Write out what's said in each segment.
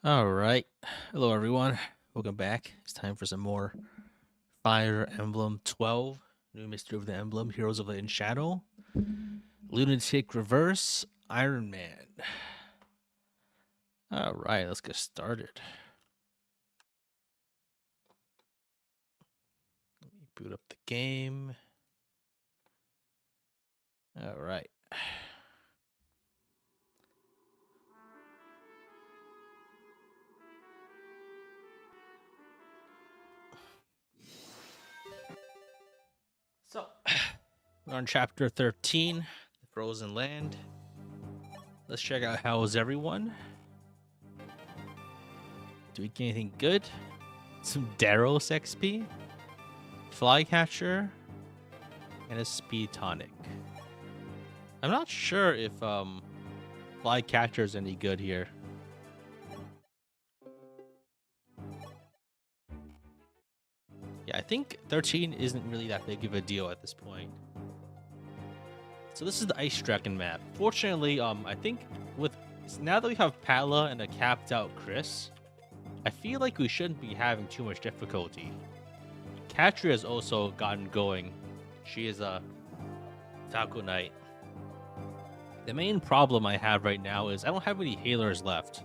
All right. Hello, everyone. Welcome back. It's time for some more Fire Emblem 12. New Mystery of the Emblem, Heroes of Light and Shadow. Lunatic Reverse, Iron Man. All right, let's get started. Let me boot up the game. All right. So, we're on chapter 13, The Frozen Land. Let's check out how is everyone. Do we get anything good? Some Daros XP, Flycatcher, and a Speed Tonic. I'm not sure if Flycatcher is any good here. Yeah, I think 13 isn't really that big of a deal at this point. So this is the Ice Dragon map. Fortunately, I think now that we have Pala and a capped out Chris, I feel like we shouldn't be having too much difficulty. Katria has also gotten going. She is a Falco Knight. The main problem I have right now is I don't have any healers left.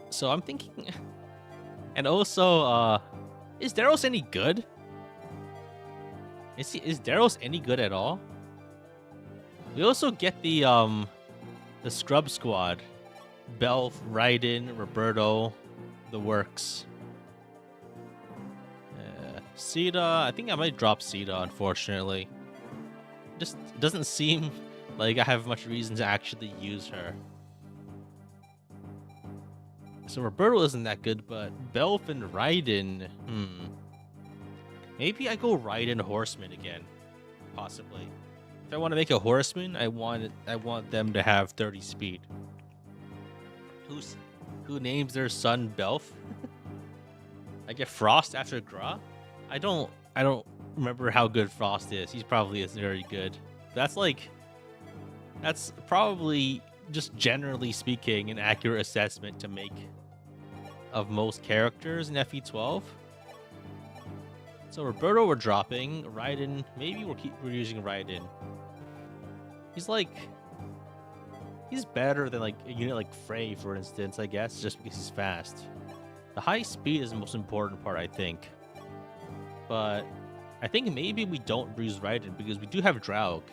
So I'm thinking, and also, is Daros any good? Is Daros any good at all? We also get the Scrub Squad. Belf, Raiden, Roberto, the works. Sita, I think I might drop Sita, unfortunately. Just doesn't seem like I have much reason to actually use her. So Roberto isn't that good, but Belf and Raiden, maybe I go Raiden Horseman again, possibly. If I want to make a Horseman, I want them to have 30 speed. Who names their son Belf? I get Frost after Gra? I don't remember how good Frost is. He probably isn't very good. That's probably, just generally speaking, an accurate assessment to make of most characters in FE12. So Roberto we're dropping. Raiden, maybe we're using Raiden. He's better than like a unit like Frey, for instance, I guess, just because he's fast. The high speed is the most important part, I think. But I think maybe we don't use Raiden because we do have Draug.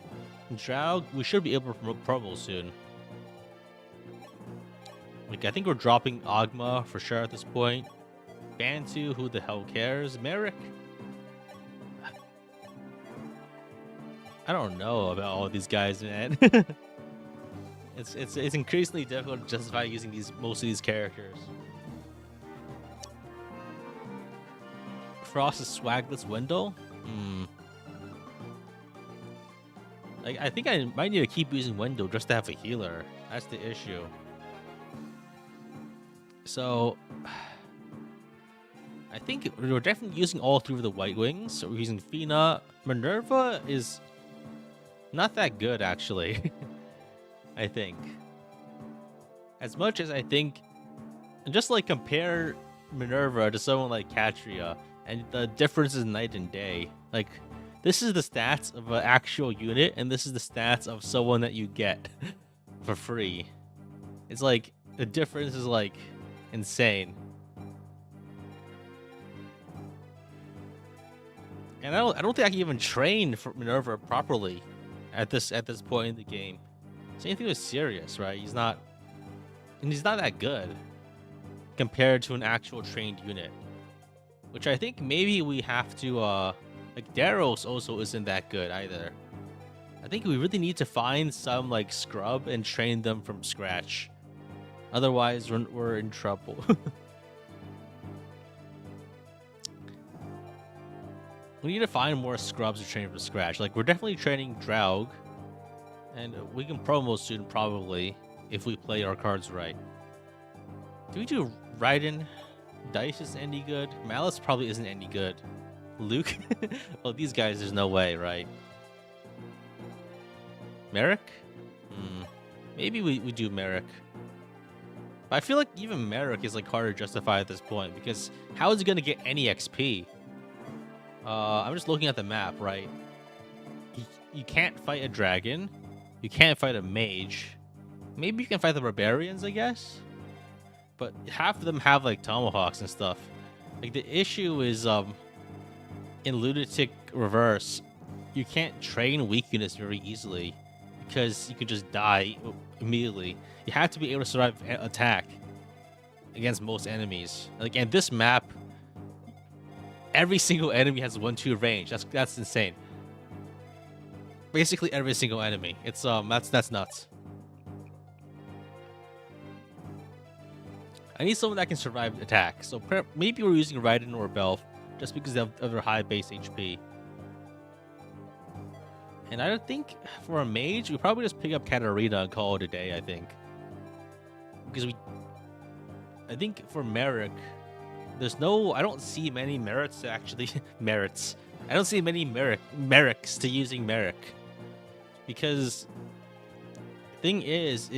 And Draug, we should be able to promote promo soon. Like, I think we're dropping Agma for sure at this point. Bantu, who the hell cares? Merrick? I don't know about all these guys, man. It's increasingly difficult to justify using most of these characters. Frost's Swagless Window? Like, I think I might need to keep using Window just to have a healer. That's the issue. So, I think we're definitely using all three of the White Wings. So we're using Fina. Minerva is not that good, actually. I think. As much as I think, just like compare Minerva to someone like Katria, and the difference is night and day. Like, this is the stats of an actual unit, and this is the stats of someone that you get for free. It's like, the difference is like insane. And I don't think I can even train for Minerva properly at this point in the game. Same thing with Sirius, right? He's not that good compared to an actual trained unit. Which I think maybe we have to like Daros also isn't that good either. I think we really need to find some like scrub and train them from scratch. Otherwise we're in trouble. We need to find more scrubs to train from scratch. Like, we're definitely training Draug, and we can promo soon probably if we play our cards right. Do we do Raiden? Dice is any good? Malice probably isn't any good. Luke? Well, these guys, there's no way, right? Merrick? Maybe we do Merrick. I feel like even Merrick is like harder to justify at this point because how is he gonna get any XP? I'm just looking at the map, right? You can't fight a dragon. You can't fight a mage. Maybe you can fight the barbarians, I guess. But half of them have like tomahawks and stuff. Like the issue is in Lunatic Reverse, you can't train weak units very easily because you can just die immediately. You have to be able to survive attack against most enemies. Like, and this map, every single enemy has 1-2 range. That's insane. Basically every single enemy. It's that's nuts. I need someone that can survive attack. So maybe we're using Raiden or Belf just because of their high base HP. And I don't think for a mage, we probably just pick up Katarina and call it a day, I think. Because I think for Merrick, I don't see many merits actually. Merits. I don't see many merits to using Merrick. Because thing is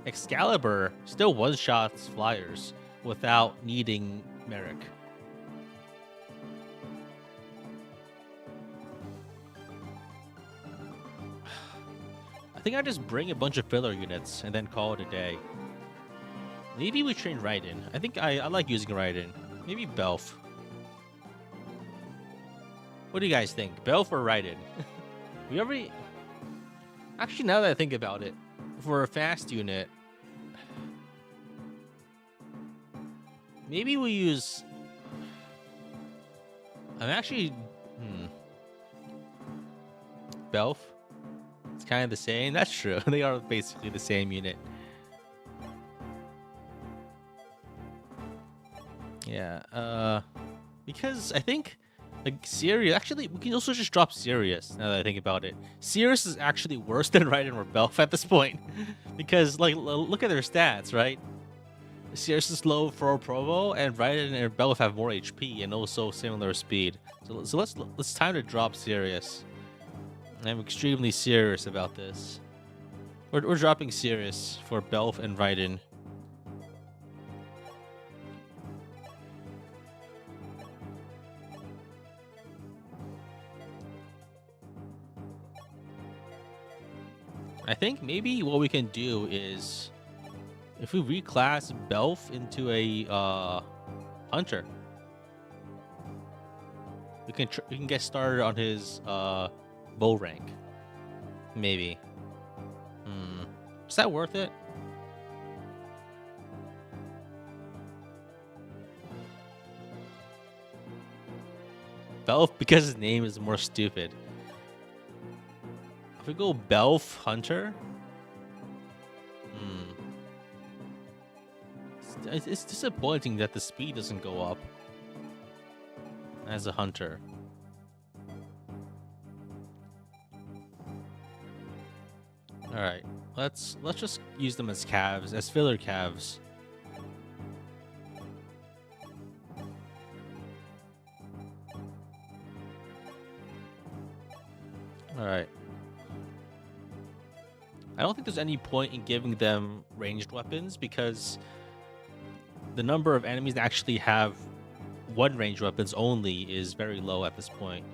Excalibur still one-shots flyers without needing Merrick. I think I just bring a bunch of filler units and then call it a day. Maybe we train Raiden. I think I like using Raiden. Maybe Belf. What do you guys think? Belf or Raiden? We already... Actually, now that I think about it, for a fast unit, maybe we use... I'm actually... Belf? It's kind of the same. That's true. They are basically the same unit. Yeah, because I think, like, Sirius... Actually, we can also just drop Sirius, now that I think about it. Sirius is actually worse than Raiden or Belf at this point. Because, like, look at their stats, right? Sirius is low for promo, and Raiden and Belf have more HP and also similar speed. So let's time to drop Sirius. I'm extremely serious about this. We're dropping Sirius for Belf and Raiden. I think maybe what we can do is if we reclass Belf into a hunter, we can get started on his bow rank. Maybe. Is that worth it? Belf because his name is more stupid. If we go Belf Hunter, it's disappointing that the speed doesn't go up as a hunter. All right, let's just use them as calves, as filler calves. All right. I don't think there's any point in giving them ranged weapons because the number of enemies that actually have one ranged weapons only is very low at this point.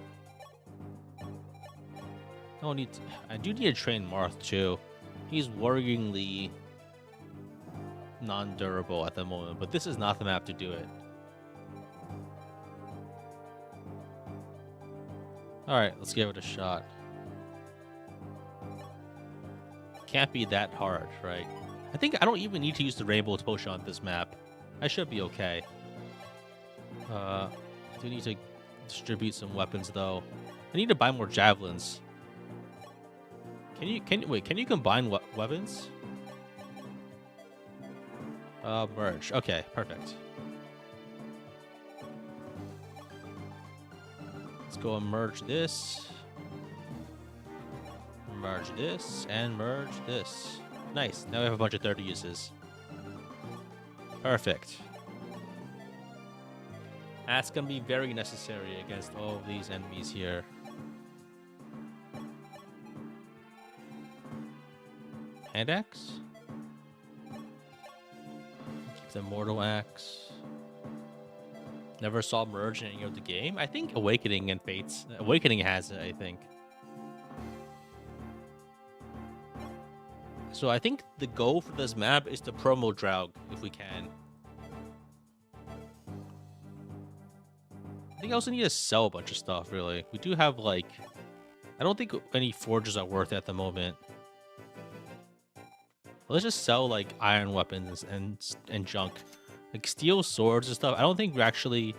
I do need to train Marth too. He's worryingly non-durable at the moment, but this is not the map to do it. Alright, let's give it a shot. Can't be that hard, right? I think I don't even need to use the rainbow potion on this map. I should be okay. I do need to distribute some weapons though. I need to buy more javelins. Can you combine weapons? Merge. Okay, perfect. Let's go and merge this. Merge this and merge this. Nice. Now we have a bunch of 30 uses. Perfect. That's gonna be very necessary against all of these enemies here. Hand axe? The Mortal Axe. Never saw merge in any of the game. I think Awakening and Fates. Awakening has it, I think. So I think the goal for this map is to promo Draug if we can. I think I also need to sell a bunch of stuff, really. We do have, like... I don't think any forges are worth it at the moment. Let's just sell, like, iron weapons and junk. Like, steel swords and stuff. I don't think we're actually...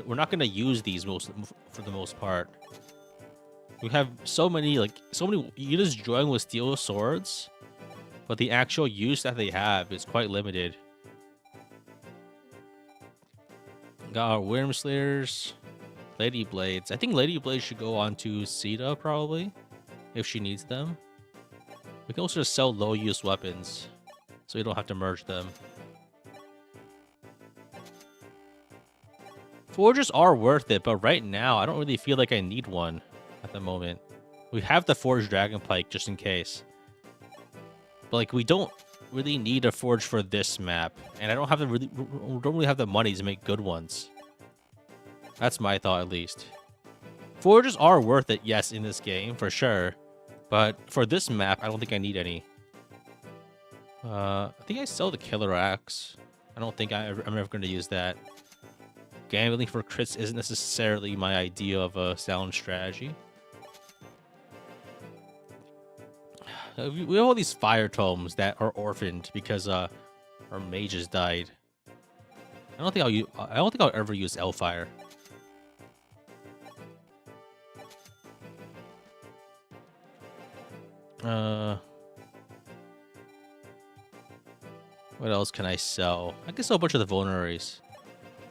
We're not going to use these for the most part. We have so many, like... You just join with steel swords, but the actual use that they have is quite limited. Got our Worm Slayers, Lady Blades. I think Lady Blades should go on to Sita, probably, if she needs them. We can also just sell low-use weapons, so we don't have to merge them. Forges are worth it, but right now, I don't really feel like I need one at the moment. We have the Forged Dragon Pike, just in case. But, like, we don't really need a forge for this map, and I don't really have the money to make good ones. That's my thought, at least. Forges are worth it, yes, in this game for sure, but for this map, I don't think I need any. I think I sell the Killer Axe. I don't think I'm ever going to use that. Gambling for crits isn't necessarily my idea of a sound strategy. We have all these fire tomes that are orphaned because our mages died. I don't think I'll ever use Hellfire. What else can I sell? I can sell a bunch of the vulneraries.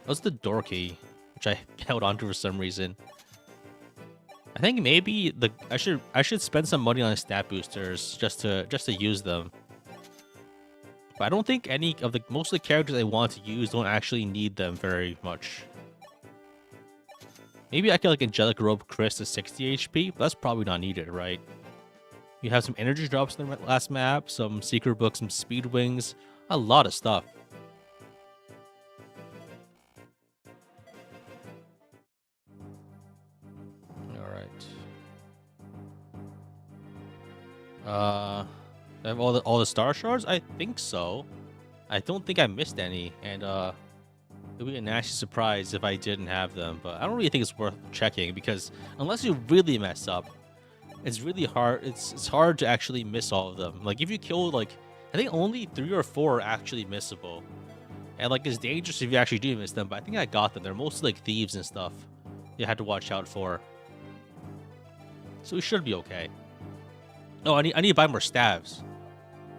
What's the door key, which I held onto for some reason? I think maybe I should spend some money on stat boosters just to use them. But I don't think most of the characters I want to use don't actually need them very much. Maybe I could like Angelic Robe Chris to 60 HP, but that's probably not needed, right? You have some energy drops in the last map, some secret books, some speed wings, a lot of stuff. I have all the star shards? I think so. I don't think I missed any, and it would be a nasty surprise if I didn't have them, but I don't really think it's worth checking, because unless you really mess up, it's really hard. It's hard to actually miss all of them. Like, if you kill, like, I think only 3 or 4 are actually missable. And, like, it's dangerous if you actually do miss them, but I think I got them. They're mostly, like, thieves and stuff you had to watch out for. So we should be okay. Oh, I need to buy more staves.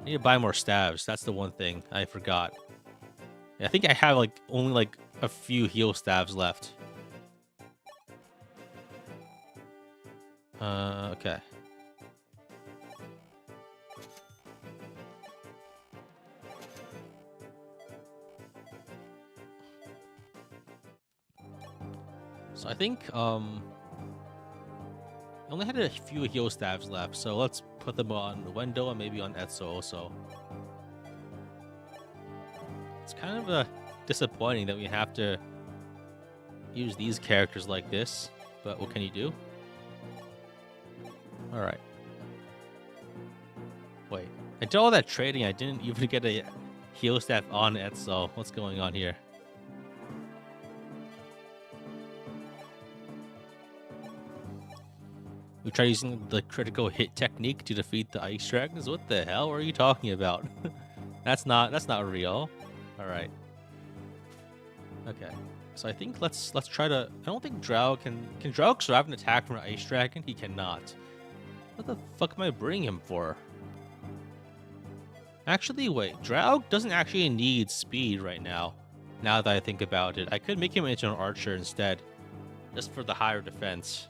I need to buy more staves. That's the one thing I forgot. Yeah, I think I have like only like a few heal staves left. Okay. So I think I only had a few heal staves left, so let's put them on Wendell and maybe on Etzo also. It's kind of disappointing that we have to use these characters like this, but what can you do? Alright. Wait, I did all that trading, I didn't even get a heal staff on Etzo. What's going on here? We try using the critical hit technique to defeat the ice dragons. What the hell are you talking about? That's not real. All right. Okay. So I think let's try to. I don't think Drow can Drow survive an attack from an ice dragon? He cannot. What the fuck am I bringing him for? Actually, wait. Drow doesn't actually need speed right now. Now that I think about it, I could make him into an archer instead, just for the higher defense.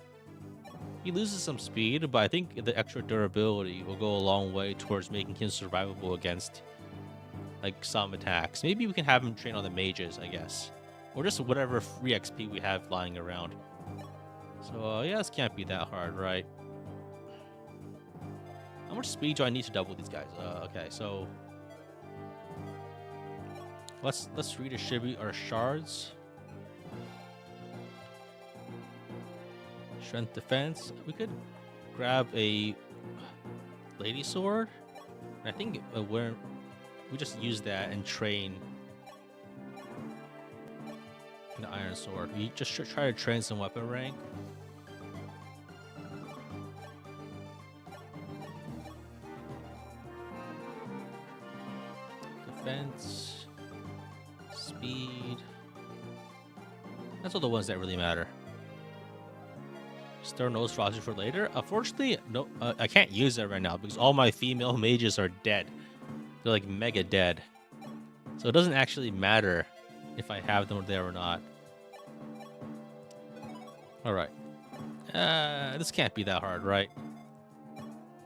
He loses some speed, but I think the extra durability will go a long way towards making him survivable against, like, some attacks. Maybe we can have him train on the mages, I guess. Or just whatever free XP we have lying around. So, yeah, this can't be that hard, right? How much speed do I need to double these guys? Okay, so... Let's redistribute our shards. Strength defense. We could grab a lady sword. I think we just use that and train an iron sword. We just try to train some weapon rank. Defense, speed. That's all the ones that really matter. Store nose roster for later. Unfortunately, no, I can't use it right now because all my female mages are dead. They're like mega dead. So it doesn't actually matter if I have them there or not. Alright. This can't be that hard, right?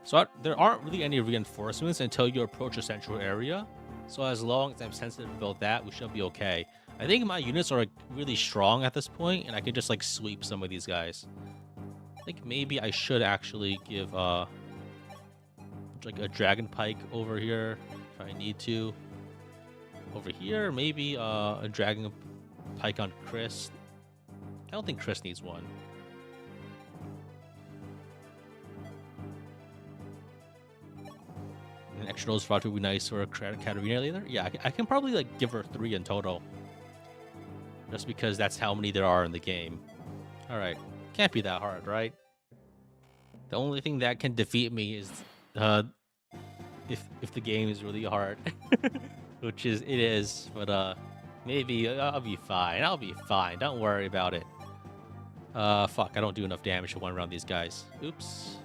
So there aren't really any reinforcements until you approach a central area. So as long as I'm sensitive about that, we should be okay. I think my units are like really strong at this point, and I can just like sweep some of these guys. I think maybe I should actually give like a dragon pike over here if I need to. Over here, maybe a dragon pike on Chris. I don't think Chris needs one. An extra nose roster would be nice for a Katarina later. Yeah, I can probably like give her 3 in total. Just because that's how many there are in the game. Alright. Can't be that hard, right? The only thing that can defeat me is if the game is really hard. Which it is, but maybe I'll be fine. I'll be fine. Don't worry about it. Fuck, I don't do enough damage to one round these guys. Oops.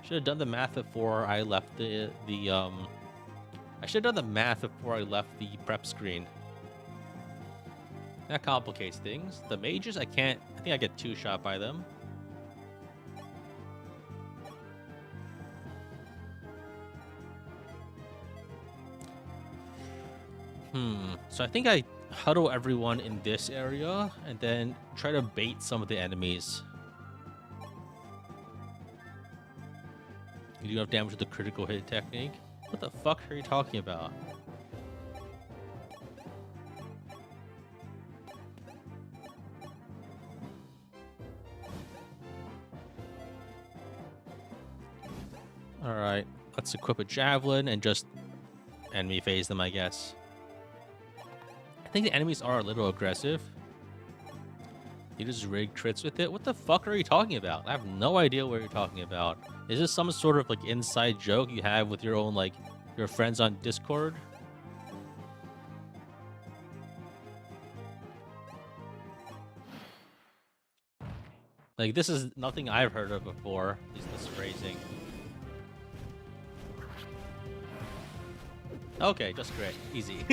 Should have done the math before I left I should have done the math before I left the prep screen. That complicates things. The mages, I think I get 2 shot by them. So I think I huddle everyone in this area and then try to bait some of the enemies. You do have damage with the critical hit technique. What the fuck are you talking about? Alright, let's equip a javelin and just enemy phase them, I guess. I think the enemies are a little aggressive. You just rig crits with it? What the fuck are you talking about? I have no idea what you're talking about. Is this some sort of like inside joke you have with your own like your friends on Discord? Like this is nothing I've heard of before. This phrasing. Okay, just great. Easy.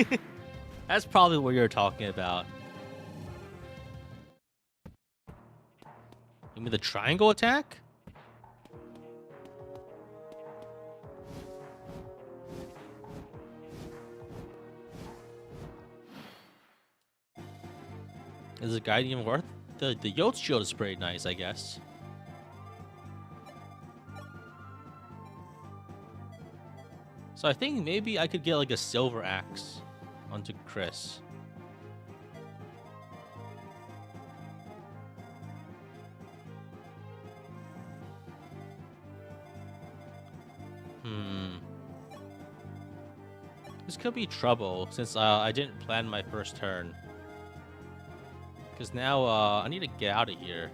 That's probably what you're talking about. You mean the triangle attack? Is the guide even worth? The Yote shield is pretty nice, I guess. So I think maybe I could get like a silver axe onto Chris. This could be trouble since I didn't plan my first turn. Because now I need to get out of here.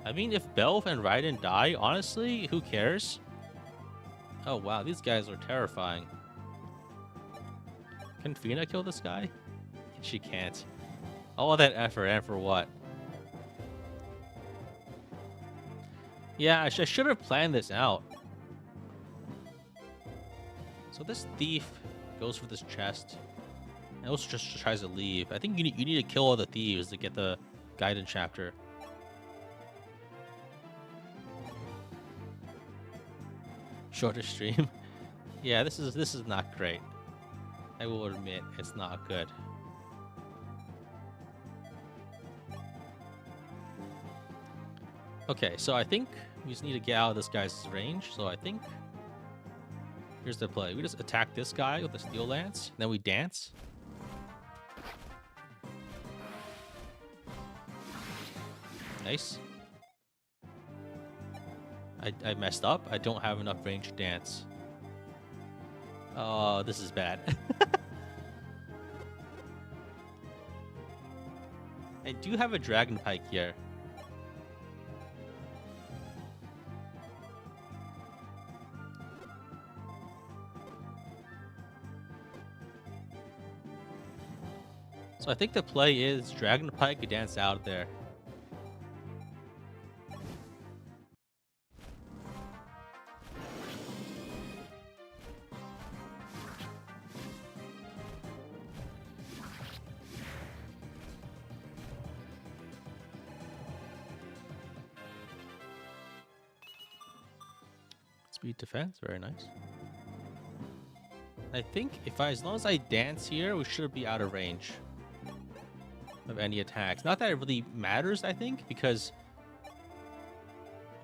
I mean, if Belf and Raiden die, honestly, who cares? Oh wow, these guys are terrifying. Can Fina kill this guy? She can't. All that effort and for what? Yeah, I should have planned this out. So this thief goes for this chest. And also just tries to leave. I think you need to kill all the thieves to get the guidance chapter. Shorter stream. Yeah, this is not great. I will admit it's not good. Okay, so I think we just need to get out of this guy's range. So I think here's the play. We just attack this guy with a steel lance, then we dance. Nice. I messed up. I don't have enough range to dance. Oh, this is bad. I do have a dragon pike here. So I think the play is dragon pike dance out there. Speed defense, very nice. I think as long as I dance here, we should be out of range of any attacks. Not that it really matters, I think, because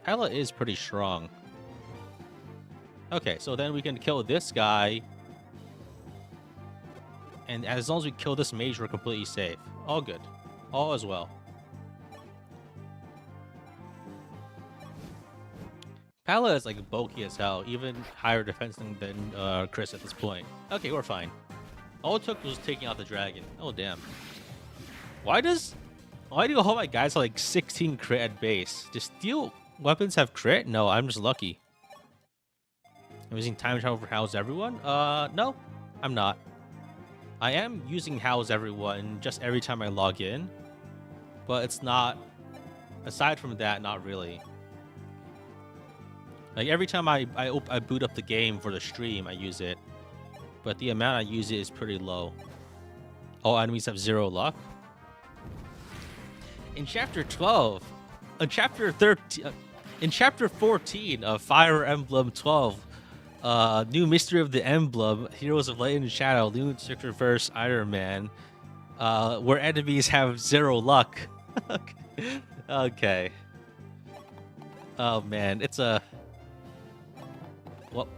Ella is pretty strong. Okay, so then we can kill this guy. And as long as we kill this mage, we're completely safe. All good. All as well. Pala is like bulky as hell, even higher defense than Chris at this point. Okay, we're fine. All it took was taking out the dragon. Oh damn. Why do all my guys have like 16 crit at base? Do steel weapons have crit? No, I'm just lucky. I'm using time travel for house everyone? No, I'm not. I am using house everyone just every time I log in, but it's not. Aside from that, not really. Like every time I boot up the game for the stream, I use it, but the amount I use it is pretty low. All enemies have 0 luck. In chapter 12, chapter 13, in chapter 14 of Fire Emblem 12, New Mystery of the Emblem, Heroes of Light and Shadow, Lunatic Reverse, Ironman, where enemies have 0 luck. Okay. Oh man, it's a. Well,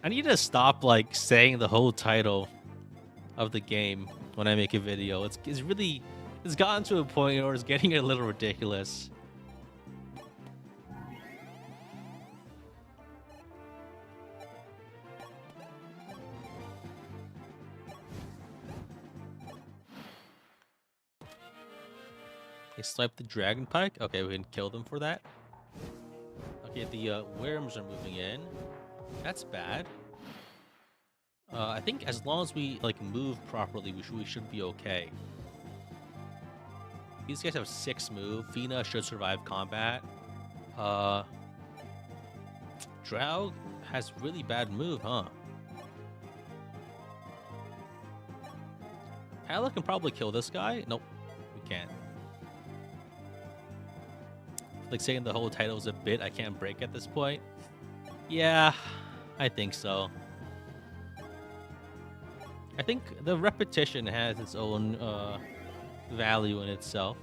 I need to stop like saying the whole title of the game when I make a video. It's gotten to a point where it's getting a little ridiculous. They sniped the dragon pike. Okay, we can kill them for that. Okay, the worms are moving in. That's bad. I think as long as we like move properly, we should be okay. These guys have 6 move. Fina should survive combat. Drow has really bad move, huh? Hala can probably kill this guy. Nope, we can't. Like saying the whole title is a bit I can't break at this point. Yeah, I think so. I think the repetition has its own value in itself.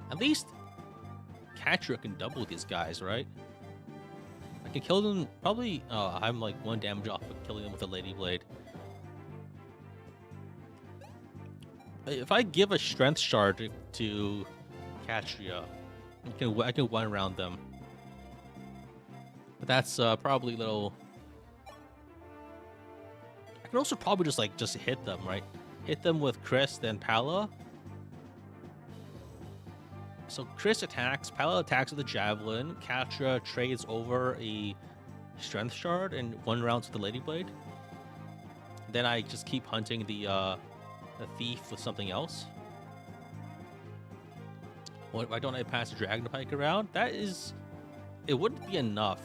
At least Catcher can double these guys, right? I can kill them probably. Oh, I'm like 1 damage off of killing them with a Lady Blade. If I give a strength shard to Catria, I can one round them. But that's probably a little. I can also probably just hit them, right? Hit them with Chris, then Pala. So Chris attacks, Pala attacks with a javelin, Catria trades over a strength shard and 1 round to the Lady Blade. Then I just keep hunting the thief with something else. Why don't I pass the dragon pike around? It wouldn't be enough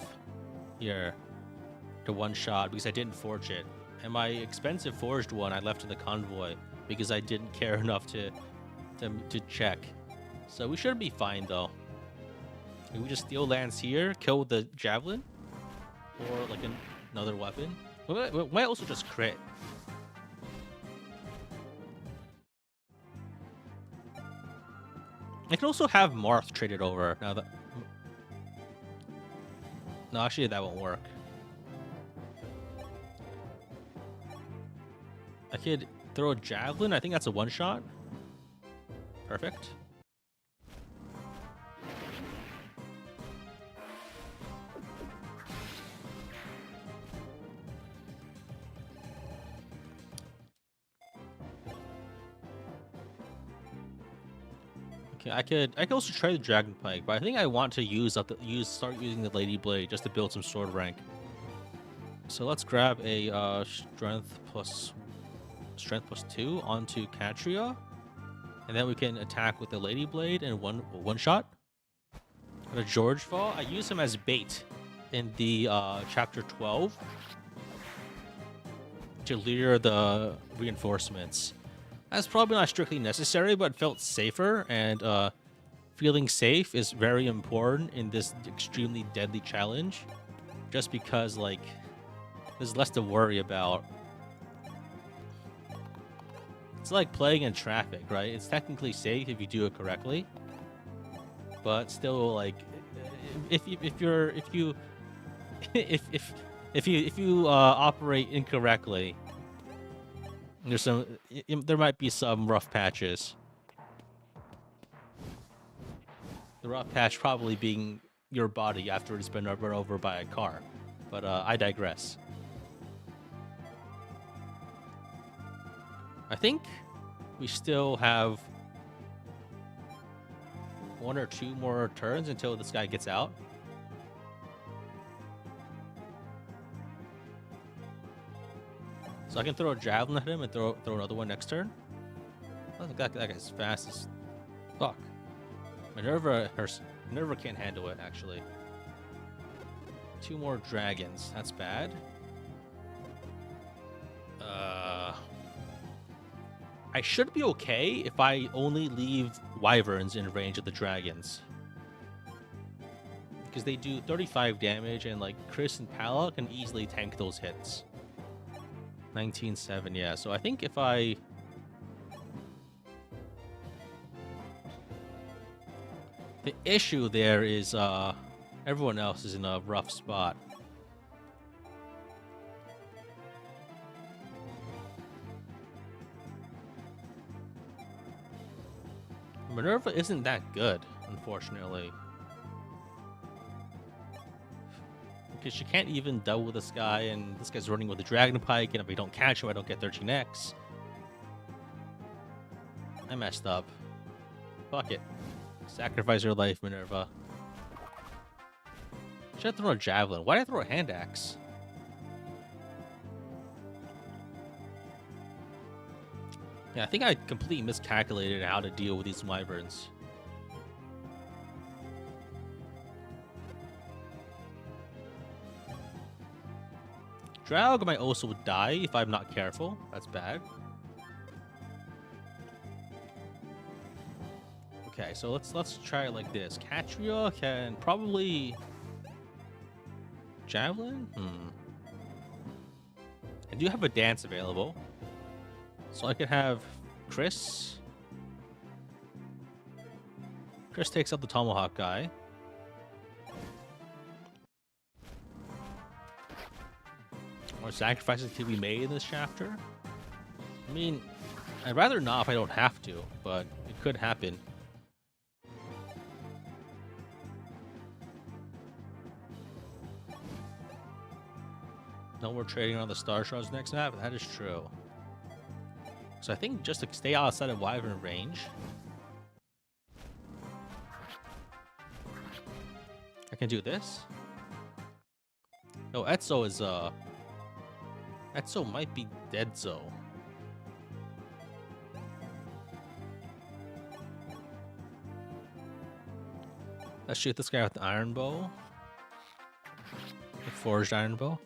here to one shot because I didn't forge it. And my expensive forged one I left in the convoy because I didn't care enough to check. So we should be fine though. Can we just steal lands here, kill with the javelin, or like another weapon? We might also just crit. I can also have Marth traded over now that. No, actually, that won't work. I could Throw a javelin. I think that's a one shot. Perfect. Okay, I could also try the dragon pike, but I think I want to start using the lady blade just to build some sword rank. So let's grab a strength plus 2 onto Catria, and then we can attack with the lady blade and one shot. The George Fall, I use him as bait in the chapter 12 to lure the reinforcements. That's probably not strictly necessary, but felt safer, and feeling safe is very important in this extremely deadly challenge, just because, like, there's less to worry about. It's like playing in traffic, right? It's technically safe if you do it correctly, but still, like, if you operate incorrectly, there might be some rough patches. The rough patch probably being your body after it's been run over by a car, but I digress. I think we still have 1 or 2 more turns until this guy gets out. So I can throw a javelin at him and throw another one next turn. I think that guy's fast as fuck. Minerva can't handle it, actually. 2 more dragons. That's bad. I should be okay if I only leave wyverns in range of the dragons, because they do 35 damage, and like Chris and Pala can easily tank those hits. 19-7, yeah. So I think if I... The issue there is everyone else is in a rough spot. Minerva isn't that good, unfortunately. Because she can't even double this guy, and this guy's running with a dragon pike, and if we don't catch him, I don't get 13x. I messed up. Fuck it. Sacrifice your life, Minerva. Should have thrown a javelin. Why did I throw a hand axe? Yeah, I think I completely miscalculated how to deal with these wyverns. Draug might also die if I'm not careful. That's bad. Okay, so let's try it like this. Catria can probably javelin. I do have a dance available, so I could have Chris. Chris takes out the tomahawk guy. More sacrifices can be made in this chapter. I mean, I'd rather not if I don't have to, but it could happen. No more trading on the Star Shards next map. That is true. So I think just to stay outside of wyvern range, I can do this. Oh, Etzo is Etzo might be Deadzo. Let's shoot this guy with the iron bow. The forged iron bow.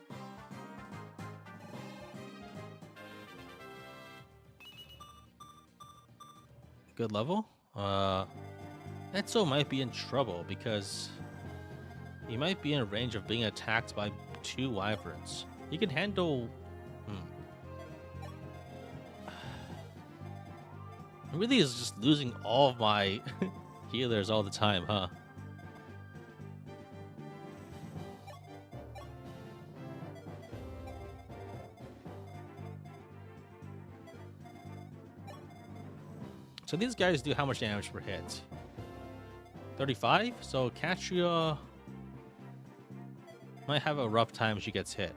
Good level. Etzo might be in trouble because he might be in range of being attacked by 2 wyverns. He can handle... He really is just losing all of my healers all the time, huh? So these guys do how much damage per hit? 35? So Katria might have a rough time if she gets hit.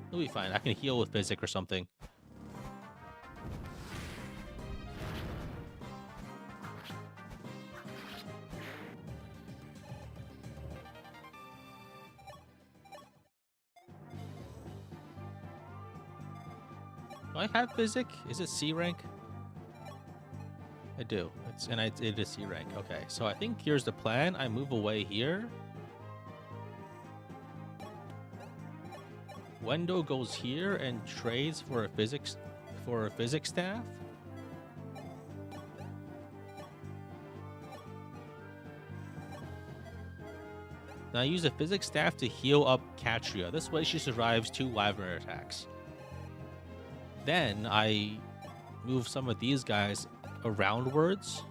It'll be fine. I can heal with Physic or something. Do I have Physic? Is it C rank? I do. It is C rank. Okay, so I think here's the plan. I move away here. Wendo goes here and trades for a physics staff. Now I use a physics staff to heal up Katria. This way she survives 2 wyvern attacks. Then I move some of these guys aroundwards.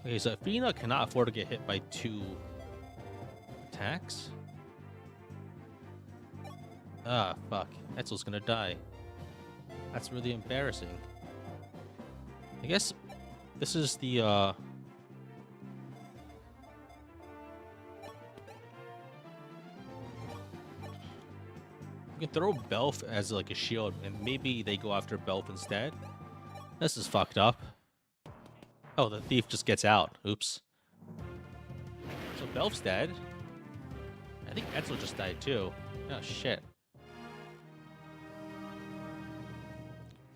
Okay, so Athena cannot afford to get hit by 2 attacks. Ah, fuck. Etzel's gonna die. That's really embarrassing. I guess this is the, You can throw Belf as like a shield, and maybe they go after Belf instead. This is fucked up. Oh, the thief just gets out. Oops. So Belf's dead. I think Etzel just died too. Oh shit.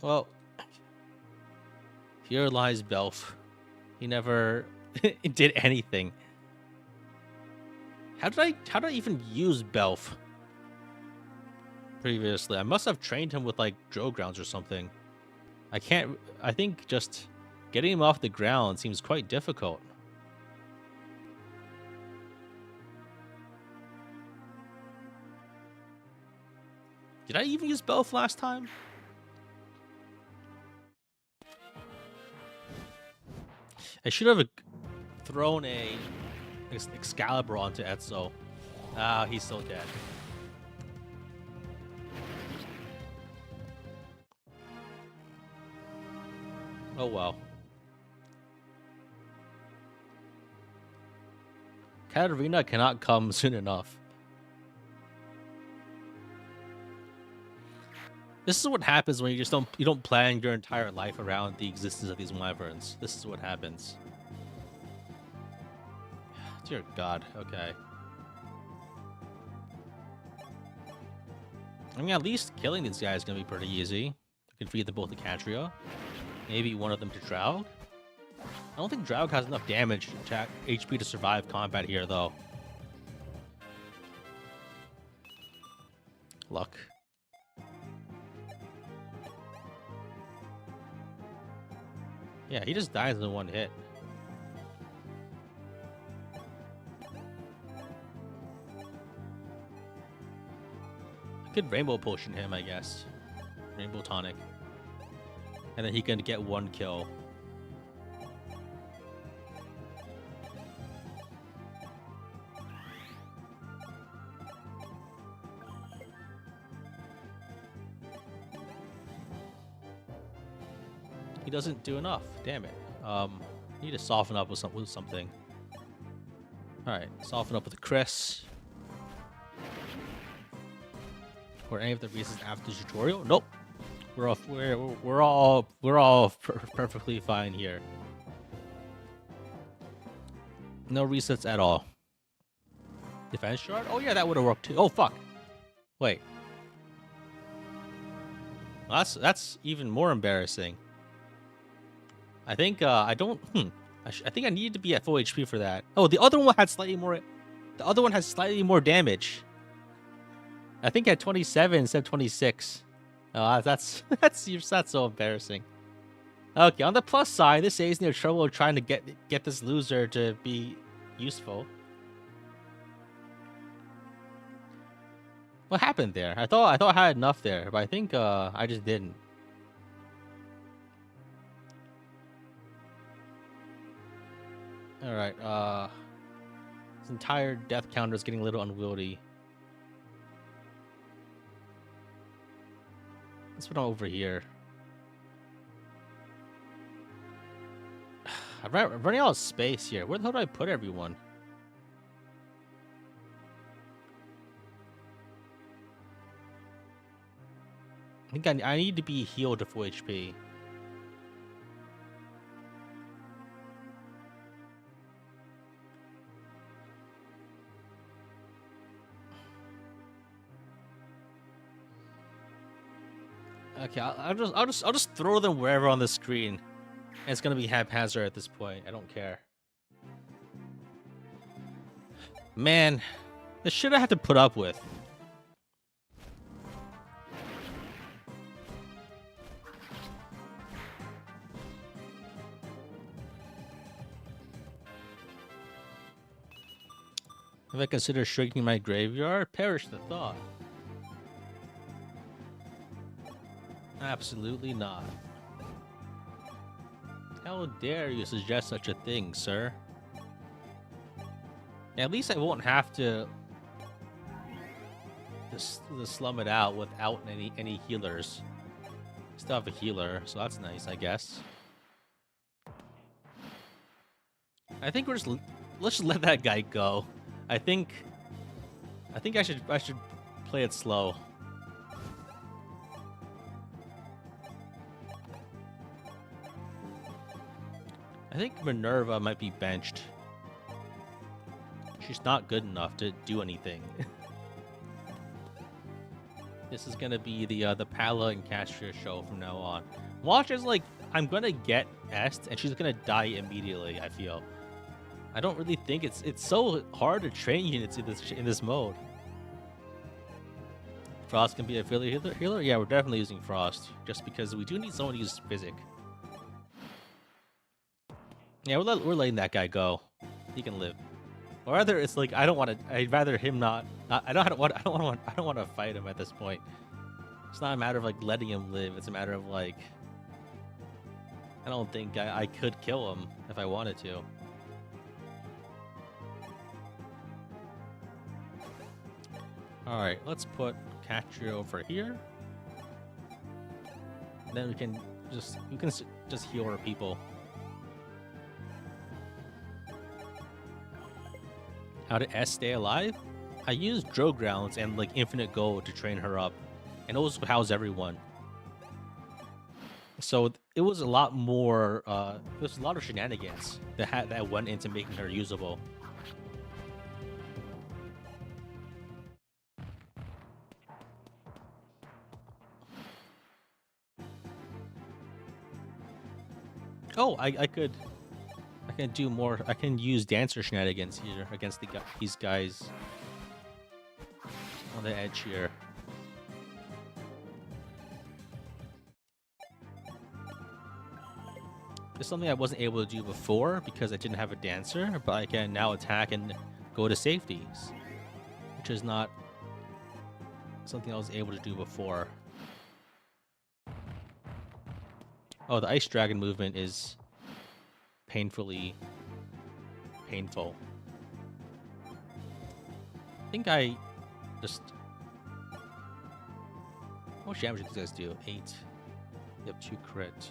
Well, here lies Belf. He never did anything. How did I even use Belf previously? I must have trained him with like drill grounds or something. I think just getting him off the ground seems quite difficult. Did I even use Belf last time? I should have thrown a Excalibur onto Etzel. Ah, he's so dead. Oh well. Katarina cannot come soon enough. This is what happens when you don't plan your entire life around the existence of these wyverns. This is what happens. Dear God, okay. I mean, at least killing these guys is gonna be pretty easy. You can feed them both to Katria. Maybe one of them to Draug. I don't think Draug has enough damage to HP to survive combat here, though. Luck. Yeah, he just dies in one hit. I could Rainbow Potion him, I guess. Rainbow Tonic. And then he can get 1 kill. He doesn't do enough. Damn it. Need to soften up with something. Alright, soften up with Chris. Or any of the reasons after the tutorial? Nope. We're all perfectly fine here. No resets at all. Defense shard? Oh yeah, that would have worked too. Oh fuck. Wait. Well, that's even more embarrassing. I think I don't. I think I needed to be at full HP for that. Oh, the other one had slightly more. The other one has slightly more damage. I think at 27 instead of 26. Oh, that's so embarrassing. Okay, on the plus side, this saves no trouble trying to get this loser to be useful. What happened there? I thought I had enough there, but I think I just didn't. All right. This entire death counter is getting a little unwieldy. Let's put them over here. I'm running out of space here. Where the hell do I put everyone? I think I need to be healed to full HP. Okay, I'll just throw them wherever on the screen. And it's gonna be haphazard at this point. I don't care. Man, this shit I have to put up with. If I consider shrinking my graveyard, perish the thought. Absolutely not. How dare you suggest such a thing, sir? At least I won't have to slum it out without any healers. Still have a healer, so that's nice, I guess. I think let's just let that guy go. I think I should play it slow. I think Minerva might be benched. She's not good enough to do anything. This is gonna be the Pala and Castria show from now on. Watch as like I'm gonna get Est and she's gonna die immediately. I feel. I don't really think it's so hard to train units in this mode. Frost can be a Philly healer. Yeah, we're definitely using Frost just because we do need someone to use Physic. Yeah, we're letting that guy go. He can live. Or rather, it's like I don't want to. I'd rather him not. I don't want to fight him at this point. It's not a matter of like letting him live. It's a matter of like. I don't think I could kill him if I wanted to. All right, let's put Catria over here. And then we can just heal our people. How to S stay alive? I used Drow Grounds and like infinite gold to train her up, and those house everyone. So it was a lot more. There's a lot of shenanigans that went into making her usable. Oh, I can do more. I can use dancer shenanigans here against these guys on the edge here. It's something I wasn't able to do before because I didn't have a dancer, but I can now attack and go to safeties, which is not something I was able to do before. Oh, the Ice Dragon movement is painfully painful. I think I just... How much damage do these guys do? 8. They have 2 crit.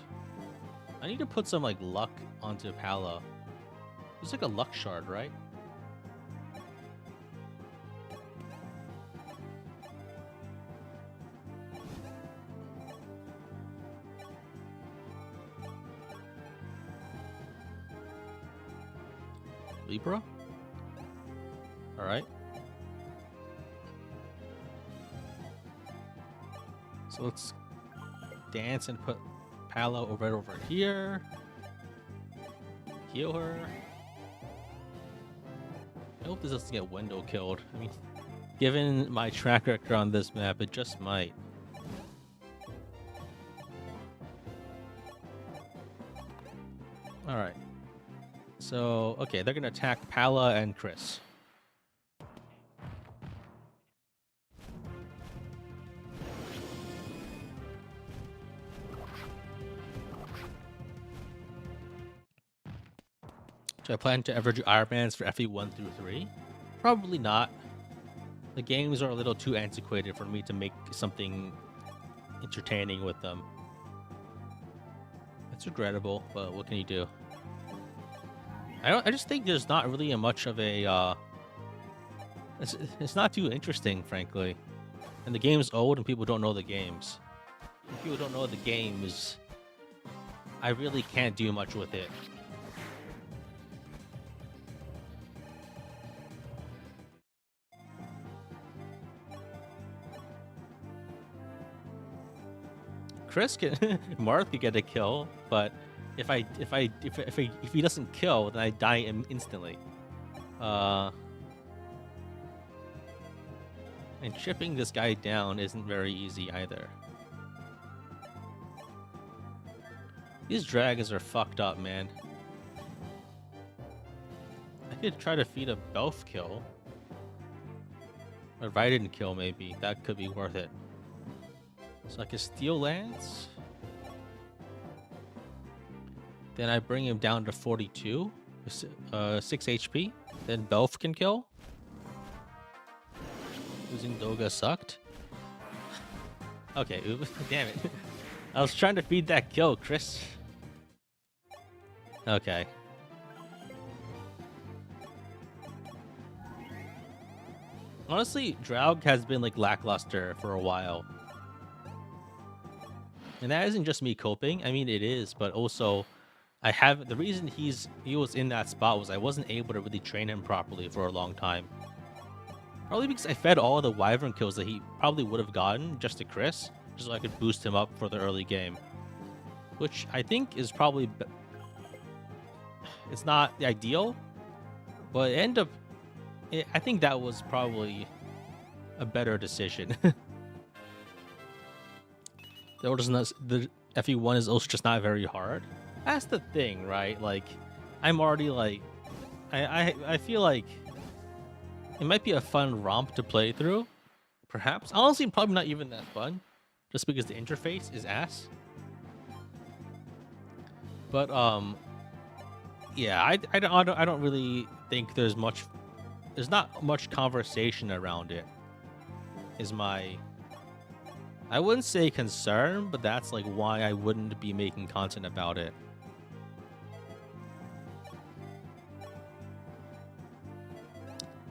I need to put some like luck onto Pala. There's like a luck shard, right? Libra? Alright. So let's dance and put Pala right over here. Heal her. I hope this doesn't get window killed. I mean, given my track record on this map, it just might. Alright. So, okay, they're gonna attack Pala and Chris. Do I plan to ever do Ironmans for FE1 through 3? Probably not. The games are a little too antiquated for me to make something entertaining with them. It's regrettable, but what can you do? I just think there's not really much of a it's not too interesting, frankly. And the game's old and people don't know the games. If people don't know the games, I really can't do much with it. Chris can Marth could get a kill, but if he doesn't kill, then I die instantly. And chipping this guy down isn't very easy either. These dragons are fucked up, man. I could try to feed a Belf kill. Or Raiden kill, maybe. That could be worth it. So I can Steel Lance. Then I bring him down to 42. 6 HP. Then Belf can kill. Losing Doga sucked. Okay, damn it. I was trying to feed that kill, Chris. Okay. Honestly, Draug has been like lackluster for a while. And that isn't just me coping. I mean, it is, but also the reason he was in that spot was I wasn't able to really train him properly for a long time. Probably because I fed all the wyvern kills that he probably would have gotten just to Chris, just so I could boost him up for the early game. Which I think is probably... It's not the ideal, but I think that was probably a better decision. The FE1 is also just not very hard. That's the thing, right? Like, I'm already like... I feel like it might be a fun romp to play through, perhaps. Honestly, probably not even that fun, just because the interface is ass. But yeah, I don't really think there's not much conversation around it. I wouldn't say concern, but that's like why I wouldn't be making content about it.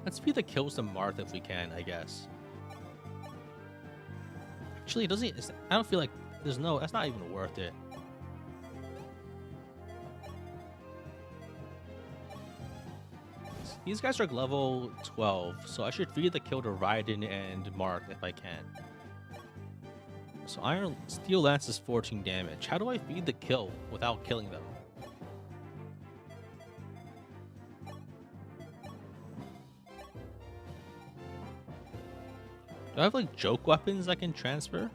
Let's be the kills to Marth if we can, I guess. Actually, I don't feel like that's not even worth it. These guys are like level 12, so I should feed the kill to Raiden and Marth if I can. So Steel Lance is 14 damage. How do I feed the kill without killing them? Do I have like joke weapons I can transfer?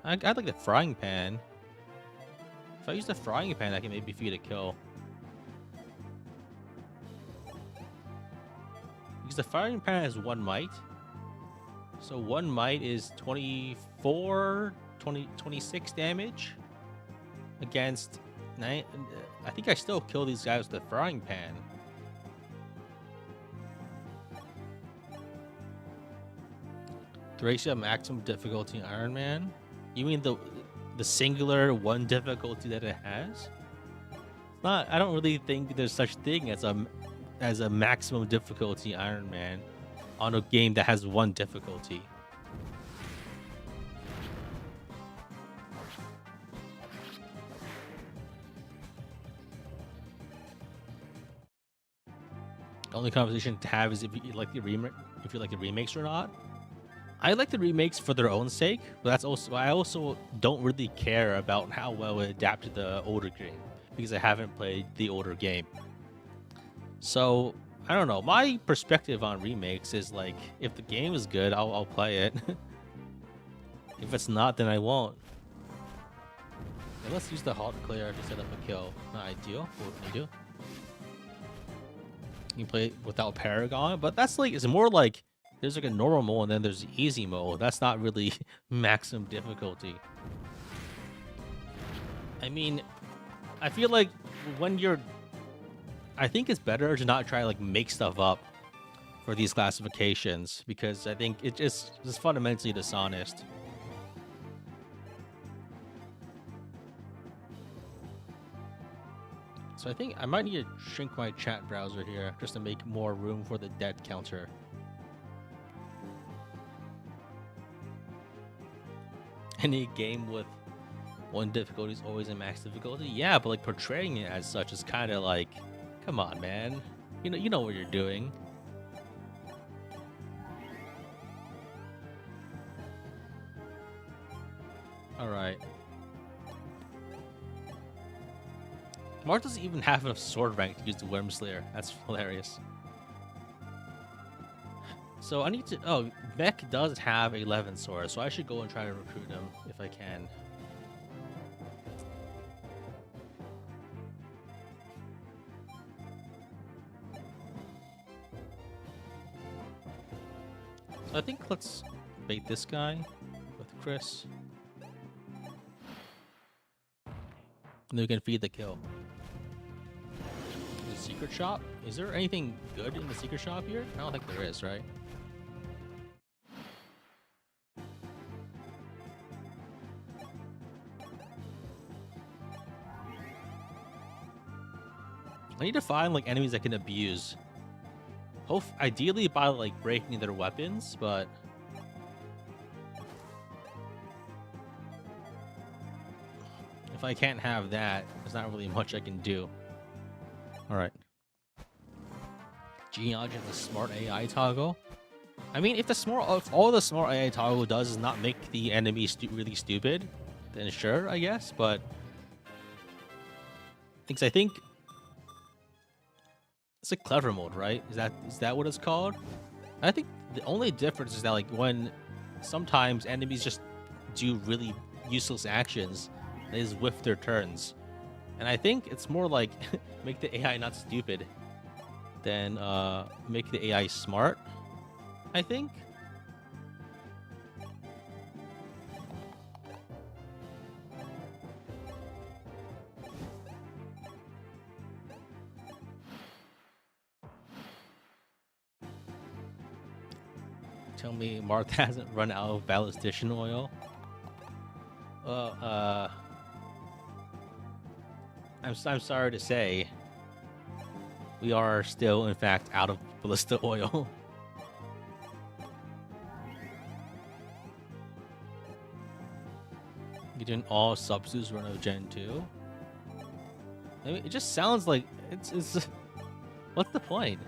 I got like the frying pan. If I use the frying pan, I can maybe feed a kill. Because the frying pan has 1 might. So 1 might is 26 damage against 9. I think I still kill these guys with the frying pan. Thracia maximum difficulty Ironman? You mean the singular 1 difficulty that it has? I don't really think there's such thing as a maximum difficulty Ironman on a game that has 1 difficulty. The only conversation to have is if you like the remakes or not. I like the remakes for their own sake, but I also don't really care about how well it adapted the older game because I haven't played the older game. So I don't know. My perspective on remakes is like, if the game is good, I'll play it. If it's not, then I won't. Okay, let's use the halt clear to set up a kill. Not ideal. What can you do? You can play it without Paragon, but that's like, it's more like there's like a normal mode and then there's easy mode. That's not really maximum difficulty. I mean, I feel like I think it's better to not try to like make stuff up for these classifications because I think it just is fundamentally dishonest. So I think I might need to shrink my chat browser here just to make more room for the death counter. Any game with one difficulty is always a max difficulty? Yeah, but like portraying it as such is kind of like, come on, man. You know what you're doing. All right. Mark doesn't even have enough sword rank to use the Worm Slayer. That's hilarious. So I need to... Oh, Mech does have 11 swords, so I should go and try to recruit him if I can. So I think let's bait this guy with Chris. And then we can feed the kill. There's a secret shop? Is there anything good in the secret shop here? I don't think there is, right? I need to find like enemies I can abuse. Ideally by like breaking their weapons, but if I can't have that, there's not really much I can do. All right. Genealogy and the smart AI toggle. I mean, if all the smart AI toggle does is not make the enemy really stupid, then sure, I guess. But because I think it's a clever mode, right? Is that what it's called? I think the only difference is that like when sometimes enemies just do really useless actions, they just whiff their turns, and I think it's more like make the AI not stupid than make the AI smart. I think. Tell me Marth hasn't run out of ballistician oil. Well, I'm sorry to say, we are still, in fact, out of ballista oil. You doing all substitutes run of Gen 2? I mean, it just sounds like it's what's the point?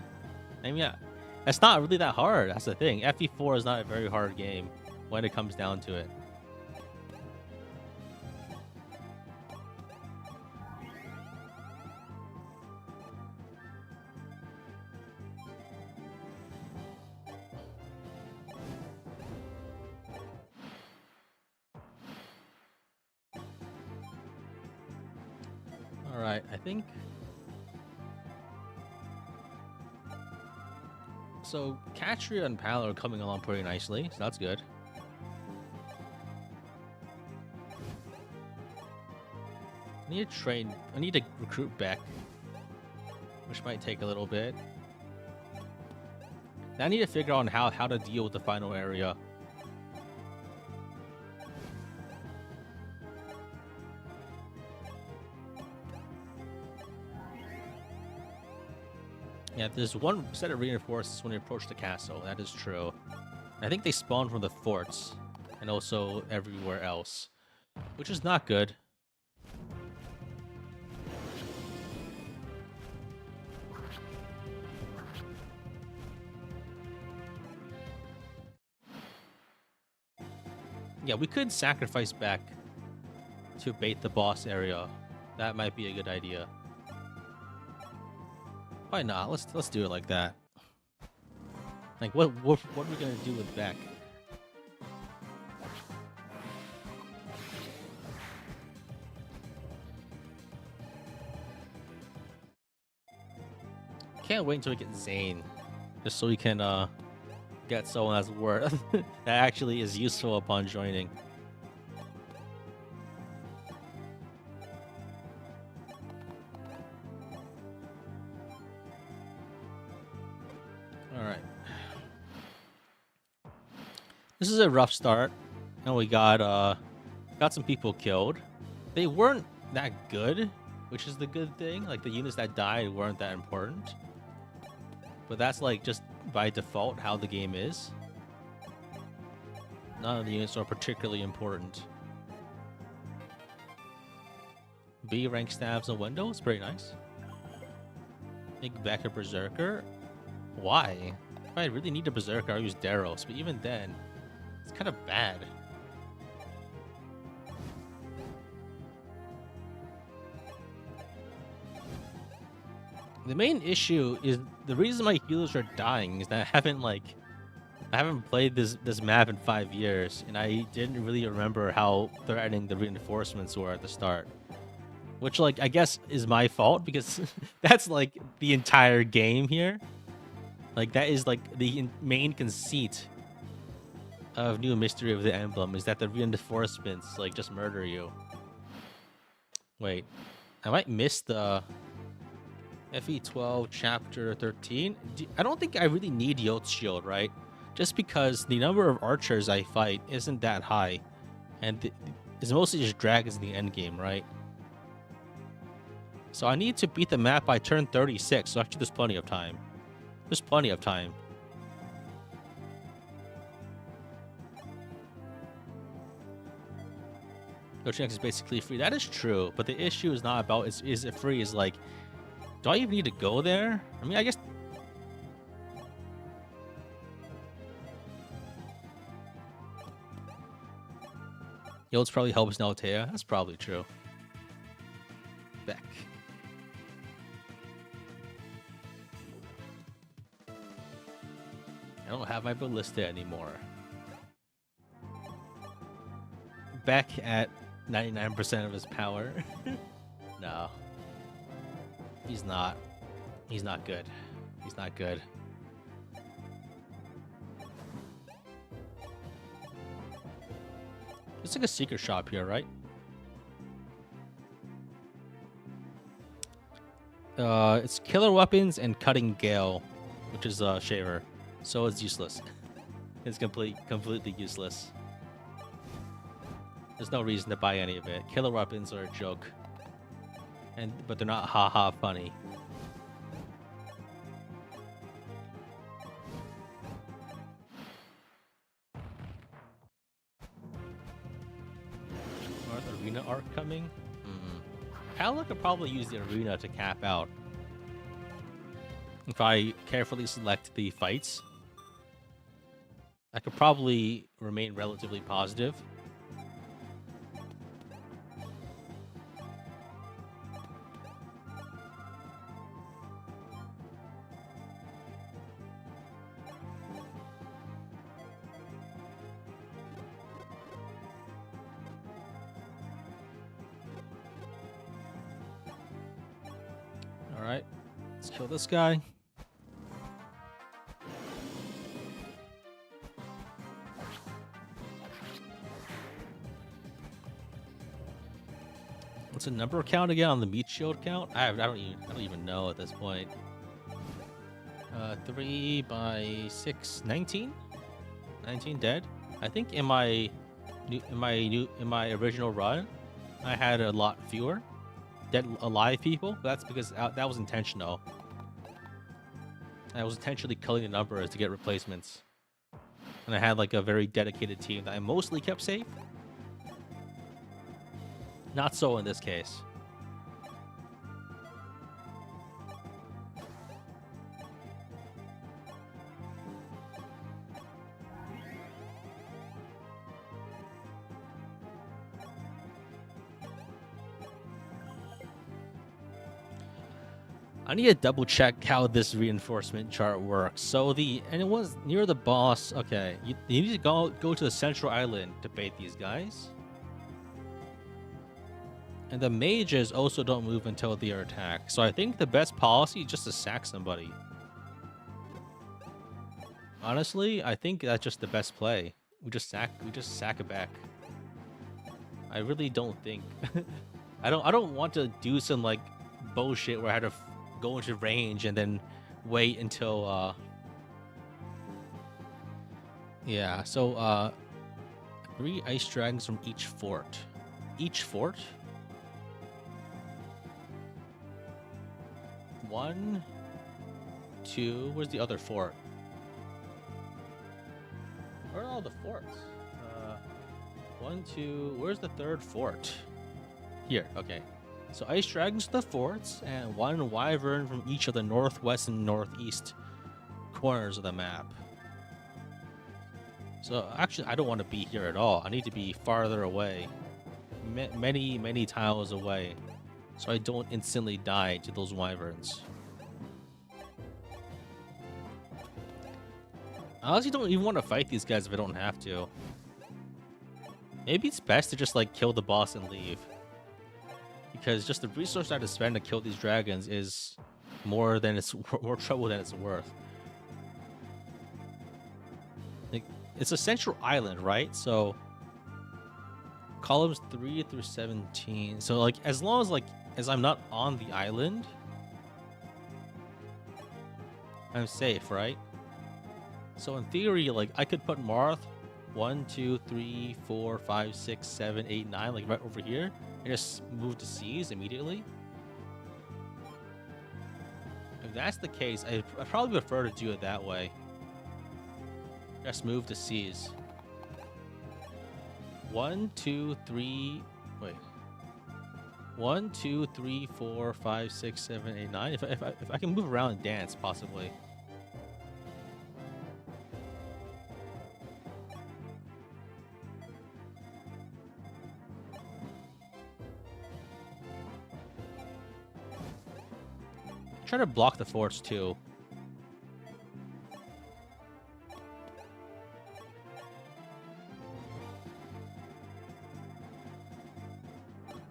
I mean, yeah, it's not really that hard. That's the thing. FE4 is not a very hard game when it comes down to it. All right, I think. So, Katria and Pal are coming along pretty nicely, so that's good. I need to train. I need to recruit Beck, which might take a little bit. Now I need to figure out how to deal with the final area. Yeah, there's one set of reinforcements when you approach the castle. That is true. I think they spawn from the forts and also everywhere else, which is not good. Yeah, we could sacrifice back to bait the boss area. That might be a good idea. Why not? Let's do it like that. Like, what are we gonna do with Beck? Can't wait until we get Zane, just so we can get someone that's worth that actually is useful upon joining. All right. this is a rough start, and we got some people killed. They weren't that good, which is the good thing. Like, the units that died weren't that important. But that's, like, just by default how the game is. None of the units are particularly important. B rank stabs and windows, pretty nice. Make back a berserker. Why? If I really need a berserker, I'll use Daros, but even then, it's kind of bad. The main issue is the reason my healers are dying is that I haven't played this map in 5 years, and I didn't really remember how threatening the reinforcements were at the start. Which, like, I guess is my fault, because that's, like, the entire game here. Like, that is, like, the main conceit of New Mystery of the Emblem, is that the reinforcements, like, just murder you. Wait, I might miss the FE12 Chapter 13. I don't think I really need Yot's Shield, right? Just because the number of archers I fight isn't that high. And it's mostly just dragons in the endgame, right? So I need to beat the map by turn 36, so actually there's plenty of time. There's plenty of time. Coaching X is basically free. That is true, but the issue is not about is it free, is like, do I even need to go there? I mean, I guess... Yod's probably helps Naltea. That's probably true. Beck. I don't have my ballista anymore. Beck at 99% of his power. No. He's not. He's not good. He's not good. It's like a secret shop here, right? It's killer weapons and cutting gale, which is shaver. So it's useless. It's completely useless. There's no reason to buy any of it. Killer weapons are a joke. But they're not haha funny. North Arena arc coming? Pala could probably use the arena to cap out. If I carefully select the fights, I could probably remain relatively positive. Alright, let's kill this guy. What's the number count again on the meat shield count? I don't even know at this point. 3 by 6, 19? 19 dead. I think in my original run, I had a lot fewer dead alive people. That's because that was intentional. I was intentionally culling the numbers to get replacements, and I had like a very dedicated team that I mostly kept safe. Not so in this case. I need to double check how this reinforcement chart works. So and it was near the boss. Okay, you need to go to the central island to bait these guys. And the mages also don't move until they are attacked. So I think the best policy is just to sack somebody. Honestly, I think that's just the best play. We just sack it back. I really don't think I don't want to do some like bullshit where I had to go into range and then wait until yeah, so 3 ice dragons from each fort. Each fort? 1, 2. Where's the other fort? Where are all the forts? 1, 2. Where's the third fort? Here. Okay. So ice dragons to the forts, and 1 wyvern from each of the northwest and northeast corners of the map. So actually, I don't want to be here at all. I need to be farther away, many tiles away, so I don't instantly die to those wyverns. I honestly don't even want to fight these guys if I don't have to. Maybe it's best to just like kill the boss and leave, because just the resource I have to spend to kill these dragons is more trouble than it's worth. Like, it's a central island, right? So columns 3 through 17. So like as long as I'm not on the island, I'm safe, right? So in theory, like I could put Marth 1, 2, 3, 4, 5, 6, 7, 8, 9, like right over here, and just move to C's immediately. If that's the case, I probably prefer to do it that way. Just move to C's. 1, 2, 3. Wait. 1, 2, 3, 4, 5, 6, 7, 8, 9. If I can move around and dance, possibly. Try to block the forts too.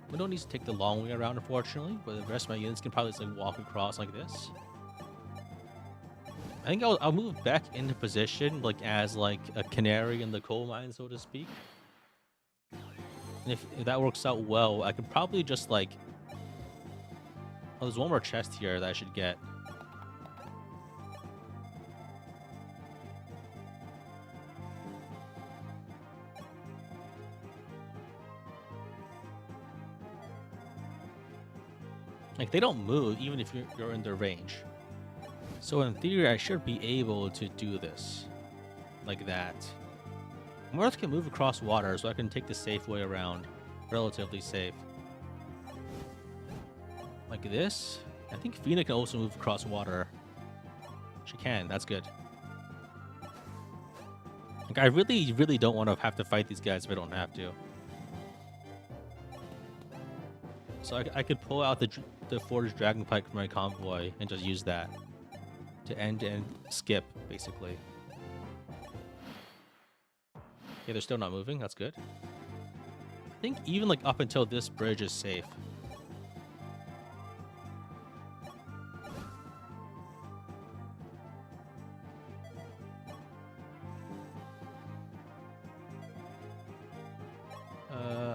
We don't need to take the long way around, unfortunately, but the rest of my units can probably just like walk across like this. I think I'll move back into position, like as like a canary in the coal mine, so to speak. And if that works out well, I could probably just like... Oh, there's one more chest here that I should get. Like, they don't move even if you're in their range. So in theory, I should be able to do this. Like that. Marth can move across water, so I can take the safe way around. Relatively safe. Like this. I think Fina can also move across water. She can, that's good. Like, I really don't want to have to fight these guys if I don't have to. So I could pull out the Forged Dragon Pike from my convoy and just use that to end and skip, basically. Okay, they're still not moving. That's good. I think even like up until this bridge is safe.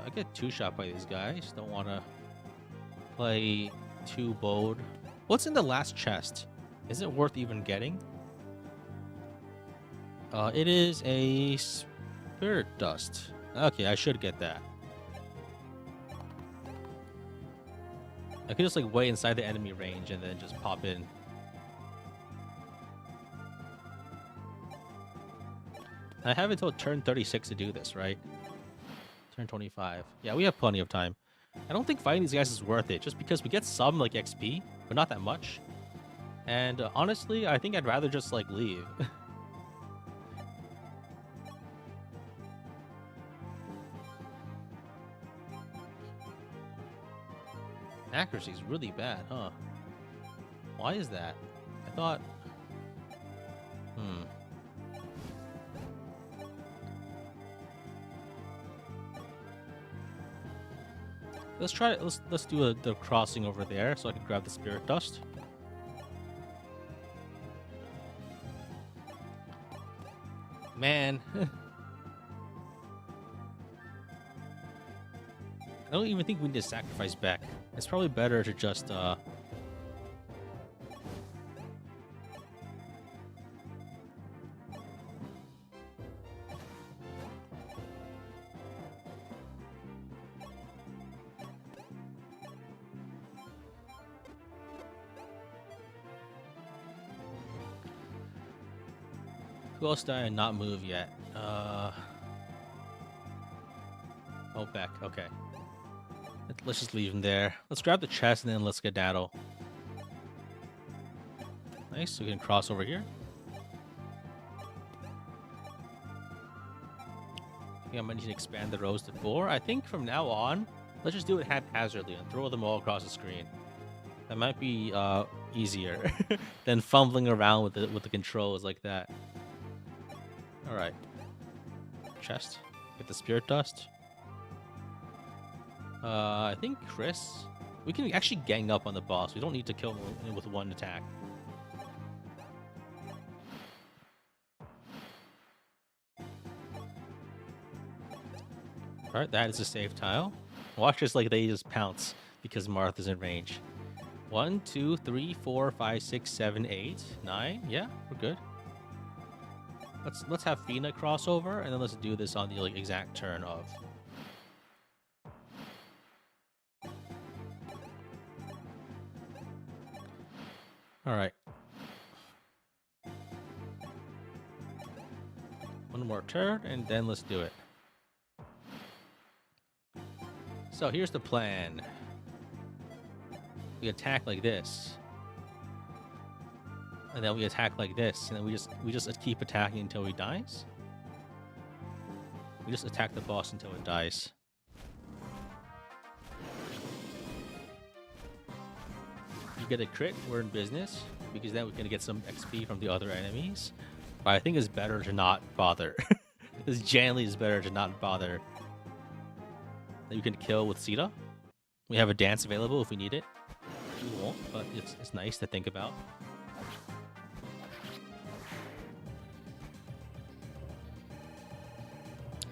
I get two-shot by these guys. Don't want to play too bold. What's in the last chest? Is it worth even getting? It is a spirit dust. Okay, I should get that. I could just like wait inside the enemy range and then just pop in. I have until turn 36 to do this, right? Turn 25. Yeah, we have plenty of time. I don't think fighting these guys is worth it, just because we get some like XP, but not that much. And honestly, I think I'd rather just like leave. Accuracy is really bad, huh? Why is that? I thought... Let's try it. Let's do the crossing over there so I can grab the spirit dust. Man. I don't even think we need to sacrifice back. It's probably better to just Who else did I not move yet? Oh, Beck. Okay. Let's just leave him there. Let's grab the chest and then let's skedaddle. Nice. So we can cross over here. I think I might need to expand the rows to 4. I think from now on, let's just do it haphazardly and throw them all across the screen. That might be easier than fumbling around with the controls like that. All right. Chest. Get the spirit dust. I think Chris. We can actually gang up on the boss. We don't need to kill him with one attack. All right, that is a save tile. Watch this like they just pounce because Martha's in range. 1, 2, 3, 4, 5, 6, 7, 8, 9. Yeah, we're good. Let's have Fina crossover, and then let's do this on the like exact turn of. All right. One more turn, and then let's do it. So here's the plan. We attack like this. And then we attack like this, and then we just keep attacking until he dies. We just attack the boss until it dies. You get a crit, we're in business, because then we're gonna get some XP from the other enemies. But I think it's better to not bother. This generally is better to not bother. That you can kill with Sita. We have a dance available if we need it. We won't, but it's nice to think about.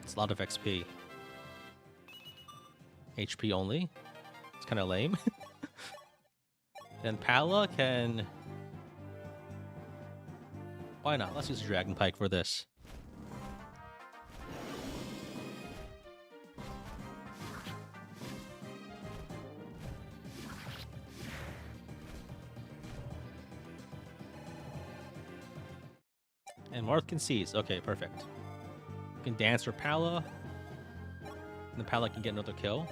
It's a lot of XP. HP only. It's kind of lame. Then Pala can... Why not? Let's use Dragon Pike for this. And Marth can seize. Okay, perfect. You can dance for Pala. And the Pala can get another kill.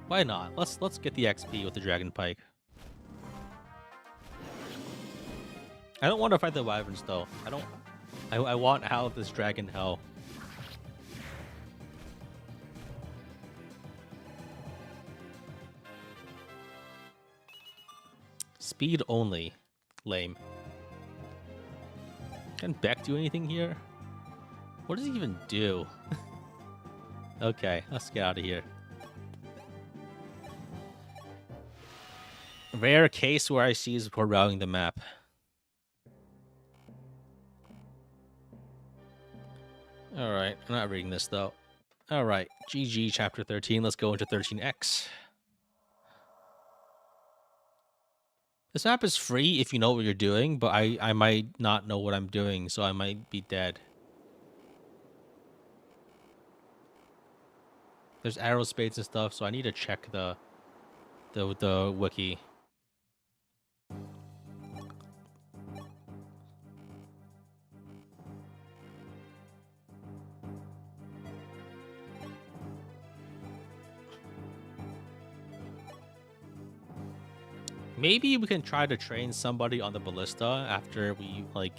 Why not? Let's get the XP with the Dragon Pike. I don't want to fight the wyverns though. I want out of this dragon hell. Speed only. Lame. Can Beck do anything here? What does he even do? Okay, let's get out of here. Rare case where I seize before routing the map. Alright, I'm not reading this though. Alright, GG chapter 13. Let's go into 13X. This map is free if you know what you're doing, but I might not know what I'm doing, so I might be dead. There's arrow spades and stuff, so I need to check the wiki. Maybe we can try to train somebody on the ballista after we, like,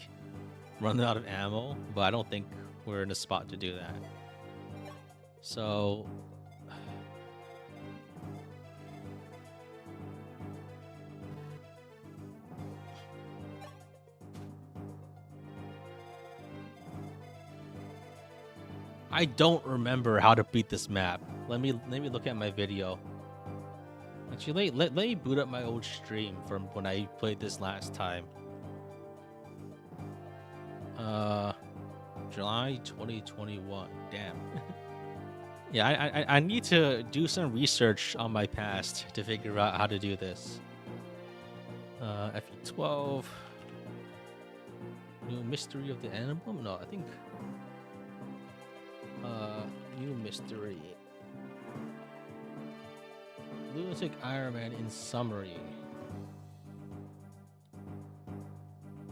run out of ammo, but I don't think we're in a spot to do that. So... I don't remember how to beat this map. Let me look at my video. Actually, let me boot up my old stream from when I played this last time. July 2021. Damn. Yeah, I need to do some research on my past to figure out how to do this. FE12. New Mystery of the Emblem? No, I think... New Mystery. Lunatic Ironman in summary.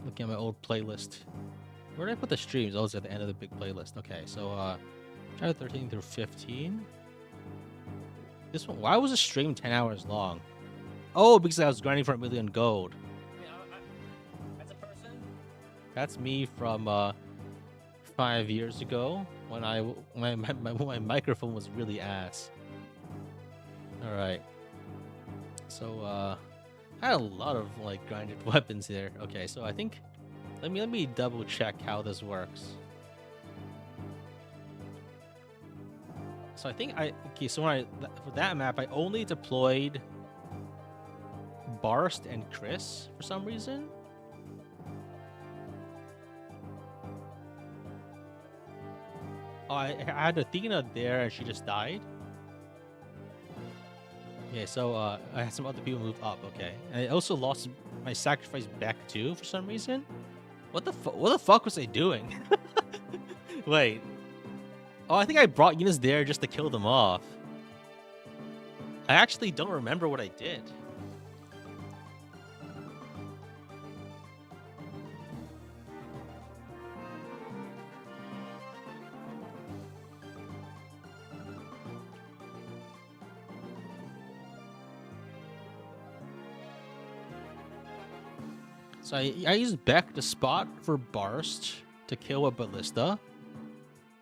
Looking at my old playlist. Where did I put the streams? Oh, it's at the end of the big playlist. Okay, so chapter 13 through 15. This one, why was the stream 10 hours long? Oh, because I was grinding for 1,000,000 gold. As a person, that's me from 5 years ago when my microphone was really ass. All right, so I had a lot of like grinded weapons here. Okay, so I think let me double check how this works. So I think so for that map I only deployed Barst and Chris for some reason. Oh, I had Athena there and she just died. Okay, so I had some other people move up. Okay, and I also lost my sacrifice back too for some reason. What the fuck was I doing? Wait. Oh, I think I brought units there just to kill them off. I actually don't remember what I did. So I used Beck to spot for Barst to kill a ballista.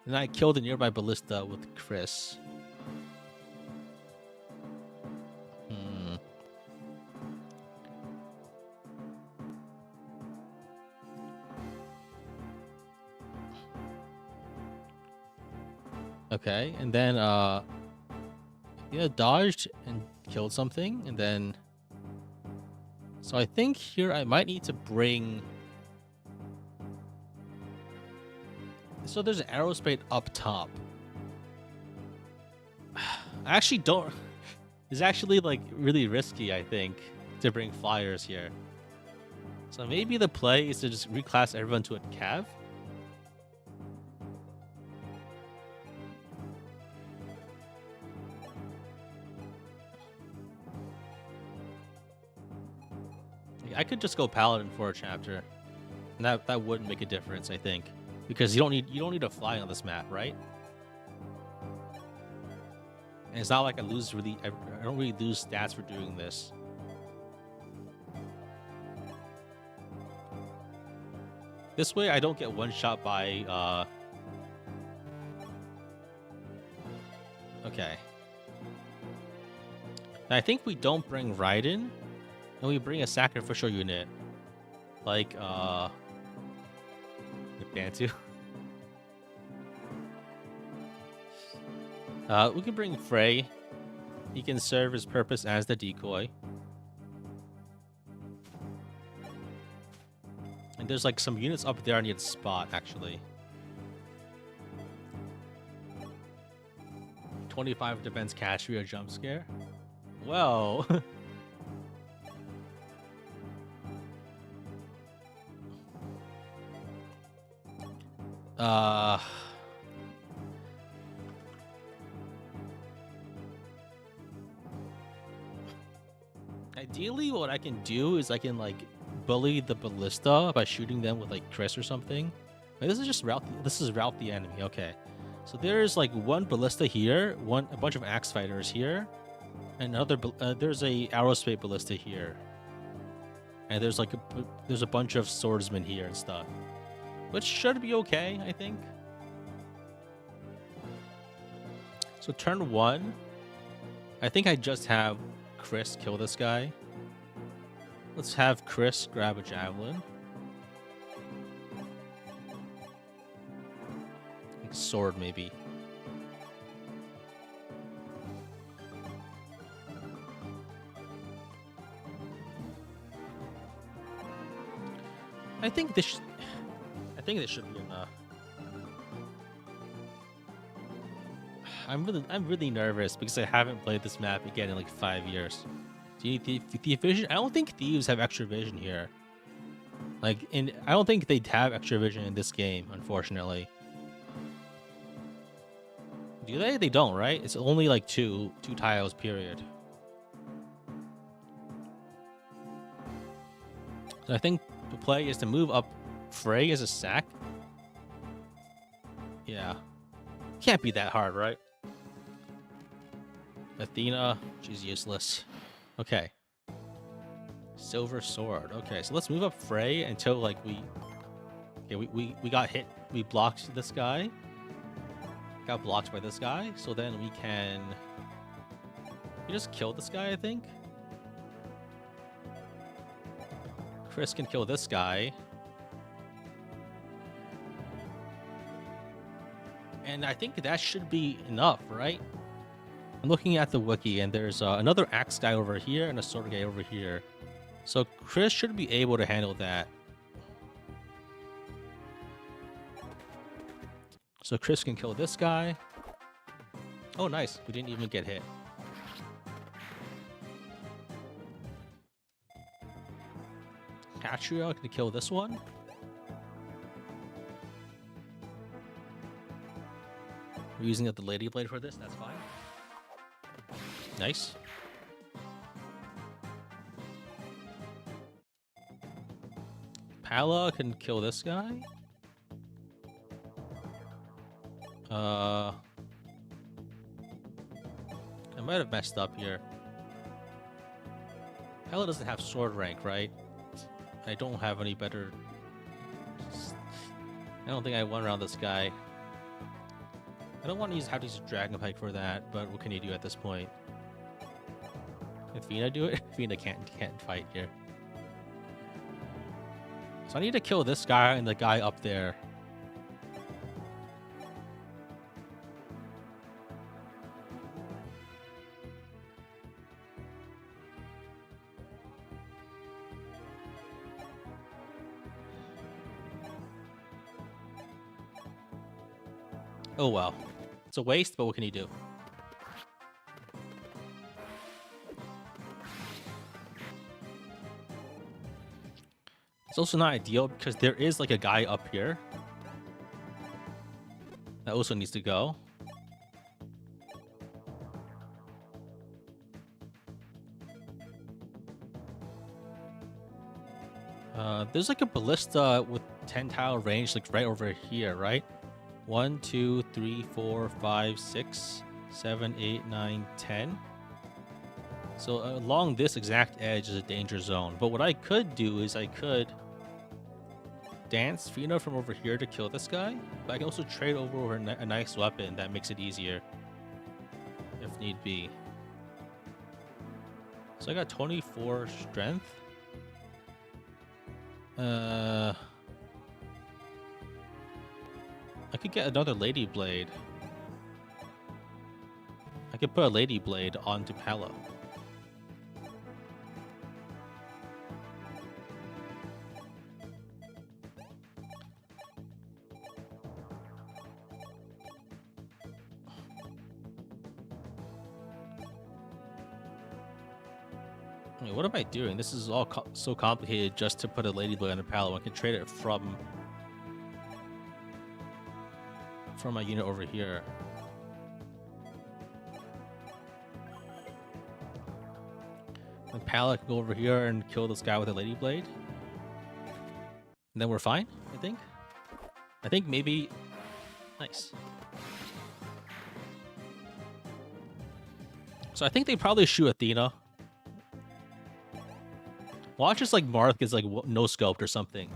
And I killed a nearby ballista with Chris. Okay, and then dodged and killed something, and then so I think here I might need to bring. So there's an aerospace up top. I actually don't. It's actually like really risky, I think, to bring flyers here. So maybe the play is to just reclass everyone to a cav. I could just go paladin for a chapter, and that wouldn't make a difference, I think, because you don't need to fly on this map, right? And it's not like I don't really lose stats for doing this. This way, I don't get one shot by. Okay. I think we don't bring Raiden. And we bring a sacrificial unit, like Bantu. We can bring Frey. He can serve his purpose as the decoy. And there's like some units up there I need to spot actually. 25 defense Cashmere jump scare. Well. Ideally, what I can do is I can like bully the ballista by shooting them with like Chris or something. Wait, this is just route. This is route the enemy. Okay, so there's like one ballista here, a bunch of axe fighters here, and another. There's a aerospace ballista here, and there's like there's a bunch of swordsmen here and stuff, which should be okay, I think. So turn 1, I think I just have Chris kill this guy. Let's have Chris grab a javelin. Like sword, maybe. I think this should be enough. I'm really nervous because I haven't played this map again in like 5 years. Do you need the vision? I don't think thieves have extra vision here. Like I don't think they'd have extra vision in this game, unfortunately. Do they? They don't, right? It's only like two tiles, period. So I think the play is to move up Frey as a sack can't be that hard, right? Athena, she's useless. Okay. Silver sword. Okay, so let's move up Frey until like we got hit. We blocked this guy. Got blocked by this guy. So then we can just kill this guy, I think. Chris can kill this guy. And I think that should be enough, right? I'm looking at the wiki, and there's another axe guy over here and a sword guy over here. So Chris should be able to handle that. So Chris can kill this guy. Oh, nice. We didn't even get hit. Catria can kill this one. We're using the Lady Blade for this. That's fine. Nice. Pala can kill this guy. I might have messed up here. Pala doesn't have sword rank, right? I don't have any better... I don't think I won around this guy. I don't want to have to use Dragon Pike for that, but what can you do at this point? Can Athena do it? Athena can't fight here. So I need to kill this guy and the guy up there. Oh well. It's a waste, but what can you do? It's also not ideal because there is like a guy up here that also needs to go. There's like a ballista with 10 tile range like right over here, right? 1, 2, 3, 4, 5, 6, 7, 8, 9, 10. So along this exact edge is a danger zone. But what I could do is I could dance Fina from over here to kill this guy. But I can also trade over a nice weapon that makes it easier if need be. So I got 24 strength. I could get another Lady Blade. I could put a Lady Blade onto Pala. Wait, what am I doing? This is all so complicated just to put a Lady Blade on a Pala. I can trade it from my unit over here. And Pala can go over here and kill this guy with a Lady Blade. And then we're fine, I think. I think maybe... Nice. So I think they probably shoot Athena. Watch just like Marth gets like no scoped or something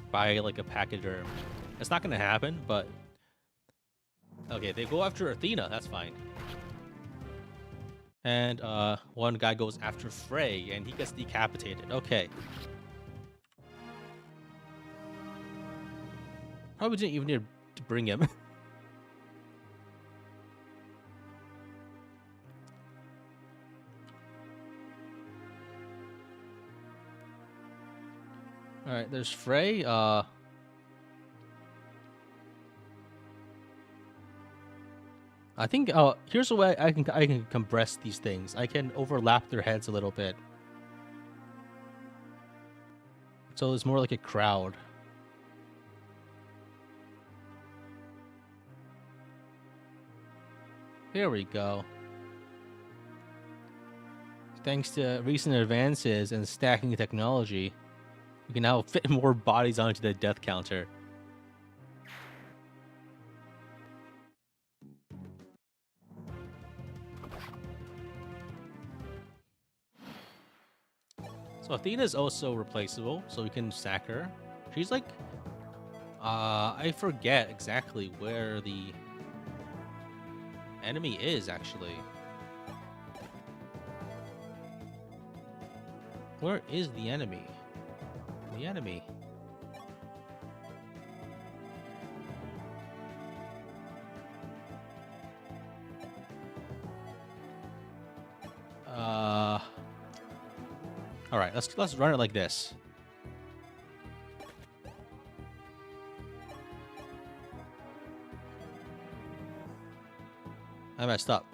by like a pachyderm. It's not gonna happen, but okay, they go after Athena. That's fine. And one guy goes after Frey, and he gets decapitated. Okay. Probably didn't even need to bring him. All right, there's Frey. I think here's a way I can compress these things. I can overlap their heads a little bit, so it's more like a crowd. There we go. Thanks to recent advances in stacking technology, we can now fit more bodies onto the death counter. So Athena is also replaceable, so we can sack her. She's like, I forget exactly where the enemy is, actually. Where is the enemy? The enemy. All right, let's run it like this. I messed up.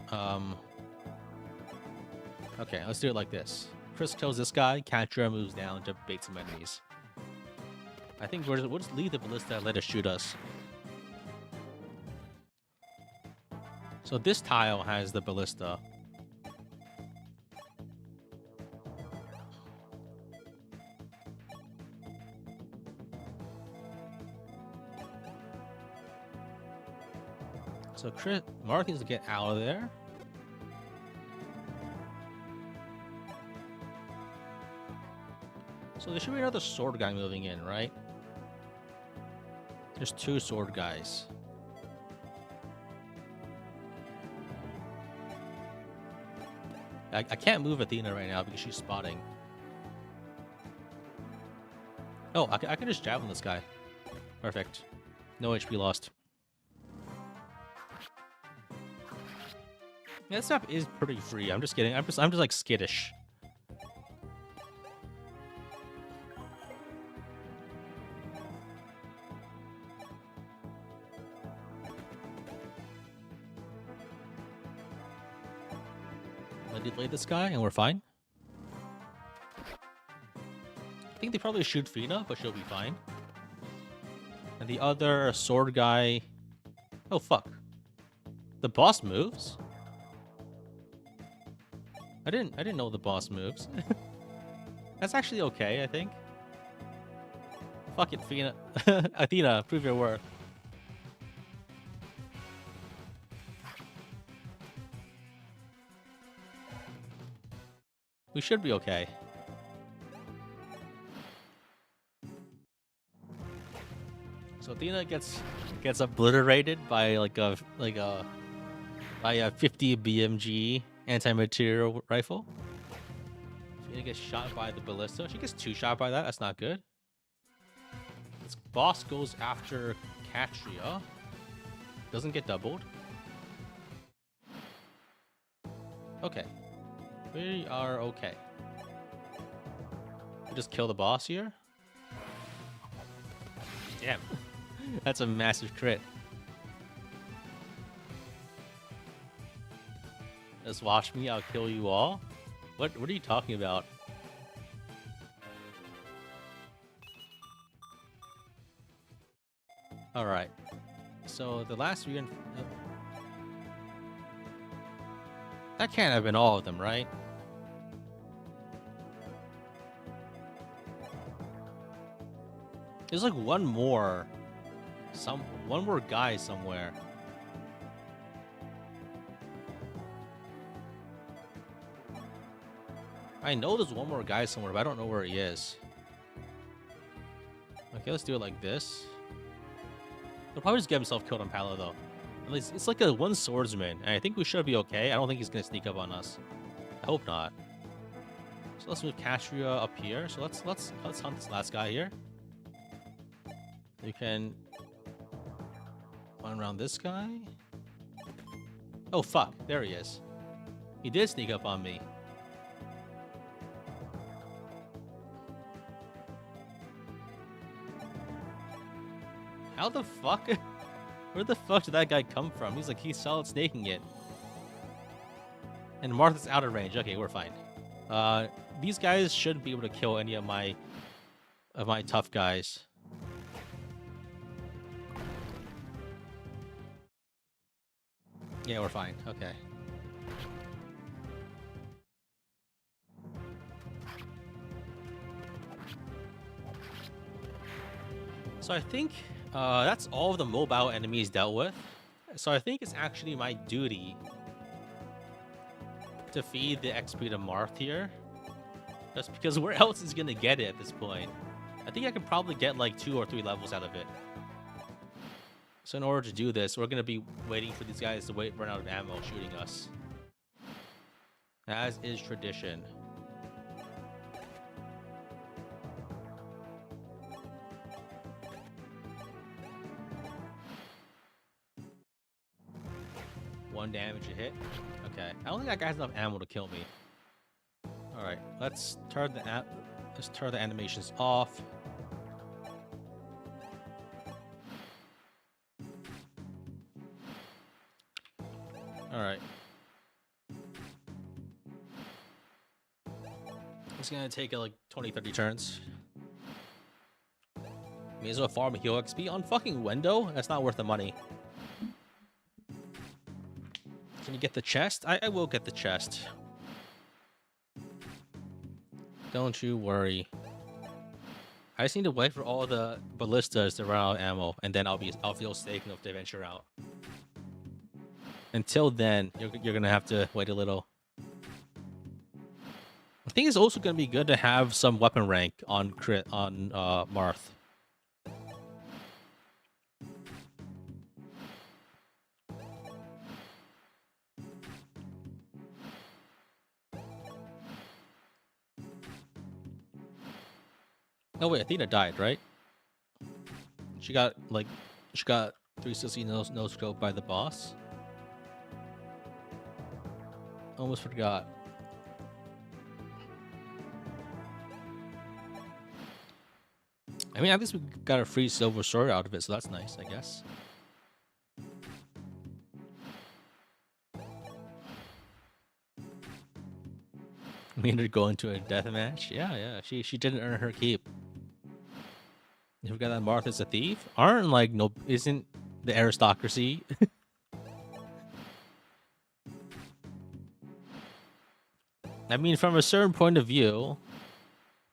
Okay, let's do it like this. Chris kills this guy, Catra moves down to bait some enemies. I think we'll just leave the ballista and let it shoot us. So this tile has the ballista. So Mark needs to get out of there. So there should be another sword guy moving in, right? There's 2 sword guys. I can't move Athena right now because she's spotting. Oh, I can just javelin this guy. Perfect. No HP lost. Yeah, this map is pretty free. I'm just kidding. I'm just like skittish. Let me delay this guy and we're fine. I think they probably shoot Fina, but she'll be fine. And the other sword guy... Oh, fuck. The boss moves? I didn't know the boss moves. That's actually okay, I think. Fuck it, Fina. Athena, prove your worth. We should be okay. So Athena gets obliterated by like a 50 BMG anti-material rifle. Athena gets shot by the ballista. She gets 2 shot by that. That's not good. This boss goes after Katria. Doesn't get doubled. Okay. We are okay. We just kill the boss here. Damn. That's a massive crit. Just watch me, I'll kill you all. What are you talking about? Alright. So the last that can't have been all of them, right? There's like one more guy somewhere. I know there's one more guy somewhere, but I don't know where he is. Okay, let's do it like this. He'll probably just get himself killed on Palo, though. At least it's like a 1 swordsman, and I think we should be okay. I don't think he's gonna sneak up on us. I hope not. So let's move Castria up here. So let's hunt this last guy here. You can run around this guy. Oh fuck! There he is. He did sneak up on me. How the fuck? Where the fuck did that guy come from? He's solid snaking it. And Martha's out of range. Okay, we're fine. These guys shouldn't be able to kill any of my tough guys. Yeah, we're fine. Okay. So I think that's all of the mobile enemies dealt with. So I think it's actually my duty to feed the XP to Marth here. Just because where else is gonna get it at this point? I think I could probably get like 2 or 3 levels out of it. So in order to do this, we're gonna be waiting for these guys to run out of ammo shooting us. As is tradition. One damage a hit. Okay. I don't think that guy has enough ammo to kill me. Alright, let's turn the animations off. Alright. It's gonna take like 20-30 turns. May as well farm a heal XP on fucking window? That's not worth the money. Can you get the chest? I will get the chest. Don't you worry. I just need to wait for all the ballistas to run out of ammo, and then I'll feel safe enough to venture out. Until then, you're gonna have to wait a little. I think it's also gonna be good to have some weapon rank on Marth. Oh wait, Athena died, right? She got 360 no scope by the boss. Almost forgot. I mean, at least we got a free silver sword out of it, so that's nice, I guess. We ended up going to a death match. Yeah. She didn't earn her keep. You forgot that Martha's a thief? Isn't the aristocracy? I mean, from a certain point of view,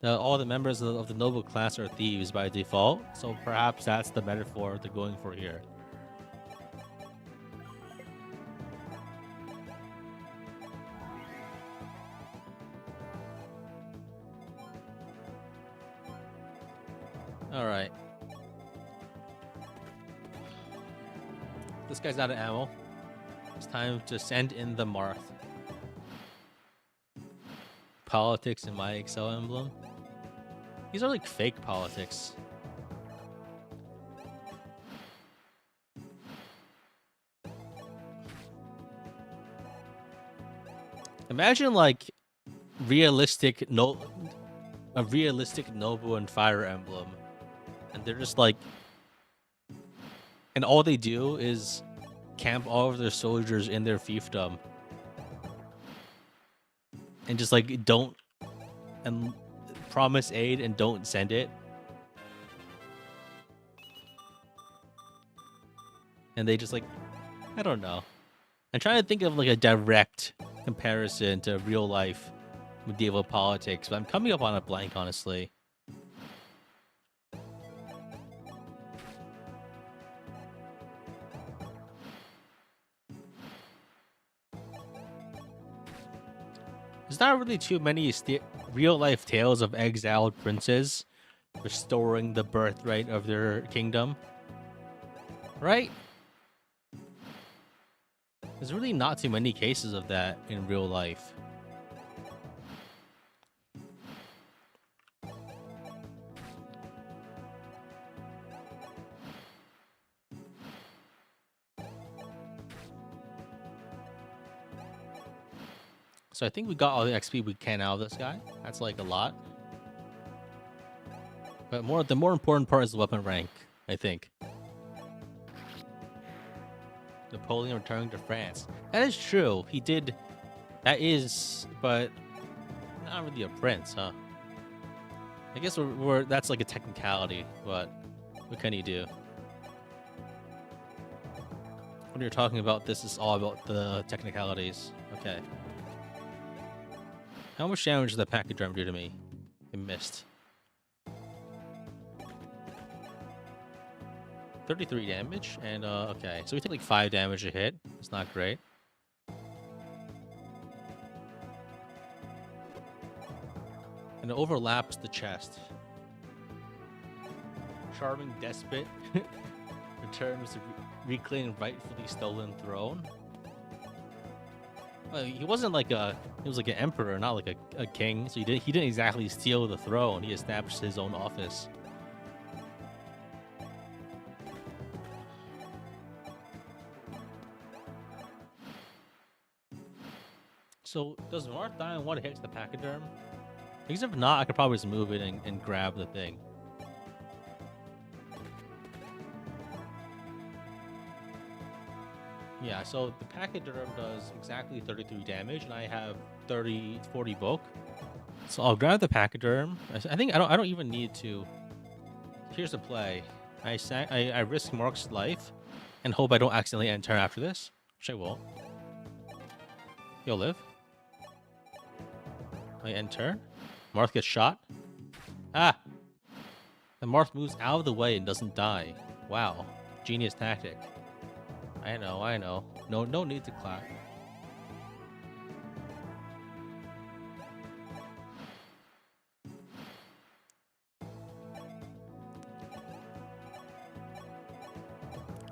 all the members of the noble class are thieves by default, so perhaps that's the metaphor they're going for here. Alright. This guy's out of ammo. It's time to send in the Marth. Politics in my Excelblem. These are like fake politics. Imagine like a realistic Noble and Fire Emblem, and they're just like, and all they do is camp all of their soldiers in their fiefdom, and just like don't and promise aid and don't send it, and they just like, I don't know. I'm trying to think of like a direct comparison to real life medieval politics, but I'm coming up on a blank, honestly. There's not really too many real-life tales of exiled princes restoring the birthright of their kingdom, right? There's really not too many cases of that in real life. So I think we got all the XP we can out of this guy. That's like a lot. But the more important part is the weapon rank, I think. Napoleon returning to France. That is true. He did. That is, but not really a prince, huh? I guess that's like a technicality, but what can he do? When you're talking about this, is all about the technicalities. Okay. How much damage did that package drum do to me? It missed. 33 damage, and okay. So we take like 5 damage a hit. It's not great. And it overlaps the chest. Charming despot returns to reclaim rightfully stolen throne. Well, he wasn't like he was like an emperor, not like a king. So he didn't exactly steal the throne. He established his own office. So does Marth die in one hit to the pachyderm? Because if not, I could probably just move it and grab the thing. Yeah, so the pachyderm does exactly 33 damage, and I have 40 bulk. So I'll grab the pachyderm. I think I don't even need to. Here's the play. I risk Mark's life, and hope I don't accidentally end turn after this, which I will. He'll live. I end turn. Marth gets shot. Ah! The Marth moves out of the way and doesn't die. Wow. Genius tactic. I know. No need to clap.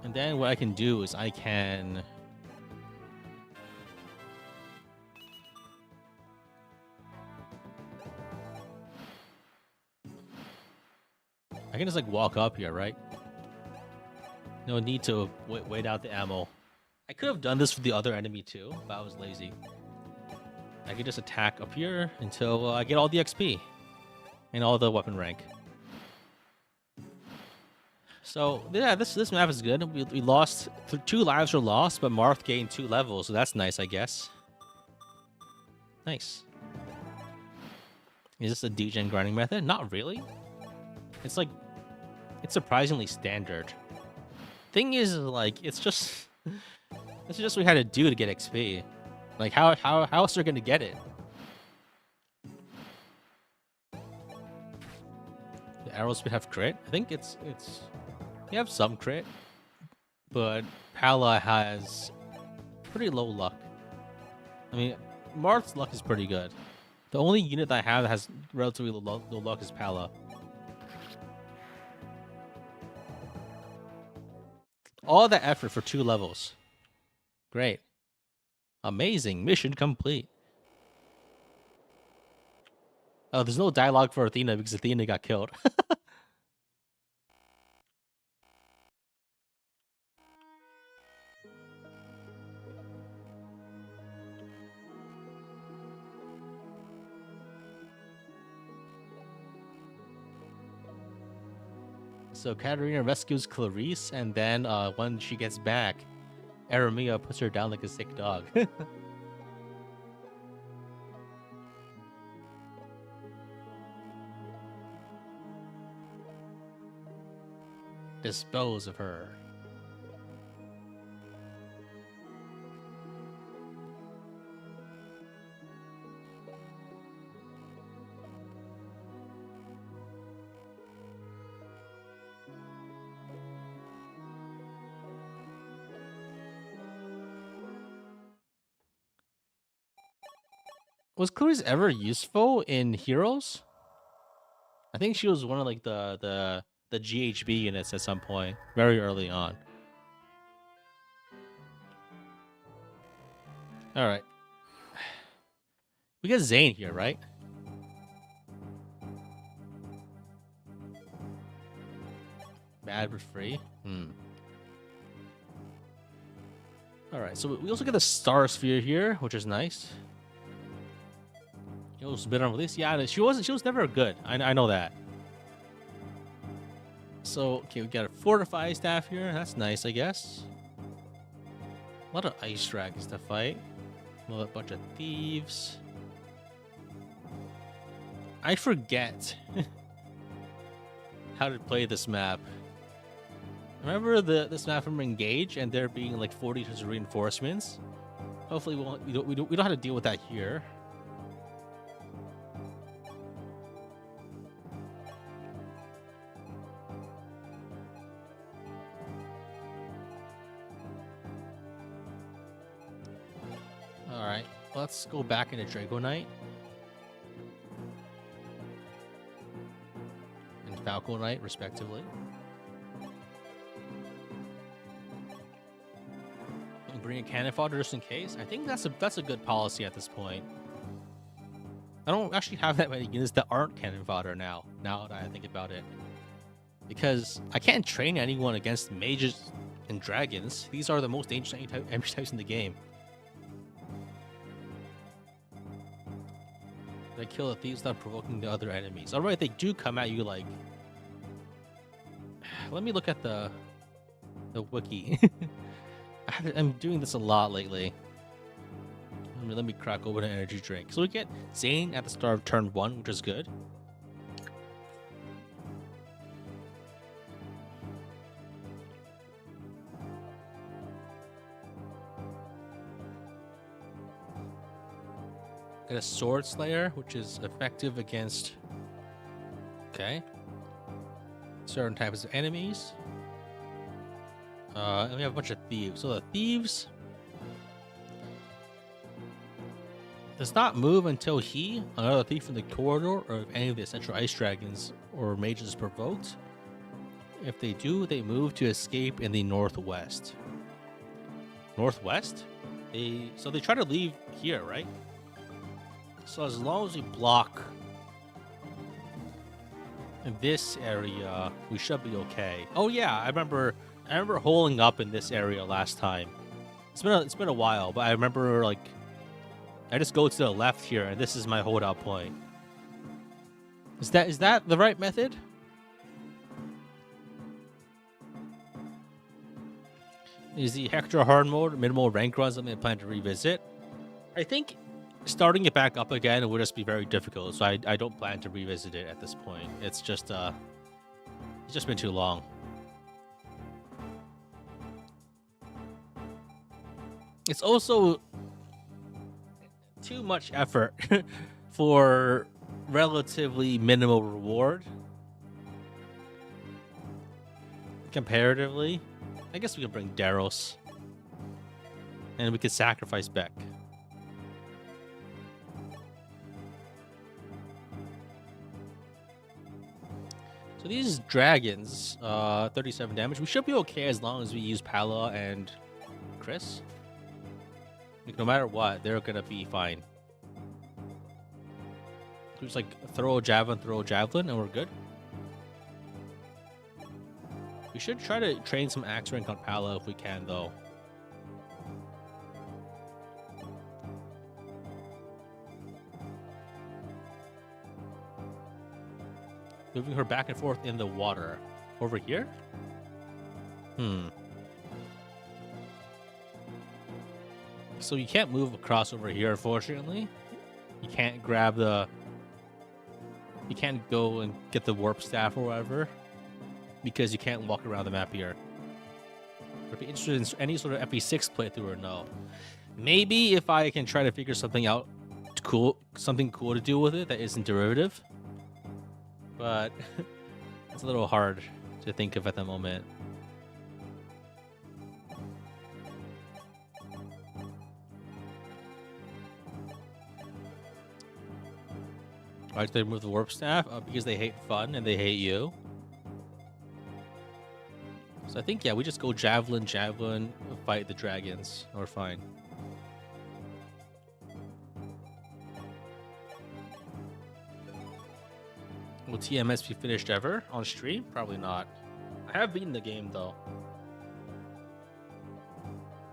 And then what I can do is I can... I can just like walk up here, right? No need to wait out the ammo. I could have done this for the other enemy too, but I was lazy. I could just attack up here until I get all the XP and all the weapon rank. So yeah, this map is good. We lost 2 lives were lost, but Marth gained 2 levels, so that's nice, I guess. Nice. Is this a degen grinding method? Not really. It's like it's surprisingly standard. Thing is, like, it's just this is just what we had to do to get XP. Like, how else are we gonna get it? The arrows would have crit. I think it's you have some crit, but Pala has pretty low luck. I mean, Marth's luck is pretty good. The only unit that I have that has relatively low luck is Pala. All that effort for 2 levels. Great. Amazing. Mission complete. Oh, there's no dialogue for Athena because Athena got killed. So Katarina rescues Clarice, and then when she gets back, Aramia puts her down like a sick dog. Dispose of her. Was Clarice ever useful in Heroes? I think she was one of like the GHB units at some point, very early on. All right, we get Zane here, right? Bad but free. All right, so we also get the Star Sphere here, which is nice. It was a bit on release. Yeah, she was never good. I know that. So, okay, we got a fortified staff here. That's nice, I guess. A lot of ice dragons to fight. A bunch of thieves. I forget how to play this map. Remember this map from Engage and there being like 40 reinforcements? Hopefully we don't have to deal with that here. Alright, let's go back into Draco Knight. Falco Knight, respectively. And bring a cannon fodder just in case. I think that's a good policy at this point. I don't actually have that many units that aren't cannon fodder now that I think about it. Because I can't train anyone against mages and dragons. These are the most dangerous enemy types in the game. They kill the thieves without provoking the other enemies. Alright, they do come at you like... Let me look at the wiki. I'm doing this a lot lately. Let me crack open an energy drink. So we get Zane at the start of turn 1, which is good. Get a Sword Slayer, which is effective against... Okay. Certain types of enemies. And we have a bunch of thieves. So the thieves... does not move until he, another thief from the corridor, or if any of the essential ice dragons or mages is provoked. If they do, they move to escape in the northwest. Northwest? So they try to leave here, right? So as long as we block in this area, we should be okay. Oh yeah, I remember holding up in this area last time. It's been a while, but I remember like I just go to the left here, and this is my holdout point. Is that the right method? Is the Hector hard mode minimal rank run something I plan to revisit? I think starting it back up again would just be very difficult, so I don't plan to revisit it at this point. It's just been too long. It's also too much effort for relatively minimal reward. Comparatively, I guess we could bring Daros, and we could sacrifice Beck. So these dragons, 37 damage. We should be okay as long as we use Pala and Chris. Like, no matter what, they're gonna be fine. We just like throw a javelin, and we're good. We should try to train some axe rank on Pala if we can, though. Moving her back and forth in the water. Over here? So you can't move across over here, unfortunately. You can't grab the... You can't go and get the warp staff or whatever, because you can't walk around the map here. Would be interested in any sort of FE6 playthrough or no? Maybe if I can try to figure something out something cool to do with it that isn't derivative. But it's a little hard to think of at the moment. Why did they remove the warp staff? Because they hate fun and they hate you. So I think, yeah, we just go javelin, fight the dragons. We're fine. Will TMS be finished ever on stream? Probably not. I have beaten the game, though.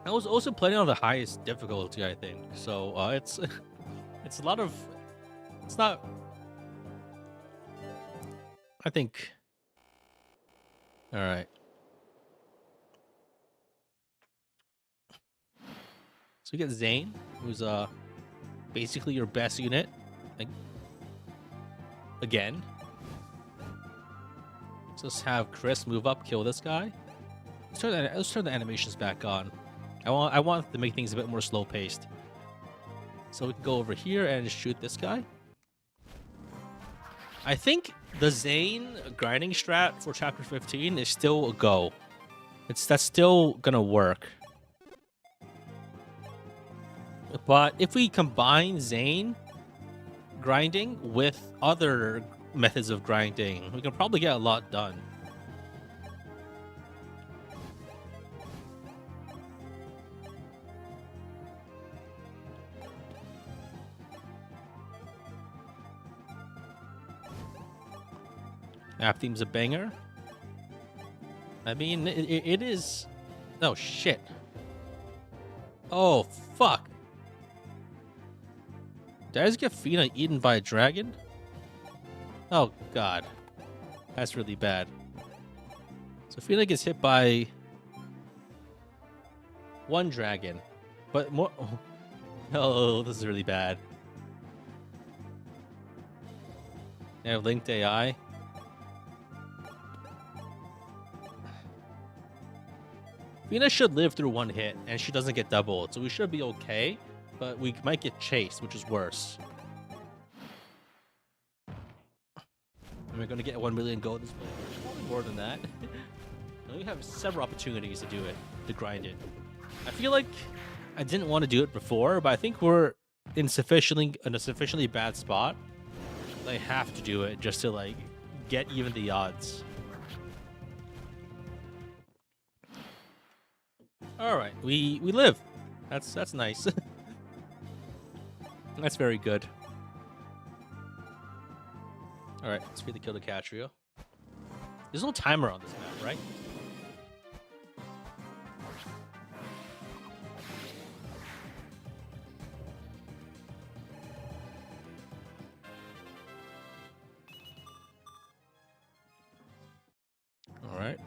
I was also playing on the highest difficulty, I think. So it's a lot of... It's not... I think... Alright. So we get Zane, who's basically your best unit. Like, again. So let's have Chris move up, kill this guy. Let's turn the animations back on. I want to make things a bit more slow paced. So we can go over here and shoot this guy. I think the Zane grinding strat for chapter 15 is still a go. That's still gonna work. But if we combine Zane grinding with other methods of grinding, we can probably get a lot done. Map theme's a banger. I mean, it is... Oh, shit. Oh, fuck. Did I just get Fina eaten by a dragon? Oh, God. That's really bad. So Fina gets hit by... one dragon. But more... Oh, this is really bad. They have linked AI. Fina should live through one hit, and she doesn't get doubled, so we should be okay, but we might get chased, which is worse. And we're going to get 1 million gold this play. Probably more than that. And we have several opportunities to do it, to grind it. I feel like I didn't want to do it before, but I think we're in a sufficiently bad spot. I have to do it just to, like, get even the odds. All right, we live. That's nice. That's very good. All right, let's really kill the Catrio. There's no timer on this map, right? All right.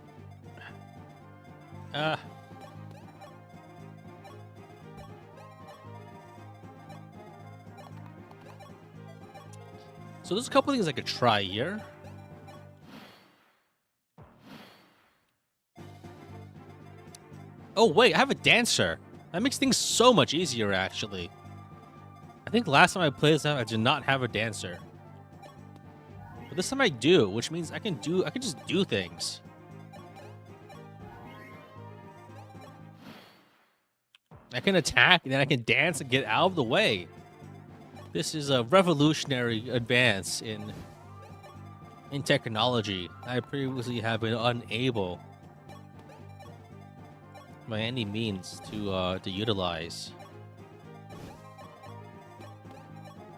So there's a couple things I could try here. Oh, wait, I have a dancer. That makes things so much easier, actually. I think last time I played this, I did not have a dancer. But this time I do, which means I can just do things. I can attack, and then I can dance and get out of the way. This is a revolutionary advance in technology. I previously have been unable by any means to utilize.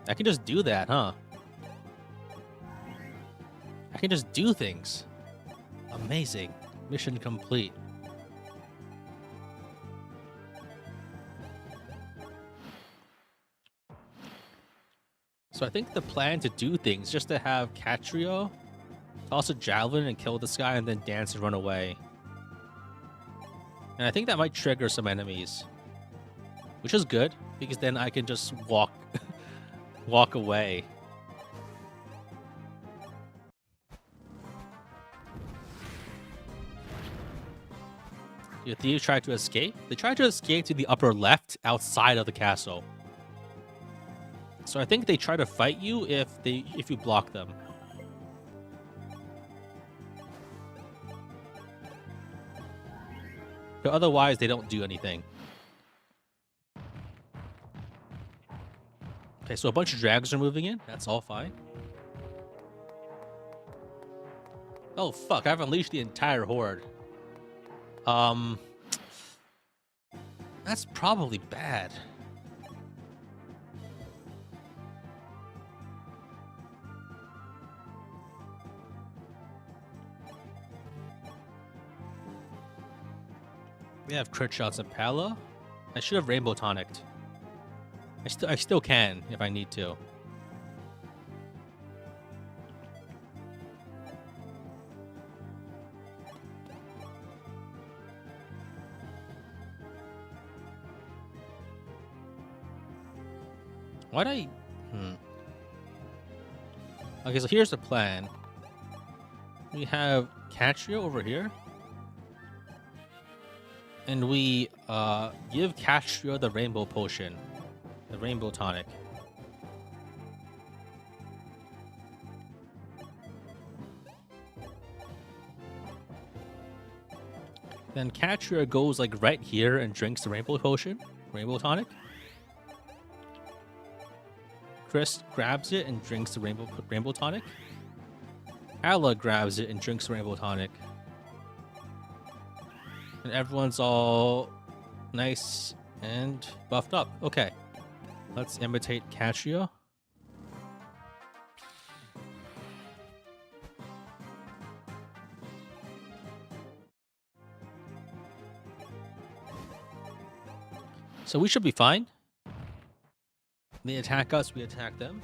I can just do that, huh? I can just do things. Amazing. Mission complete. So I think the plan to do things just to have Catrio toss a javelin and kill this guy and then dance and run away. And I think that might trigger some enemies, which is good because then I can just walk away. The thieves try to escape. They try to escape to the upper left outside of the castle. So I think they try to fight you if you block them. But otherwise, they don't do anything. Okay, so a bunch of dragons are moving in. That's all fine. Oh, fuck. I've unleashed the entire horde. That's probably bad. We have crit shots and Pala. I should have rainbow tonicked. I still can if I need to. Why'd I... Okay, so here's the plan. We have Catrio over here. And we give Catrio the rainbow potion. The rainbow tonic. Then Catrio goes like right here and drinks the rainbow potion. Rainbow tonic. Chris grabs it and drinks the rainbow tonic. Ala grabs it and drinks Rainbow Tonic. And everyone's all nice and buffed up. Okay. Let's imitate Catria. So we should be fine. They attack us, we attack them.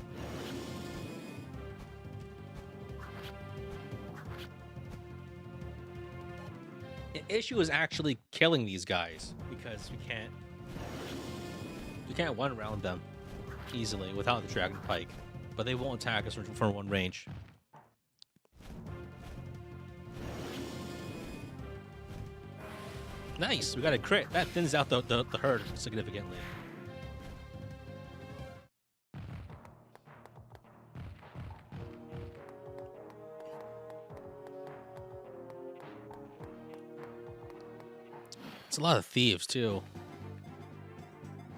The issue is actually killing these guys because we can't one round them easily without the Dragon Pike, but they won't attack us from one range. Nice, we got a crit. That thins out the herd significantly. It's a lot of thieves too.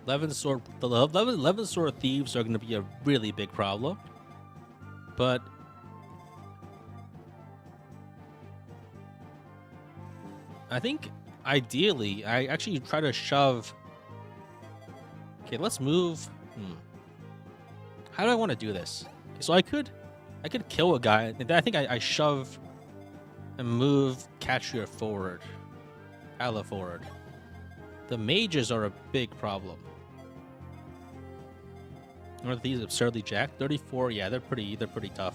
11 sword thieves are going to be a really big problem. But I think ideally, I actually try to shove. Okay, let's move. How do I want to do this? Okay, so I could kill a guy. And then I think I shove and move Catria forward, Ala forward. The mages are a big problem. Are these absurdly jacked? 34. Yeah, they're pretty tough.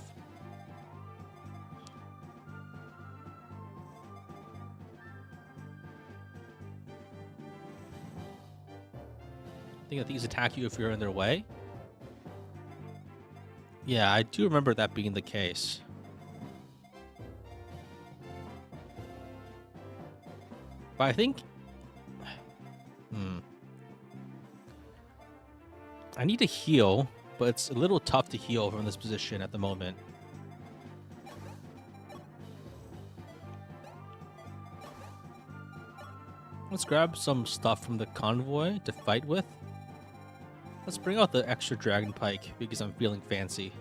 I think that these attack you if you're in their way. Yeah, I do remember that being the case. But I think... I need to heal, but it's a little tough to heal from this position at the moment. Let's grab some stuff from the convoy to fight with. Let's bring out the extra Dragon Pike because I'm feeling fancy.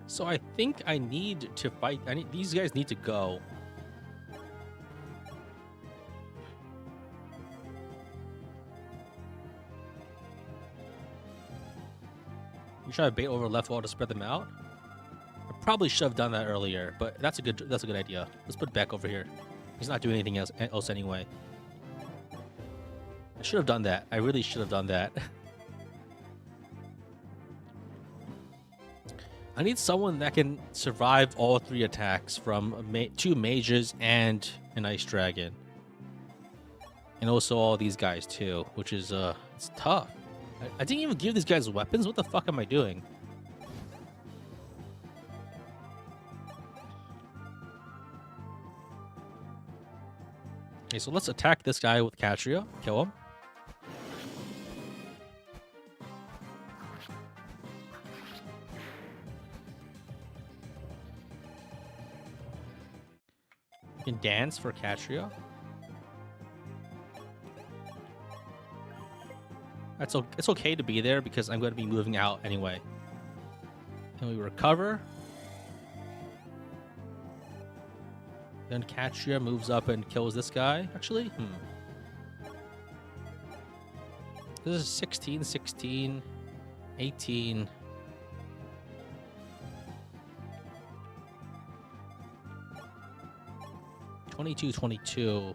So I think I need to fight. These guys need to go. You try to bait over left wall to spread them out. I probably should have done that earlier, but that's a good idea. Let's put Beck over here. He's not doing anything else anyway. I should have done that. I really should have done that. I need someone that can survive all 3 attacks from 2 mages and an ice dragon. And also all these guys too, which is it's tough. I didn't even give these guys weapons. What the fuck am I doing? Okay, so let's attack this guy with Catria. Kill him. Can dance for Catria. It's okay to be there because I'm going to be moving out anyway. And we recover. Then Catria moves up and kills this guy. Actually, this is 16, 16, 18. $22, $22.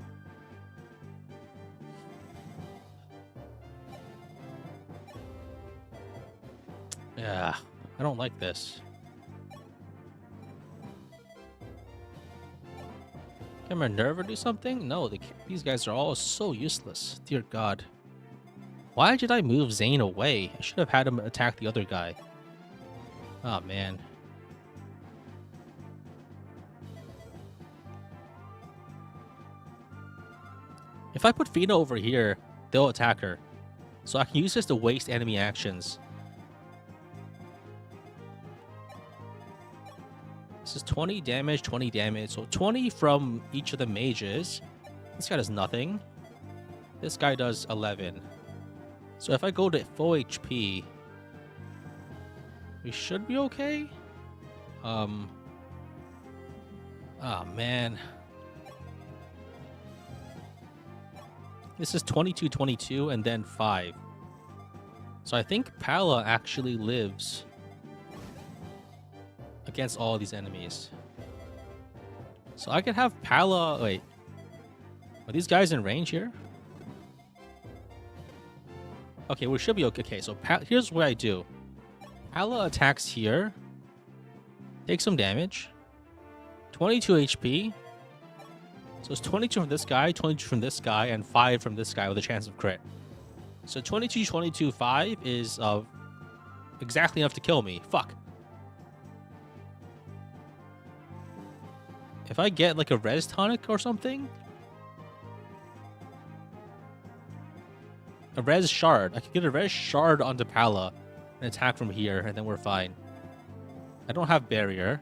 Yeah, I don't like this. Can Minerva do something? No, these guys are all so useless. Dear God. Why did I move Zane away? I should have had him attack the other guy. Oh, man. If I put Fina over here, they'll attack her. So I can use this to waste enemy actions. This is 20 damage, 20 damage. So 20 from each of the mages. This guy does nothing. This guy does 11. So if I go to full HP, we should be okay. Oh man. This is 22, 22, and then 5. So I think Pala actually lives against all of these enemies. So I could have Pala... Wait. Are these guys in range here? Okay, we should be okay. Okay, so here's what I do. Pala attacks here. Takes some damage. 22 HP. So it's 22 from this guy, 22 from this guy, and 5 from this guy with a chance of crit. So 22, 22, 5 is exactly enough to kill me. Fuck. If I get like a res tonic or something, a res shard. I could get a res shard onto Pala and attack from here, and then we're fine. I don't have barrier.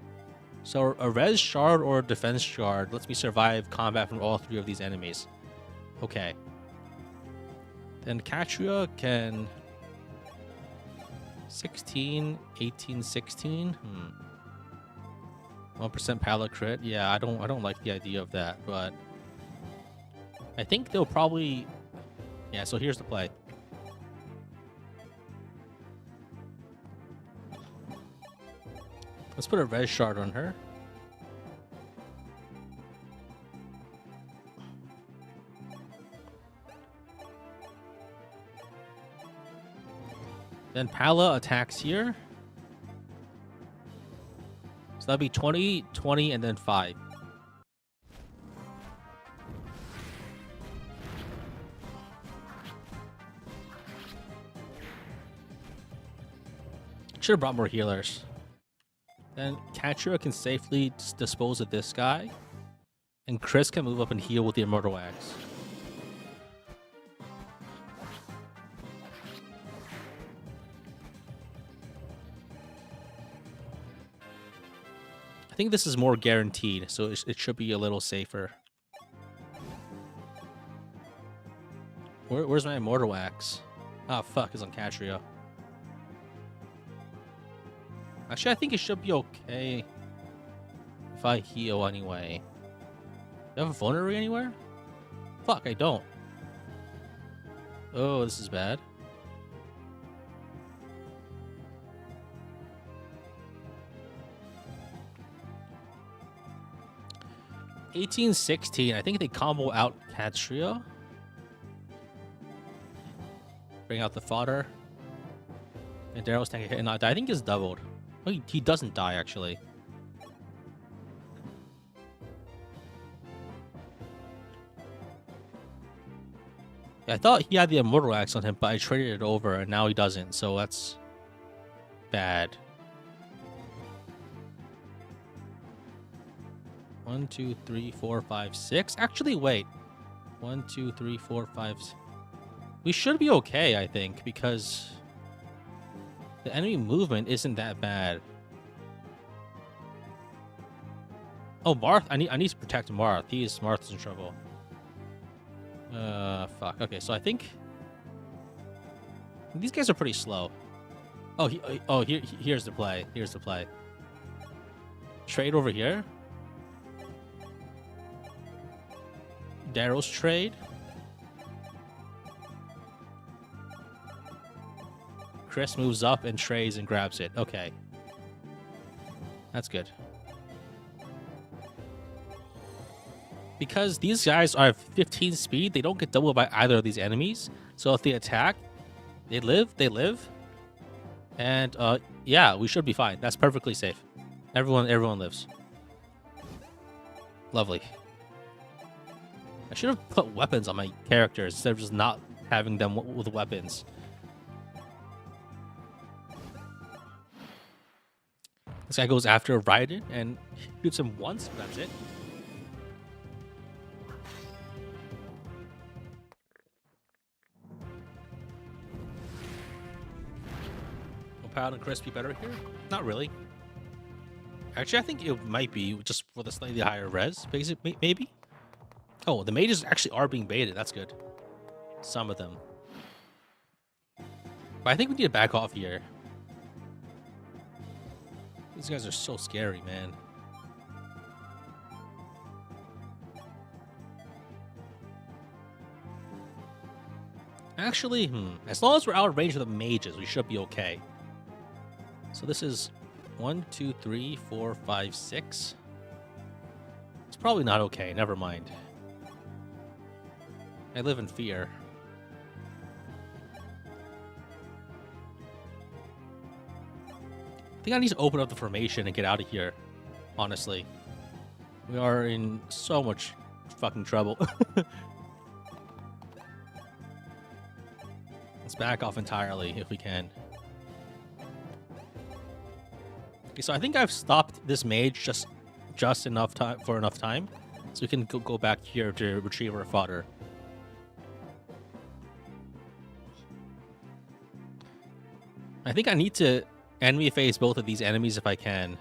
So a res shard or a defense shard lets me survive combat from all 3 of these enemies. Okay. Then Katria can... 16, 18, 16. 1% Pala crit. Yeah, I don't like the idea of that, but I think they'll probably... Yeah, so here's the play. Let's put a res shard on her. Then Pala attacks here. So that'd be 20, 20, and then 5. Should have brought more healers. Then Katria can safely dispose of this guy. And Chris can move up and heal with the Immortal Axe. I think this is more guaranteed, so it should be a little safer. Where's my Immortal Axe? Ah, fuck, it's on Katria. Actually, I think it should be okay if I heal anyway. Do I have a vulnerary anywhere? Fuck, I don't. Oh, this is bad. $18.16. I think they combo out Katria. Bring out the fodder. And Daryl's tank a hit and not die. I think it's doubled. Oh, he doesn't die, actually. Yeah, I thought he had the Immortal Axe on him, but I traded it over, and now he doesn't, so that's bad. 1, 2, 3, 4, 5, 6. Actually, wait. 1, 2, 3, 4, 5. We should be okay, I think, because the enemy movement isn't that bad. Oh, Marth! I need to protect Marth. Marth's in trouble. Fuck. Okay, so I think these guys are pretty slow. Oh, here's the play. Here's the play. Trade over here. Daryl's trade. Chris moves up and trades and grabs it. Okay. That's good. Because these guys are 15 speed, they don't get doubled by either of these enemies. So if they attack, they live. And yeah, we should be fine. That's perfectly safe. Everyone lives. Lovely. I should have put weapons on my characters instead of just not having them with weapons. This guy goes after Raiden and shoots him once, but that's it. Will Pound and Chris be better here? Not really. Actually, I think it might be just for the slightly higher res, maybe. Oh, the mages actually are being baited. That's good. Some of them. But I think we need to back off here. These guys are so scary, man. Actually, as long as we're out of range of the mages, we should be okay. So this is 1, 2, 3, 4, 5, 6. It's probably not okay. Never mind. I live in fear. I think I need to open up the formation and get out of here. Honestly. We are in so much fucking trouble. Let's back off entirely if we can. Okay, so I think I've stopped this mage just enough time for enough time, so we can go back here to retrieve our fodder. I think I need to enemy phase both of these enemies if I can.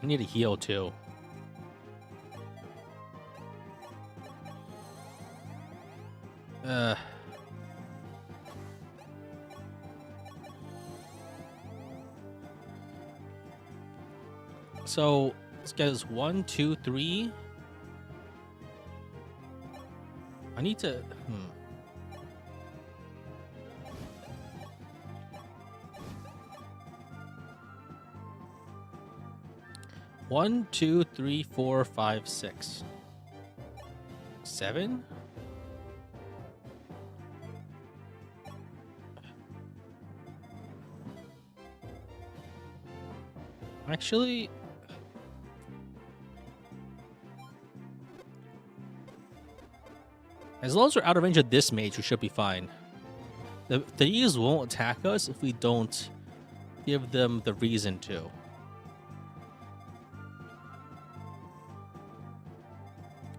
I need to heal too. So this guy's 1, 2, 3. I need to. One, 2, 3, 4, 5, 6, 7. Actually, as long as we're out of range of this mage, we should be fine. These won't attack us if we don't give them the reason to.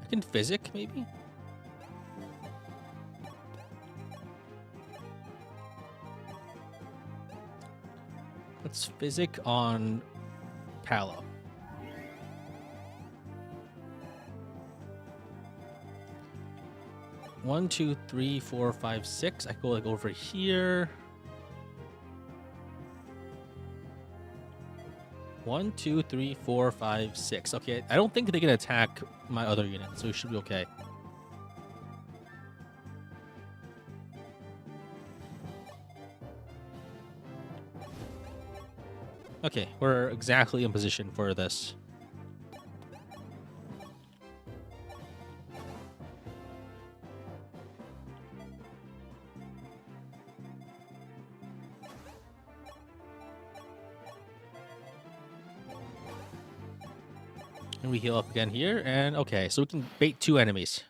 I can physic, maybe? Let's physic on Palo. One, 2, 3, 4, 5, 6. I go like over here. 1, 2, 3, 4, 5, 6. Okay, I don't think they can attack my other unit, so we should be okay. Okay, we're exactly in position for this. And we heal up again here, and okay, so we can bait 2 enemies.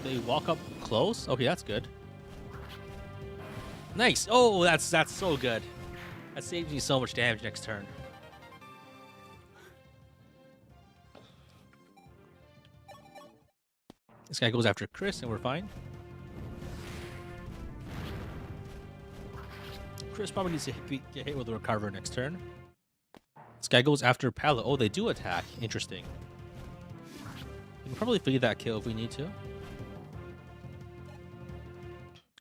They walk up close? Okay, that's good. Nice! Oh, that's so good. That saves me so much damage next turn. This guy goes after Chris, and we're fine. Chris probably needs to get hit with a recover next turn. This guy goes after Palo. Oh, they do attack. Interesting. We can probably figure that kill if we need to.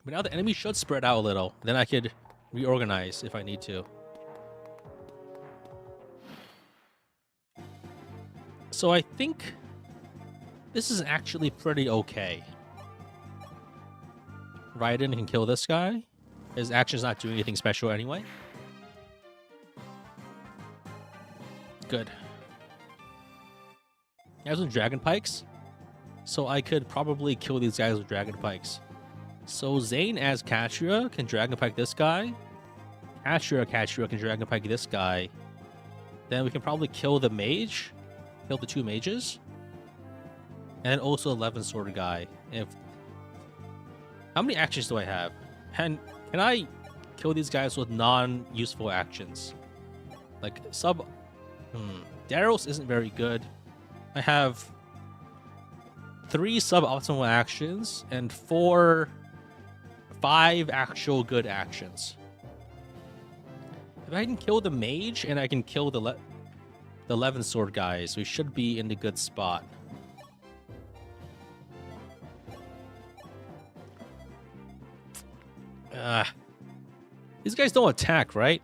But now the enemy should spread out a little. Then I could reorganize if I need to. So I think this is actually pretty okay. Raiden can kill this guy. His action's not doing anything special anyway. Good. He has some dragon pikes, so I could probably kill these guys with dragon pikes. So Zane as Katria can dragon pike this guy. Katria can dragon pike this guy. Then we can probably kill the mage, kill the 2 mages, and also 11 sword guy. How many actions do I have? And can I kill these guys with non-useful actions? Like Daros isn't very good. I have 3 suboptimal actions and 5 actual good actions. If I can kill the mage and I can kill the 11 sword guys, we should be in a good spot. These guys don't attack, right?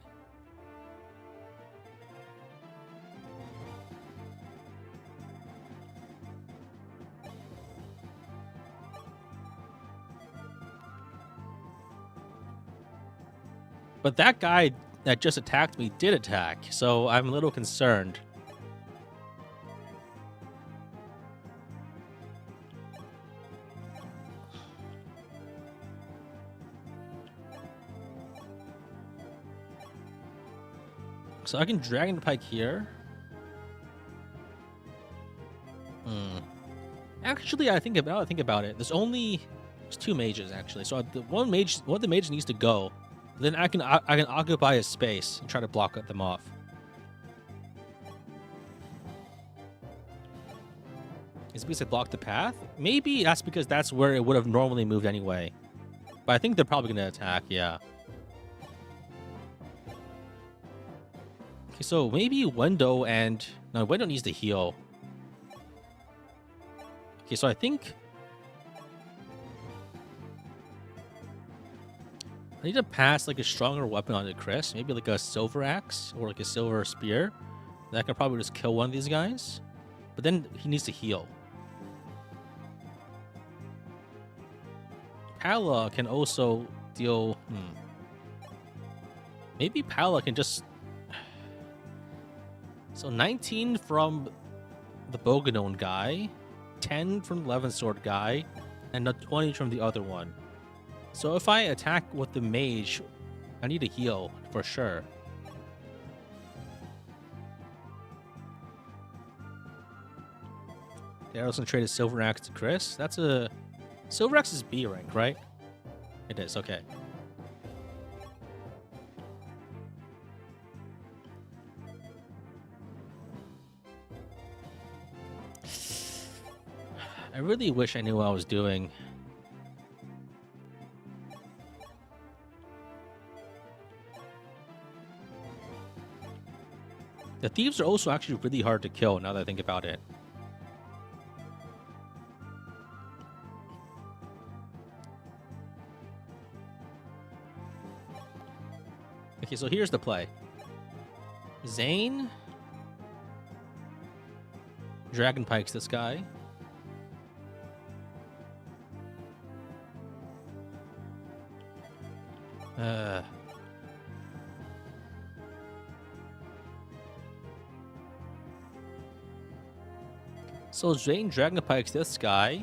But that guy that just attacked me did attack, so I'm a little concerned. So I can Dragon Pike here. Actually, I think about it. There's 2 mages actually. So one of the mages needs to go. Then I can occupy a space and try to block them off. Is it because I blocked the path? Maybe that's because that's where it would have normally moved anyway. But I think they're probably going to attack, yeah. Okay, so maybe Wendo and... No, Wendo needs to heal. Okay, so I think... I need to pass like a stronger weapon onto Chris. Maybe like a silver axe or like a silver spear. That can probably just kill one of these guys. But then he needs to heal. Pala can also deal... Maybe Pala can just... So 19 from the Boganone guy, 10 from the 11 sword guy, and a 20 from the other one. So if I attack with the mage, I need to heal for sure. They also traded Silver Axe to Chris. That's a... Silver Axe is B rank, right? It is, okay. I really wish I knew what I was doing. The thieves are also actually really hard to kill now that I think about it. Okay, so here's the play. Zane Dragon Pikes this guy. So Zane Dragon Pikes this guy.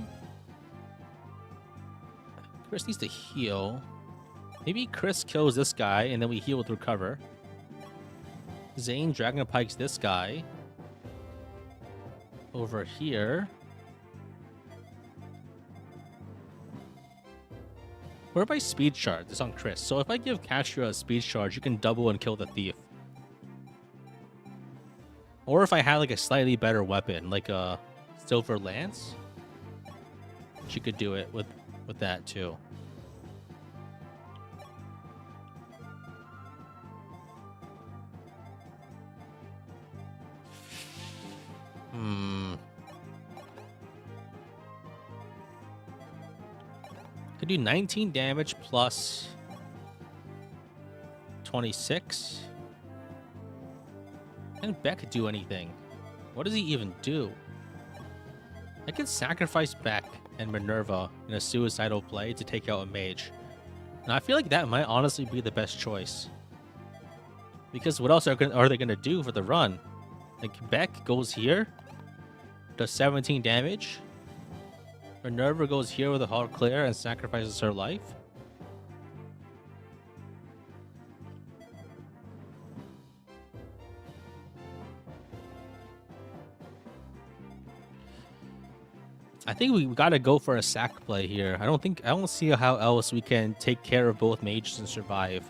Chris needs to heal. Maybe Chris kills this guy and then we heal with recover. Zane Dragon Pikes this guy. Over here. Where are my speed shards? It's on Chris. So if I give Castro a speed charge, you can double and kill the thief. Or if I had like a slightly better weapon, like a silver lance, she could do it with that too. Could do 19 damage plus 26. Can Beck do anything? What does he even do? I could sacrifice Beck and Minerva in a suicidal play to take out a mage. And I feel like that might honestly be the best choice. Because what else are they going to do for the run? Like, Beck goes here, does 17 damage. Minerva goes here with a hard clear and sacrifices her life. I think we gotta go for a sack play here. I don't see how else we can take care of both mages and survive.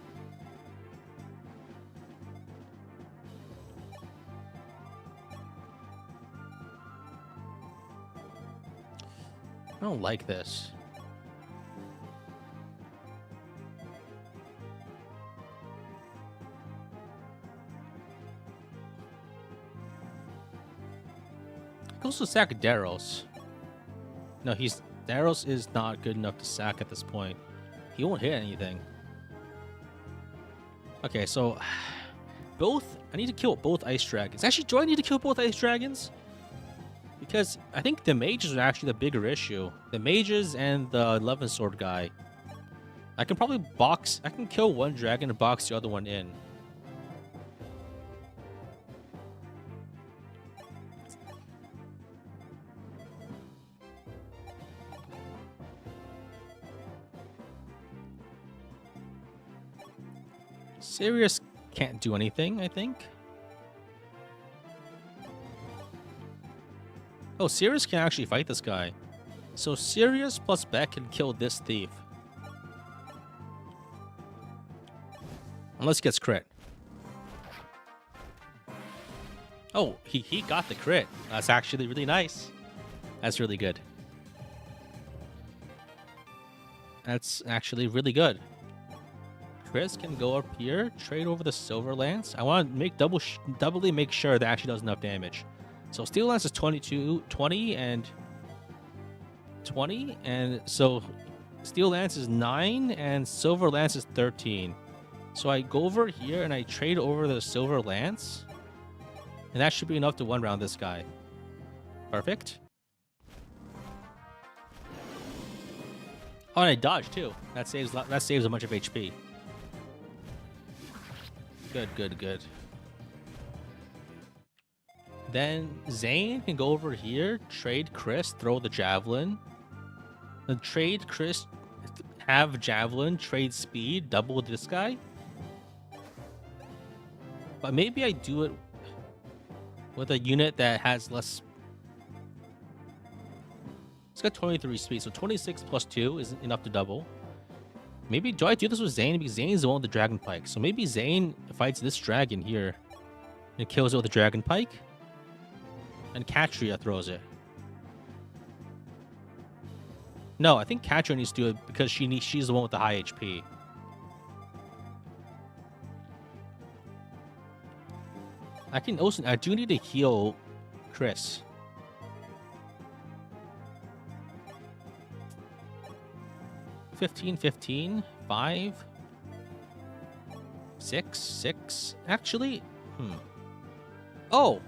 I don't like this. Goes to sack Daros. No, Daros is not good enough to sack at this point. He won't hit anything. Okay, so I need to kill both ice dragons. Actually, do I need to kill both ice dragons? Because I think the mages are actually the bigger issue. The mages and the 11 sword guy. I can probably I can kill one dragon and box the other one in. Sirius can't do anything, I think. Oh, Sirius can actually fight this guy. So Sirius plus Beck can kill this thief. Unless he gets crit. Oh, he got the crit. That's actually really nice. That's really good. That's actually really good. Chris can go up here, trade over the Silver Lance. I want to make doubly make sure that actually does enough damage. So Steel Lance is 20, and 20, and so Steel Lance is 9, and Silver Lance is 13. So I go over here and I trade over the Silver Lance, and that should be enough to one round this guy. Perfect. Oh, and I dodge too. That saves a bunch of HP. Good, good, good. Then Zane can go over here, trade Chris, throw the javelin. Then trade Chris, have javelin, trade speed, double this guy. But maybe I do it with a unit that has less. It's got 23 speed, so 26 plus 2 isn't enough to double. Maybe, do I do this with Zane? Because Zane is the one with the Dragon Pike. So maybe Zane fights this dragon here and kills it with the Dragon Pike. And Katria throws it. No, I think Katria needs to do it because she's the one with the high HP. I do need to heal Chris. $15, 5, 6. Actually, Oh,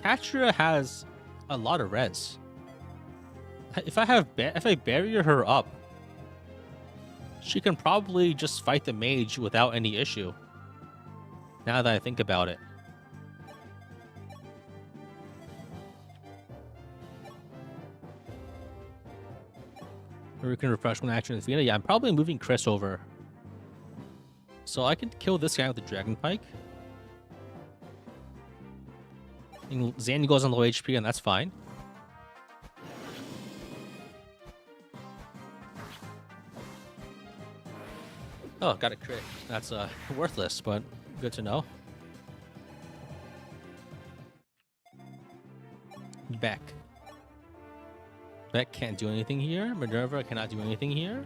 Katria has a lot of res. If I barrier her up, she can probably just fight the mage without any issue. Now that I think about it. Or we can refresh one action in Athena. Yeah, I'm probably moving Chris over. So I can kill this guy with the Dragon Pike. And Zane goes on low HP, and that's fine. Oh, got a crit. That's worthless, but good to know. Beck. Beck can't do anything here. Minerva cannot do anything here.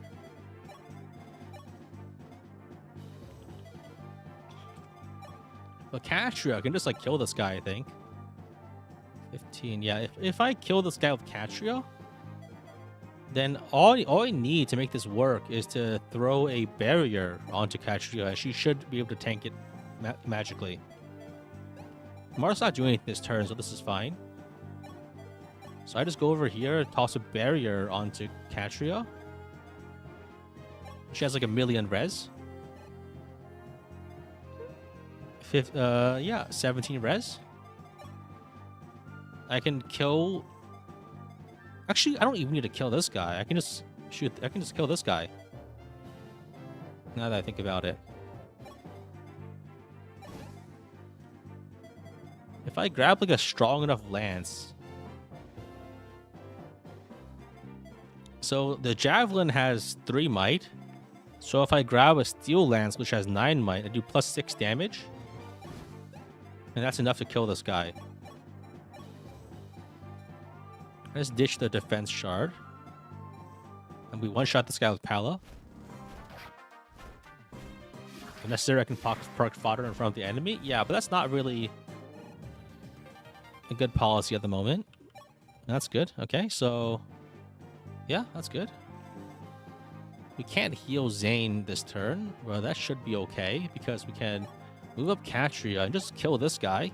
But Katria can just like kill this guy, I think. 15, yeah. If I kill this guy with Katria, then all I need to make this work is to throw a barrier onto Katria, and she should be able to tank it magically. Mara's not doing anything this turn, so this is fine. So I just go over here, toss a barrier onto Katria. She has like 1,000,000 res. Yeah, 17 res. I can kill. Actually, I don't even need to kill this guy. I can just shoot. I can just kill this guy. Now that I think about it. If I grab like a strong enough lance. So the javelin has 3 might. So if I grab a steel lance, which has 9 might, I do +6 damage. And that's enough to kill this guy. Let's ditch the defense shard. And we one-shot this guy with Pala. If necessary, I can park fodder in front of the enemy. Yeah, but that's not really a good policy at the moment. That's good. Okay, so... yeah, that's good. We can't heal Zane this turn. Well, that should be okay, because we can move up Katria and just kill this guy.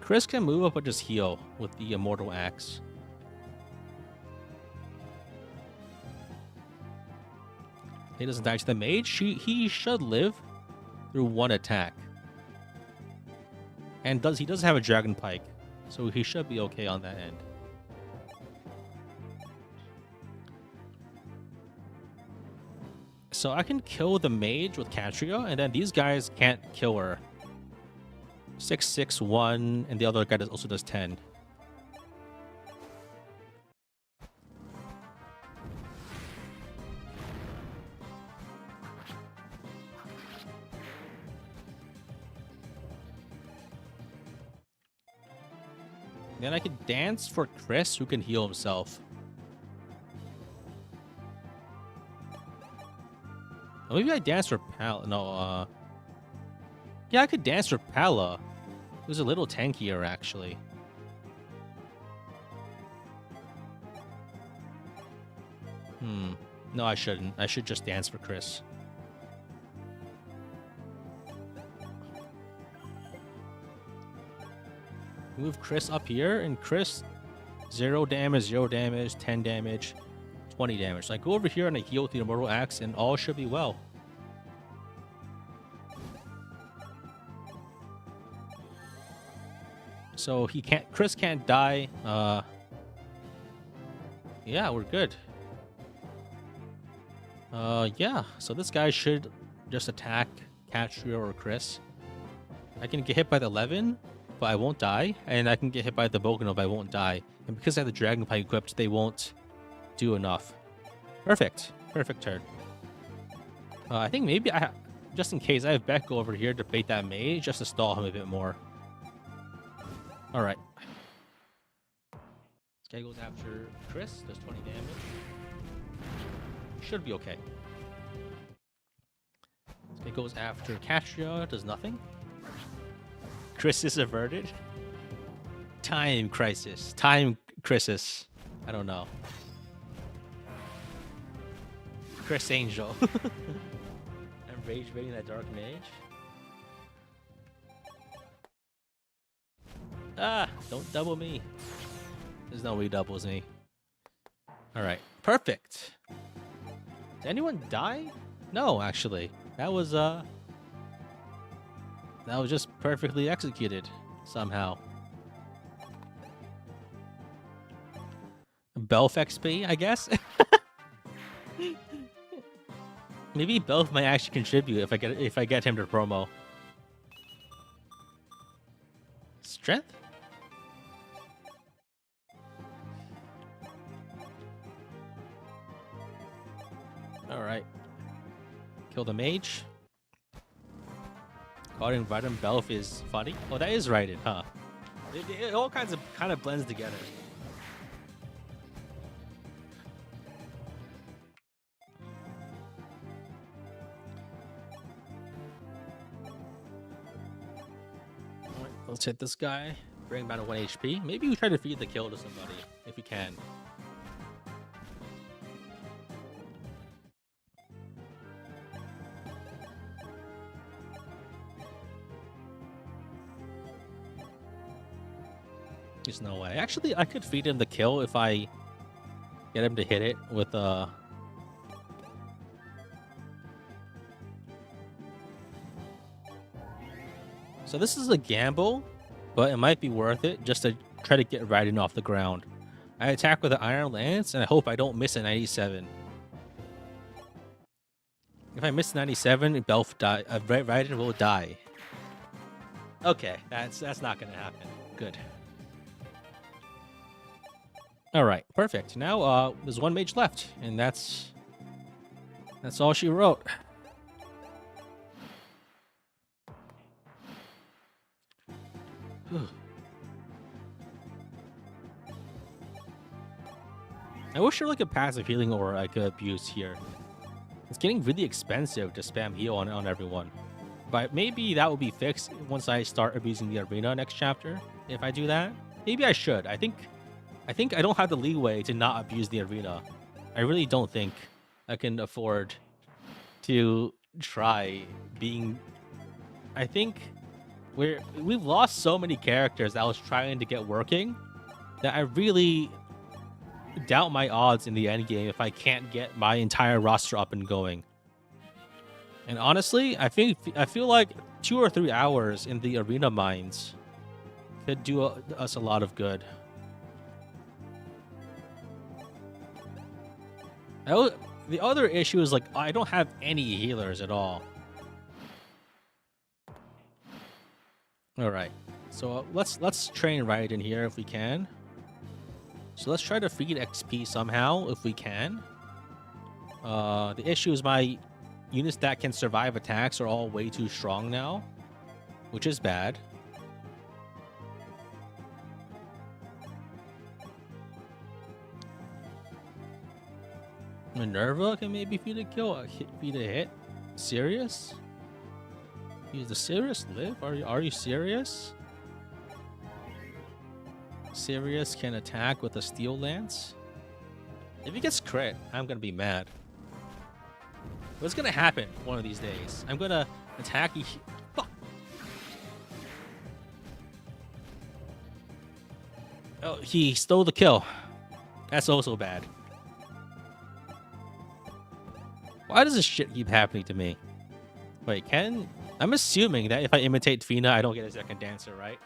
Chris can move up and just heal with the Immortal Axe. He doesn't die to the mage. He should live through one attack. And he does have a Dragon Pike, so he should be okay on that end. So I can kill the mage with Katria, and then these guys can't kill her. 6, 6, 1, and the other guy also does 10. Then I can dance for Chris, who can heal himself. Or maybe I dance for Pala. No, yeah, I could dance for Pala. It was a little tankier, actually. No, I shouldn't. I should just dance for Chris. Move Chris up here, and Chris, 0 damage, 0 damage, 10 damage, 20 damage. So I go over here and I heal with the Immortal Axe, and all should be well. So Chris can't die. Yeah, we're good. Yeah, so this guy should just attack Katria or Chris. I can get hit by the 11, but I won't die. And I can get hit by the Bogano, but I won't die. And because I have the Dragon Pike equipped, they won't do enough. Perfect. Perfect turn. I think maybe just in case, I have Becco over here to bait that mage just to stall him a bit more. Alright. This guy goes after Chris, does 20 damage. Should be okay. This guy goes after Katria, does nothing. Chris is averted. Time crisis. Time crisis. I don't know. Chris Angel. I'm rage baiting that dark mage. Ah, don't double me. There's no way he doubles me. Alright, perfect. Did anyone die? No, actually. That was just perfectly executed somehow. Belf XP, I guess? Maybe Belf might actually contribute if I get him to promo. Strength? Alright. Kill the mage. Calling Raiden Belf is funny. Oh, that is Raiden, huh? It all kind of blends together. Alright, let's hit this guy. Bring him down to 1 HP. Maybe we try to feed the kill to somebody, if we can. There's no way. Actually, I could feed him the kill if I get him to hit it with So this is a gamble, but it might be worth it just to try to get Raiden off the ground. I attack with an Iron Lance, and I hope I don't miss a 97. If I miss 97, Raiden will die. Okay, that's not gonna happen. Good. Alright, perfect. Now, there's one mage left, and that's all she wrote. I wish there was like a passive healing aura I could abuse here. It's getting really expensive to spam heal on everyone. But maybe that will be fixed once I start abusing the arena next chapter. If I do that, maybe I should. I think I don't have the leeway to not abuse the arena. I really don't think I can afford to try being. I think we've lost so many characters I was trying to get working that I really doubt my odds in the end game if I can't get my entire roster up and going. And honestly, I feel like 2 or 3 hours in the arena mines could do us a lot of good. The other issue is like I don't have any healers at all. All right, so let's train right in here if we can. So let's try to feed XP somehow if we can. The issue is my units that can survive attacks are all way too strong now, which is bad. Minerva can maybe feed a kill, feed a hit. Serious? Is the Sirius live? Are you serious? Sirius can attack with a steel lance. If he gets crit, I'm gonna be mad. What's gonna happen one of these days? I'm gonna attack. Fuck. Oh, he stole the kill. That's also bad. Why does this shit keep happening to me? Wait, I'm assuming that if I imitate Fina, I don't get a second dancer, right?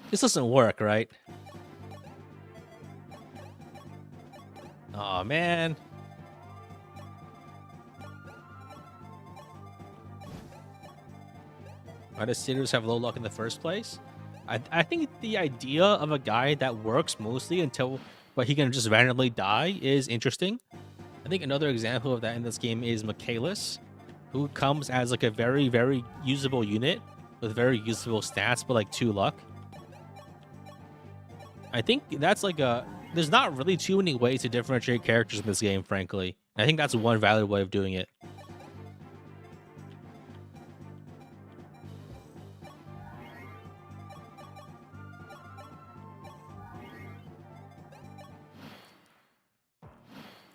This doesn't work, right? Oh man. Why does Sirius have low luck in the first place? I think the idea of a guy that works mostly but he can just randomly die is interesting. I think another example of that in this game is Michaelis, who comes as like a very, very usable unit with very usable stats, but like 2 luck. I think that's like there's not really too many ways to differentiate characters in this game, frankly. I think that's one valid way of doing it.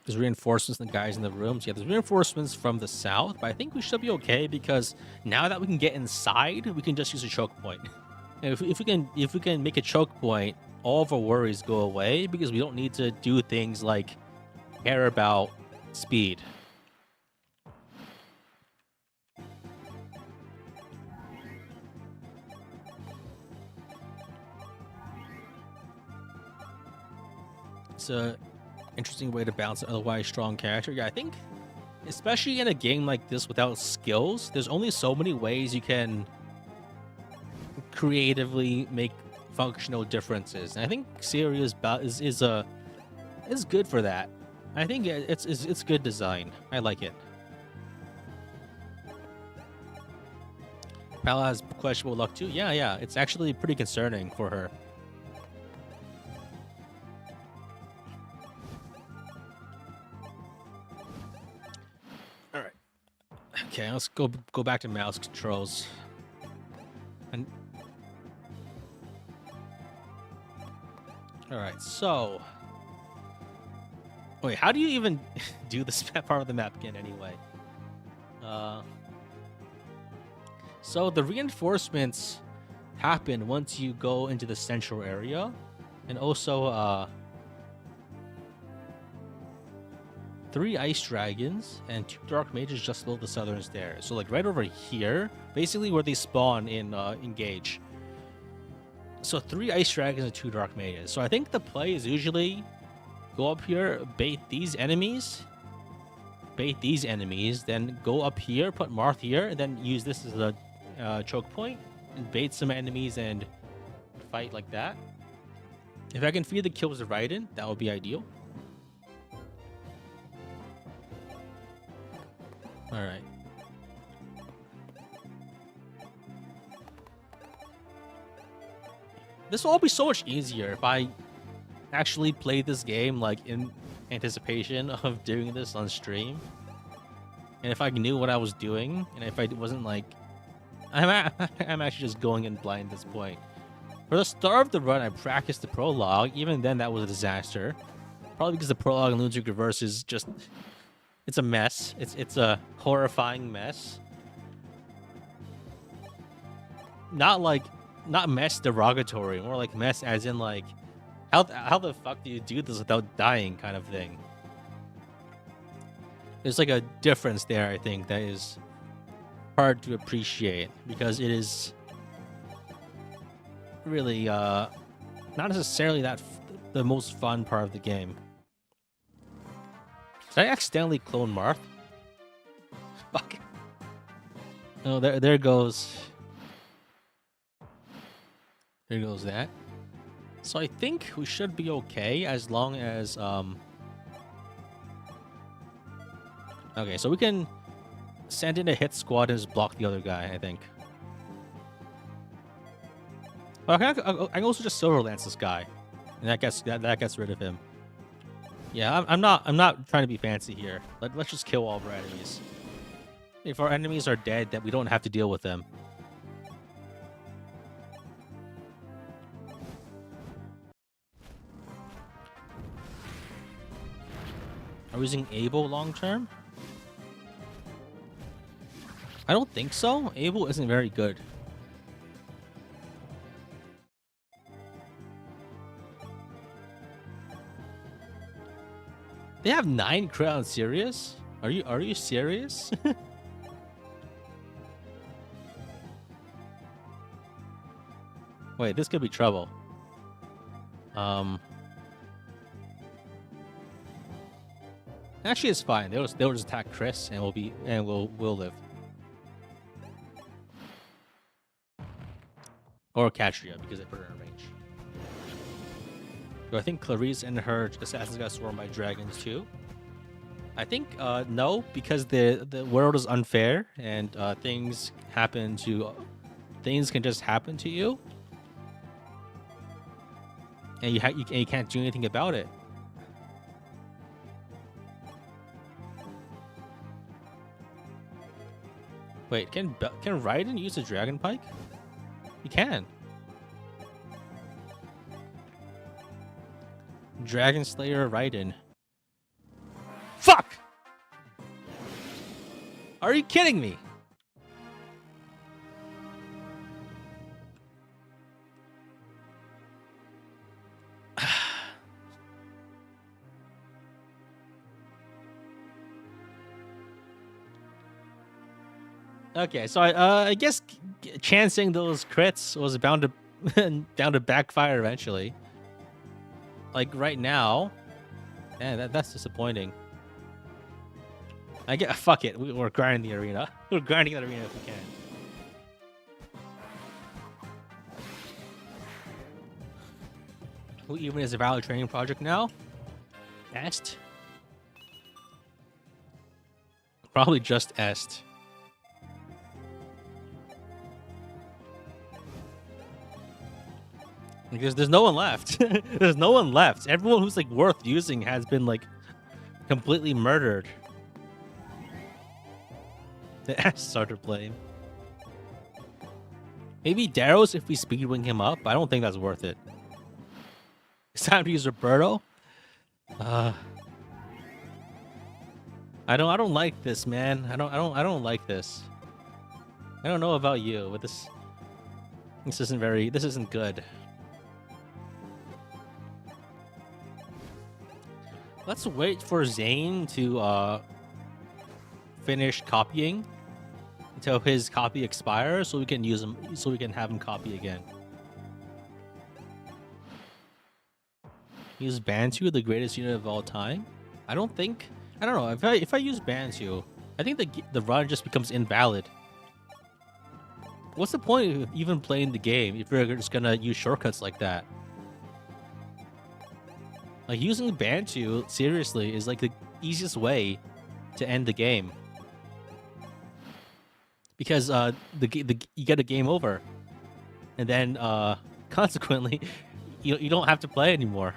There's reinforcements and the guys in the rooms. Yeah, there's reinforcements from the south, but I think we should be okay because now that we can get inside, we can just use a choke point. And if we can make a choke point, all of our worries go away because we don't need to do things like care about speed. It's a interesting way to balance an otherwise strong character. Yeah, I think especially in a game like this without skills, there's only so many ways you can creatively make functional differences. And I think Sirius is good for that. I think it's good design. I like it. Pala has questionable luck too. Yeah, it's actually pretty concerning for her. All right. Okay, let's go back to mouse controls. And all right, so wait, how do you even do this part of the map again anyway? So the reinforcements happen once you go into the central area, and also 3 ice dragons and 2 dark mages just below the southern stairs. So like right over here, basically where they spawn in Engage. So 3 ice dragons and 2 dark mages. So I think the play is usually go up here, bait these enemies, then go up here, put Marth here, and then use this as a choke point and bait some enemies and fight like that. If I can feed the kills right in, that would be ideal. All right. This will all be so much easier if I actually played this game like in anticipation of doing this on stream. And if I knew what I was doing, and if I wasn't like, I'm actually just going in blind at this point. For the start of the run, I practiced the prologue. Even then, that was a disaster. Probably because the prologue in Lunatic Reverse is just, it's a mess. It's a horrifying mess. Not mess derogatory, more like mess as in like, how the fuck do you do this without dying kind of thing. There's like a difference there, I think, that is hard to appreciate because it is really not necessarily the most fun part of the game. Did I accidentally clone Marth? Fuck. Oh, there goes. There goes that. So I think we should be okay as long as okay, so we can send in a hit squad and just block the other guy, I think. Oh, I can also just silver lance this guy, and that gets rid of him. Yeah, I'm not trying to be fancy here. Let's just kill all of our enemies. If our enemies are dead, then we don't have to deal with them. Are we using Able long term? I don't think so. Able isn't very good. They have 9 crowns. Serious? Are you serious? Wait, this could be trouble. Actually, it's fine. They'll just attack Chris, and we'll live. Or Katria, because they put her in range. Do I think Clarice and her assassins got swarmed by dragons too? I think no, because the world is unfair, and things can just happen to you, and you can't do anything about it. Wait, can Raiden use a dragon pike? He can. Dragon Slayer Raiden. Fuck! Are you kidding me? Okay, so I guess chancing those crits was bound to backfire eventually. Like right now, man, that's disappointing. I get fuck it. We're grinding the arena. We're grinding that arena if we can. Who even is a valid training project now? Est. Probably just Est. Because there's no one left. There's no one left. Everyone who's like worth using has been like completely murdered. The ass starter blame. Maybe Darrow's if we speedwing him up. I don't think that's worth it. It's time to use Roberto. I don't like this, man. I don't like this. I don't know about you, but this isn't good. Let's wait for Zane to finish copying until his copy expires, so we can use him. So we can have him copy again. Use Bantu, the greatest unit of all time. I don't know. If I use Bantu, I think the run just becomes invalid. What's the point of even playing the game if you're just gonna use shortcuts like that? Like using Bantu seriously is like the easiest way to end the game, because you get a game over, and then consequently you don't have to play anymore.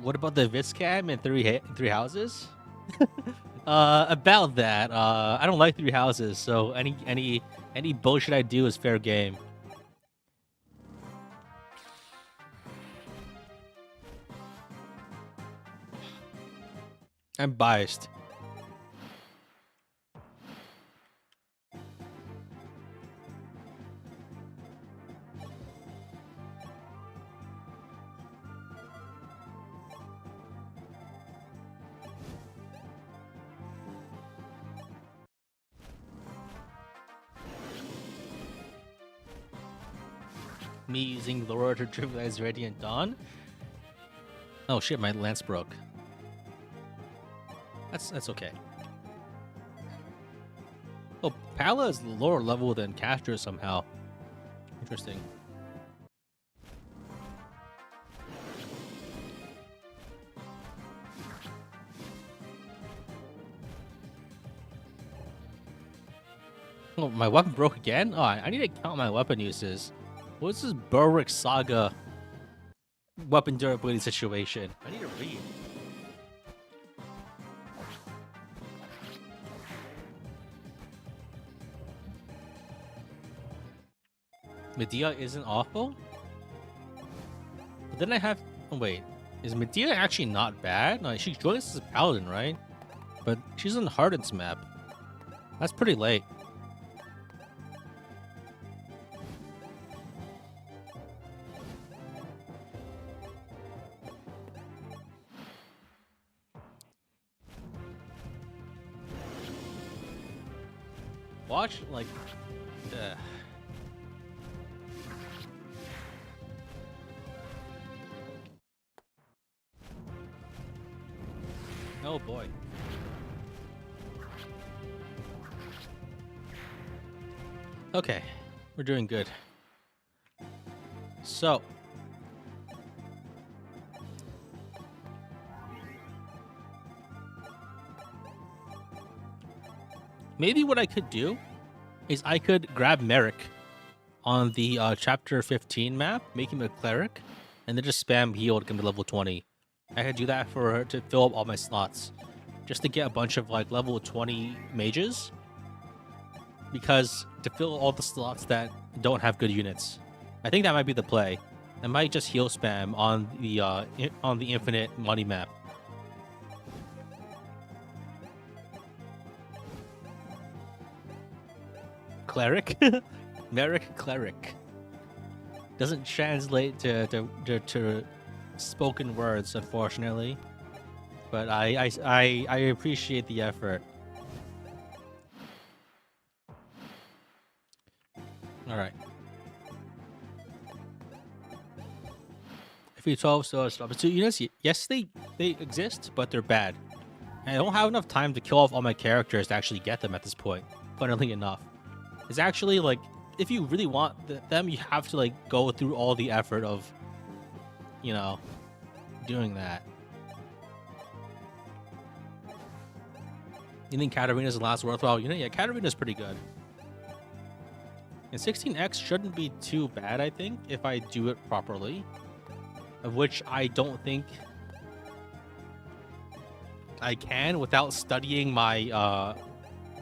What about the Viscam and three houses? About that, I don't like three houses, so any bullshit I do is fair game. I'm biased. Me using Laura to trivialize Radiant Dawn. Oh shit, my lance broke. That's okay. Oh, Pala is lower level than Castor somehow. Interesting. Oh, my weapon broke again? Oh, I need to count my weapon uses. What's this Berwick Saga weapon durability situation? I need to read. Medea isn't awful? But then I have... Oh, wait. Is Medea actually not bad? No, she joins as a paladin, right? But she's on Harden's map. That's pretty late. Watch, like... Oh boy. Okay, we're doing good. So, maybe what I could do is I could grab Merrick on the chapter 15 map, make him a cleric, and then just spam heal to get him to level 20. I could do that for her to fill up all my slots, just to get a bunch of like level 20 mages, because to fill all the slots that don't have good units. I think that might be the play. I might just heal spam on the infinite money map. Cleric? Merrick Cleric. Doesn't translate to spoken words, unfortunately. But I appreciate the effort. Alright. FE12 so substitute units, yes, they exist, but they're bad. And I don't have enough time to kill off all my characters to actually get them at this point, funnily enough. It's actually like, if you really want them, you have to like go through all the effort of, you know, doing that. You think Katarina's the last worthwhile unit? Yeah, Katarina's pretty good. And 16X shouldn't be too bad, I think, if I do it properly. Of which I don't think I can without studying my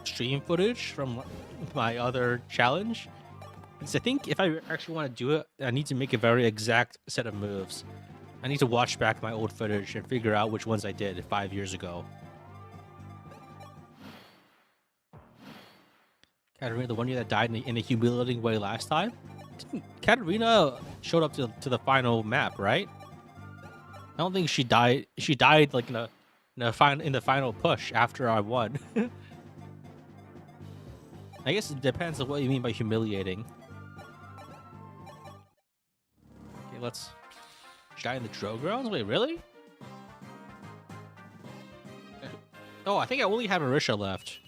stream footage from my other challenge. Because I think if I actually want to do it, I need to make a very exact set of moves. I need to watch back my old footage and figure out which ones I did 5 years ago. Katarina, the one year that died in a humiliating way last time? Katarina showed up to the final map, right? I don't think she died. She died like in the final push after I won. I guess it depends on what you mean by humiliating. Okay, let's... She died in the Drow grounds? Wait, really? Oh, I think I only have Marisha left.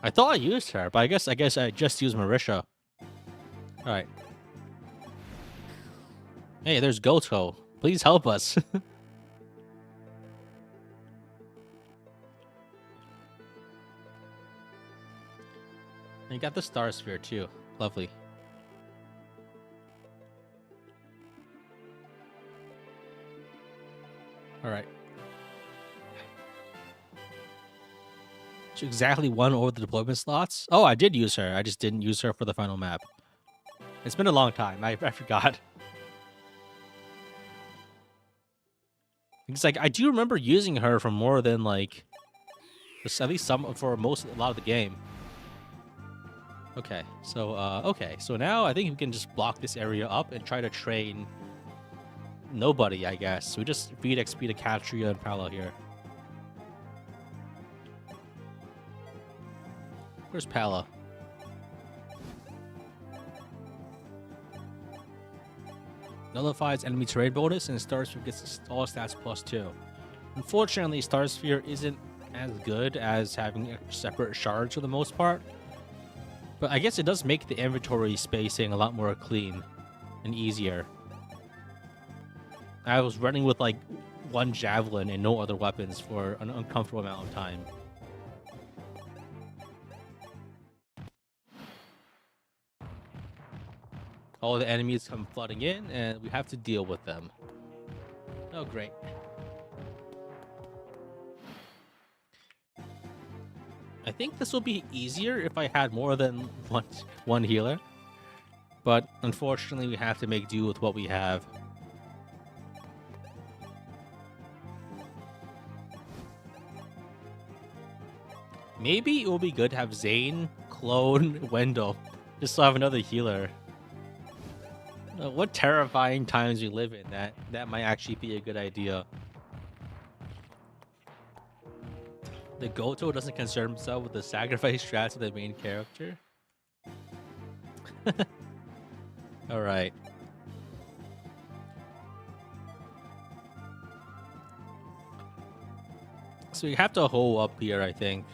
I thought I used her, but I guess I just used Marisha. All right. Hey, there's Goto. Please help us. And you got the Star Sphere too. Lovely. All right. So exactly one over the deployment slots. Oh, I did use her. I just didn't use her for the final map. It's been a long time. I forgot. It's like I do remember using her for more than like at least some for a lot of the game. Okay, so now I think we can just block this area up and try to train nobody, I guess. We just feed XP to Katria and Pala here. Where's Pala? Nullifies enemy terrain bonus and Star Sphere gets all stats +2. Unfortunately, Star Sphere isn't as good as having separate shards for the most part. But I guess it does make the inventory spacing a lot more clean and easier. I was running with like one javelin and no other weapons for an uncomfortable amount of time. All the enemies come flooding in and we have to deal with them. Oh, great. I think this will be easier if I had more than one healer. But unfortunately, we have to make do with what we have. Maybe it will be good to have Zane clone Wendell. Just to have another healer. What terrifying times we live in. That might actually be a good idea. The Goto doesn't concern himself with the sacrifice strats of the main character. Alright. So you have to hole up here, I think.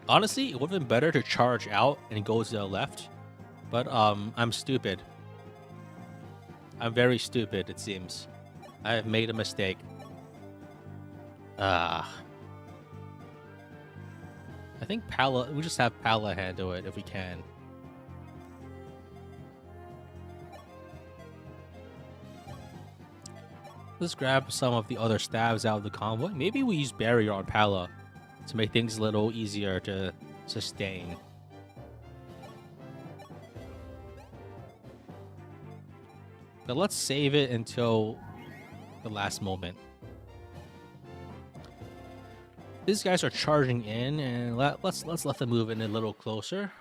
Honestly, it would have been better to charge out and go to the left. But I'm stupid. I'm very stupid, it seems. I have made a mistake. I think Pala, we just have Pala handle it if we can. Let's grab some of the other stabs out of the convoy. Maybe we use barrier on Pala to make things a little easier to sustain. But let's save it until the last moment. These guys are charging in, and let's let them move in a little closer.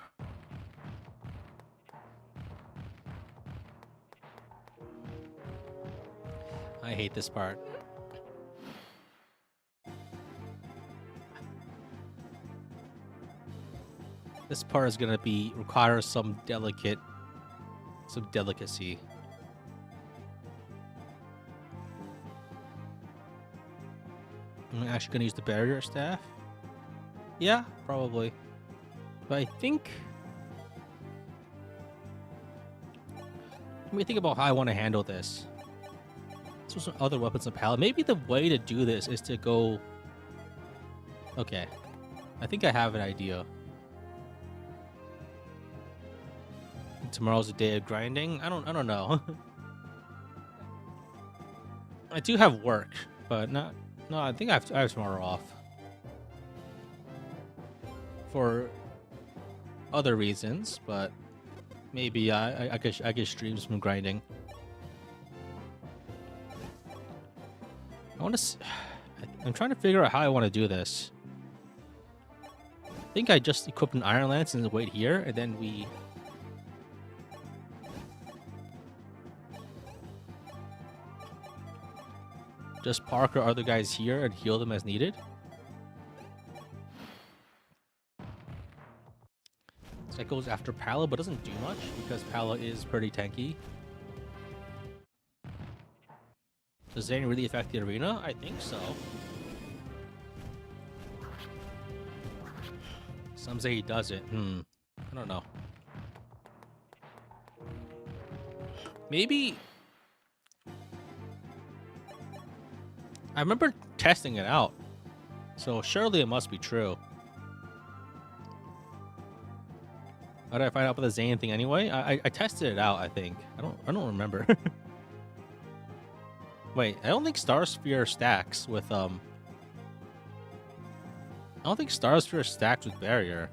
I hate this part. This part is gonna require some delicacy. I'm actually gonna use the barrier staff. Yeah, probably. But I think... Let me think about how I want to handle this. So some other weapons of Pala. Maybe the way to do this is to go... Okay. I think I have an idea. Tomorrow's a day of grinding? I don't know. I do have work, but not... No, I think I have tomorrow off. For other reasons, but maybe I could stream some grinding. I'm trying to figure out how I want to do this. I think I just equip an Iron Lance and wait here, and then we... just park our other guys here and heal them as needed. So that goes after Pala, but doesn't do much because Pala is pretty tanky. Does Zane really affect the arena? I think so. Some say he doesn't. I don't know. Maybe... I remember testing it out, so surely it must be true. How did I find out about the Zane thing anyway? I tested it out, I think. I don't remember. Wait, I don't think Star Sphere stacks with I don't think Star Sphere stacks with Barrier.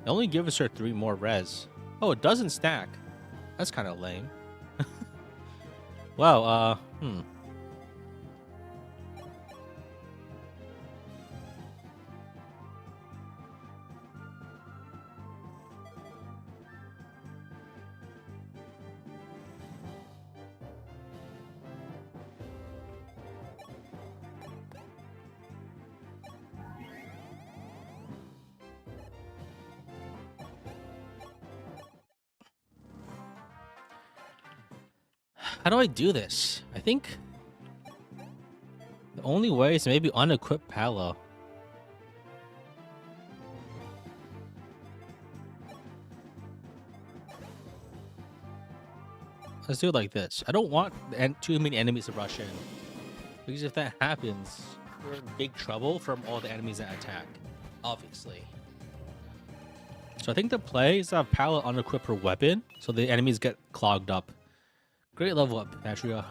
It only gives her 3 more res. Oh, it doesn't stack. That's kind of lame. Wow, how do I do this? I think the only way is maybe unequip Pala. Let's do it like this. I don't want too many enemies to rush in, because if that happens, we're in big trouble from all the enemies that attack, obviously. So I think the play is to have Pala unequip her weapon, so the enemies get clogged up. Great level up, Patria.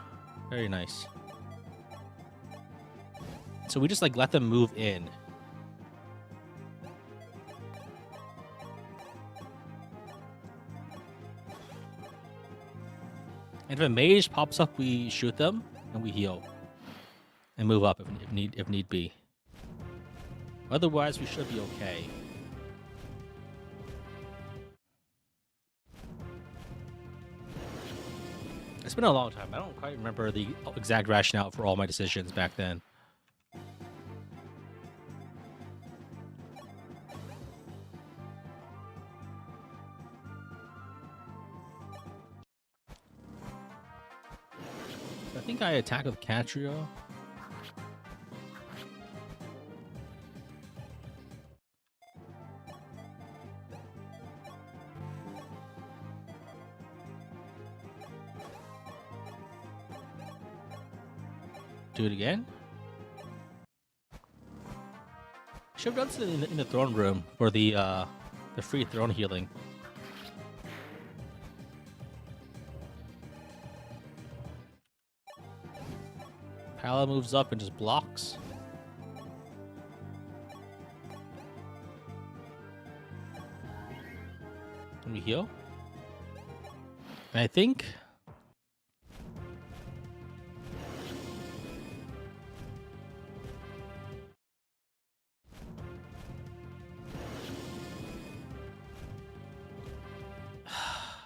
Very nice. So we just like let them move in. And if a mage pops up, we shoot them and we heal and move up if need be. Otherwise, we should be okay. It's been a long time. I don't quite remember the exact rationale for all my decisions back then. I think I attack with Catrio. Do it again. Should have done something in the throne room for the free throne healing. Pala moves up and just blocks. Can we heal? And I think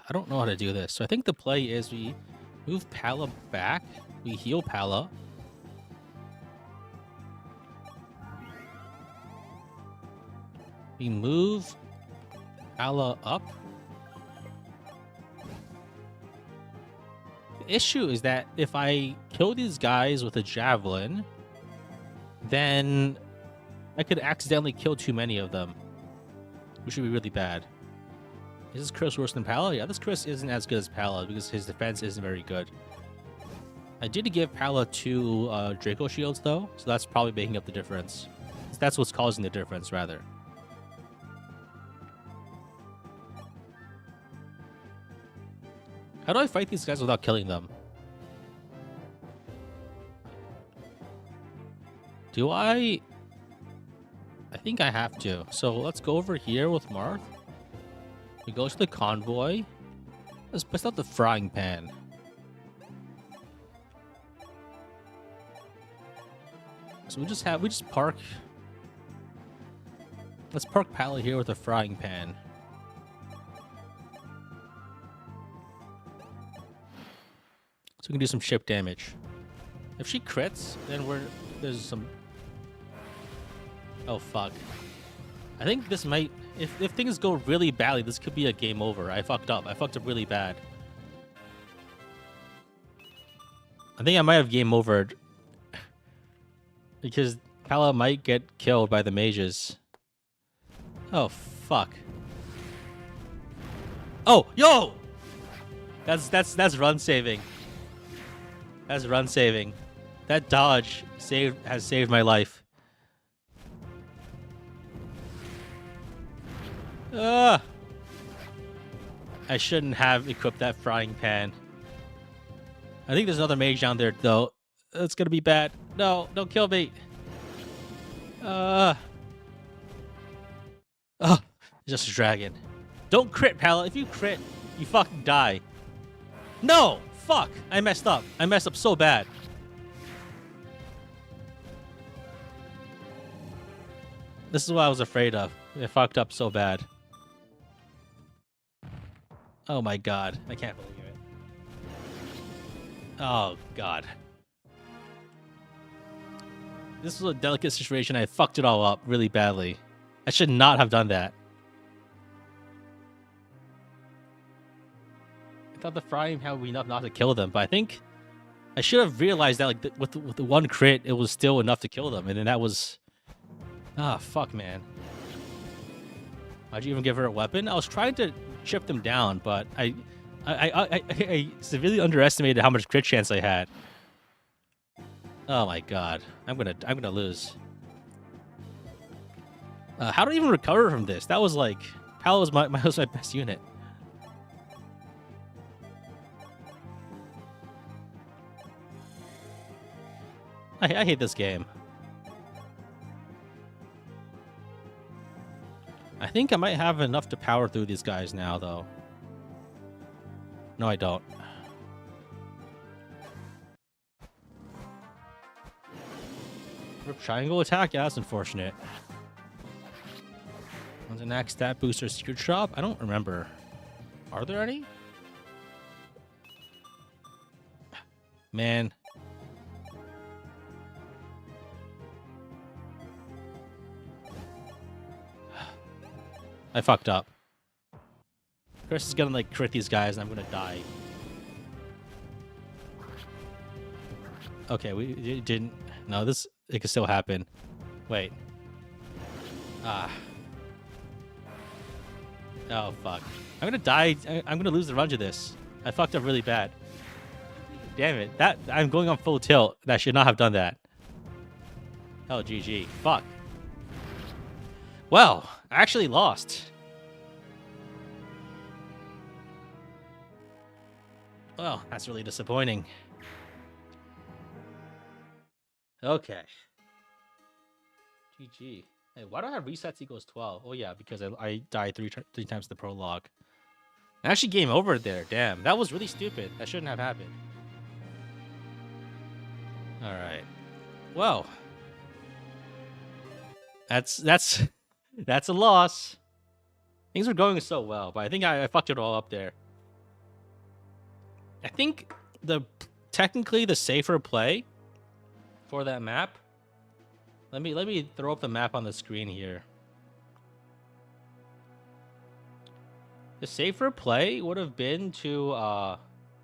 I don't know how to do this. So I think the play is we move Pala back, we heal Pala. We move Pala up. The issue is that if I kill these guys with a javelin, then I could accidentally kill too many of them, which would be really bad. Is this Chris worse than Pala? Yeah, this Chris isn't as good as Pala because his defense isn't very good. I did give Pala 2 Draco shields though, so that's probably making up the difference. That's what's causing the difference, rather. How do I fight these guys without killing them? Do I? I think I have to. So let's go over here with Marth. We go to the convoy. Let's bust out the frying pan. So we just park. Let's park Pala here with a frying pan. So we can do some ship damage. If she crits, then there's some... Oh, fuck. I think this might... If things go really badly, this could be a game over. I fucked up. I fucked up really bad. I think I might have game over because Pala might get killed by the mages. Oh, fuck. Oh, yo! That's run saving. That's run saving. That dodge has saved my life. I shouldn't have equipped that frying pan. I think there's another mage down there, though. It's gonna be bad. No, don't kill me. Oh, just a dragon. Don't crit, Pala. If you crit, you fucking die. No! Fuck! I messed up. I messed up so bad. This is what I was afraid of. I fucked up so bad. Oh my god. I can't believe it. Oh god. This was a delicate situation. I fucked it all up really badly. I should not have done that. I thought the frying pan would be enough not to kill them, but I think I should have realized that like with the one crit, it was still enough to kill them, and then that was... Ah, fuck, man. Why'd you even give her a weapon? I was trying to chip them down, but I severely underestimated how much crit chance I had. Oh my god, I'm gonna lose. How do I even recover from this? That was like, Pala was my best unit. I hate this game. I think I might have enough to power through these guys now, though. No, I don't. Rip triangle attack? Yeah, that's unfortunate. When's the next stat booster secret shop? I don't remember. Are there any? Man. I fucked up. Chris is gonna like crit these guys and I'm gonna die. Okay, we didn't. No, it could still happen. Wait. Ah. Oh fuck. I'm gonna die. I'm gonna lose the run to this. I fucked up really bad. Damn it. I'm going on full tilt. I should not have done that. Oh, GG. Fuck. Well, I actually lost. Well, that's really disappointing. Okay. GG. Hey, why do I have resets equals 12? Oh yeah, because I died three times the prologue. Actually, game over there. Damn, that was really stupid. That shouldn't have happened. All right. Well, that's a loss. Things were going so well, but I think I fucked it all up there. I think technically the safer play for that map. Let me throw up the map on the screen here. The safer play would have been to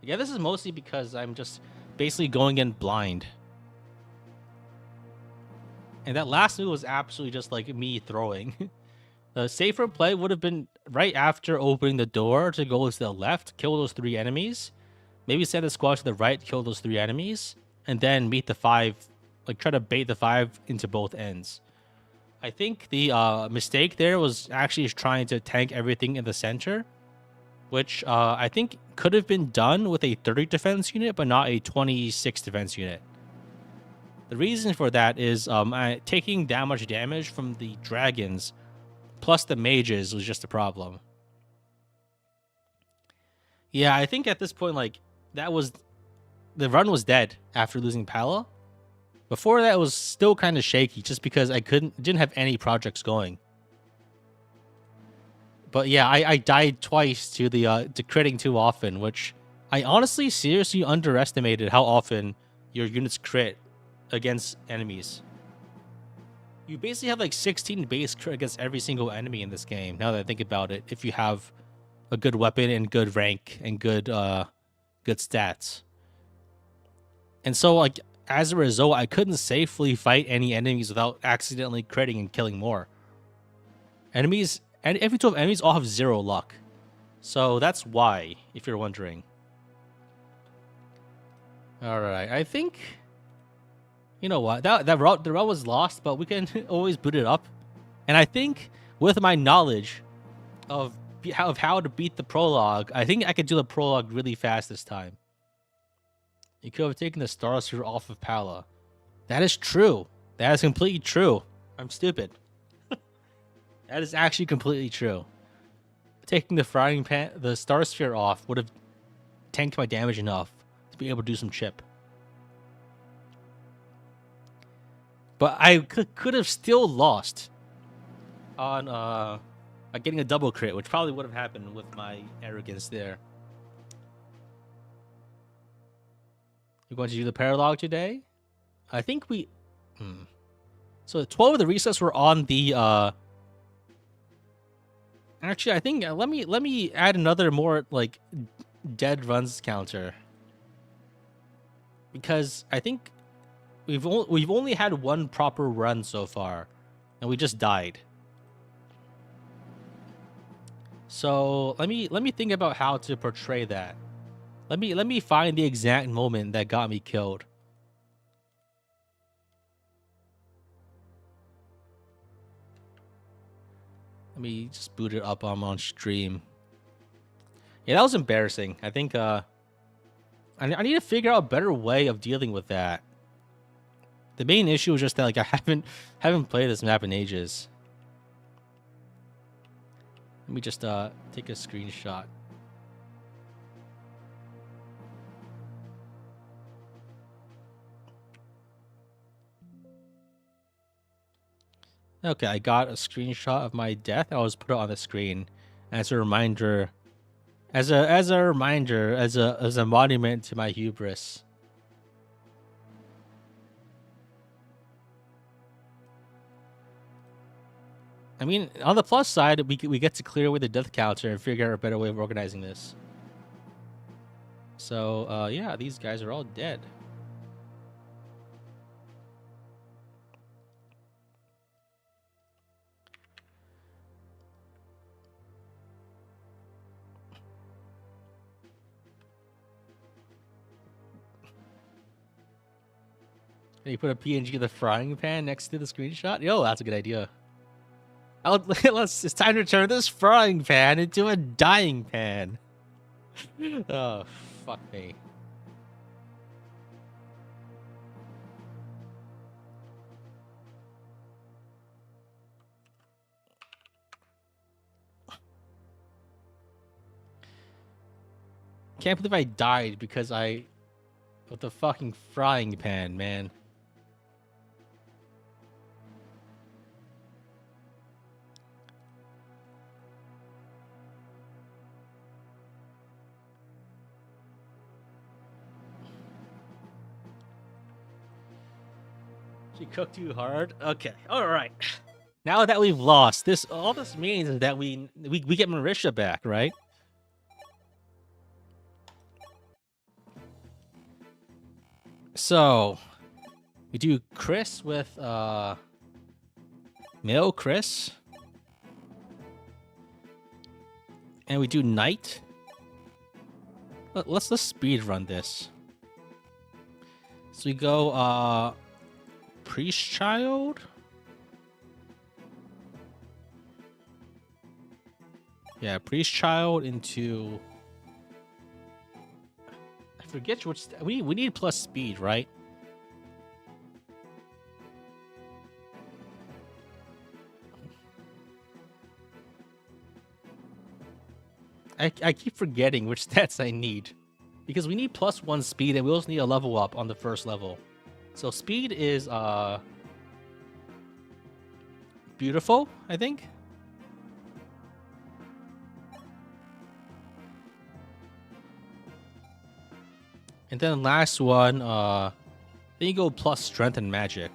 yeah, this is mostly because I'm just basically going in blind. And that last move was absolutely just like me throwing. The safer play would have been right after opening the door to go to the left, kill those 3 enemies. Maybe send a squad to the right, kill those 3 enemies. And then meet the 5, like try to bait the 5 into both ends. I think the mistake there was actually trying to tank everything in the center. Which I think could have been done with a 30 defense unit, but not a 26 defense unit. The reason for that is taking that much damage from the dragons plus the mages was just a problem. Yeah, I think at this point, like, the run was dead after losing Pala. Before that, it was still kind of shaky just because I didn't have any projects going. But yeah, I died twice to critting too often, which I honestly seriously underestimated how often your units crit against enemies. You basically have like 16 base crit against every single enemy in this game, now that I think about it, if you have a good weapon and good rank and good stats. And so, like, as a result, I couldn't safely fight any enemies without accidentally critting and killing more. Enemies, and FE12 enemies all have 0 luck. So that's why, if you're wondering. Alright, I think... You know what? The route was lost, but we can always boot it up. And I think, with my knowledge of how to beat the prologue, I think I could do the prologue really fast this time. You could have taken the Star Sphere off of Pala. That is true. That is completely true. I'm stupid. That is actually completely true. Taking the frying pan, the Star Sphere off would have tanked my damage enough to be able to do some chip. But I could have still lost on getting a double crit, which probably would have happened with my arrogance there. You're going to do the paralogue today? I think we... So 12 of the resets were on the... Actually, I think... let me add another more, like, dead runs counter. Because I think we've only had one proper run so far. And we just died. So let me think about how to portray that. Let me find the exact moment that got me killed. Let me just boot it up on stream. Yeah, that was embarrassing. I think I need to figure out a better way of dealing with that. The main issue is just that, like, I haven't played this map in ages. Let me just take a screenshot. Okay, I got a screenshot of my death. I'll just put it on the screen as a reminder, as a monument to my hubris. I mean, on the plus side, we get to clear away the death counter and figure out a better way of organizing this. So, yeah, these guys are all dead. And you put a PNG of the frying pan next to the screenshot? Yo, that's a good idea. It's time to turn this frying pan into a dying pan. Oh, fuck me. Can't believe I died because with the fucking frying pan, man. She cooked too hard? Okay, alright. Now that we've lost, all this means is that we get Marisha back, right? So we do Chris with male Chris. And we do Knight. Let's speed run this. So we go Priest Child. Yeah, Priest Child into... I forget which... We need plus speed, right? I keep forgetting which stats I need. Because we need +1 speed, and we also need a level up on the first level. So speed is, beautiful, I think. And then last one, then you go plus strength and magic.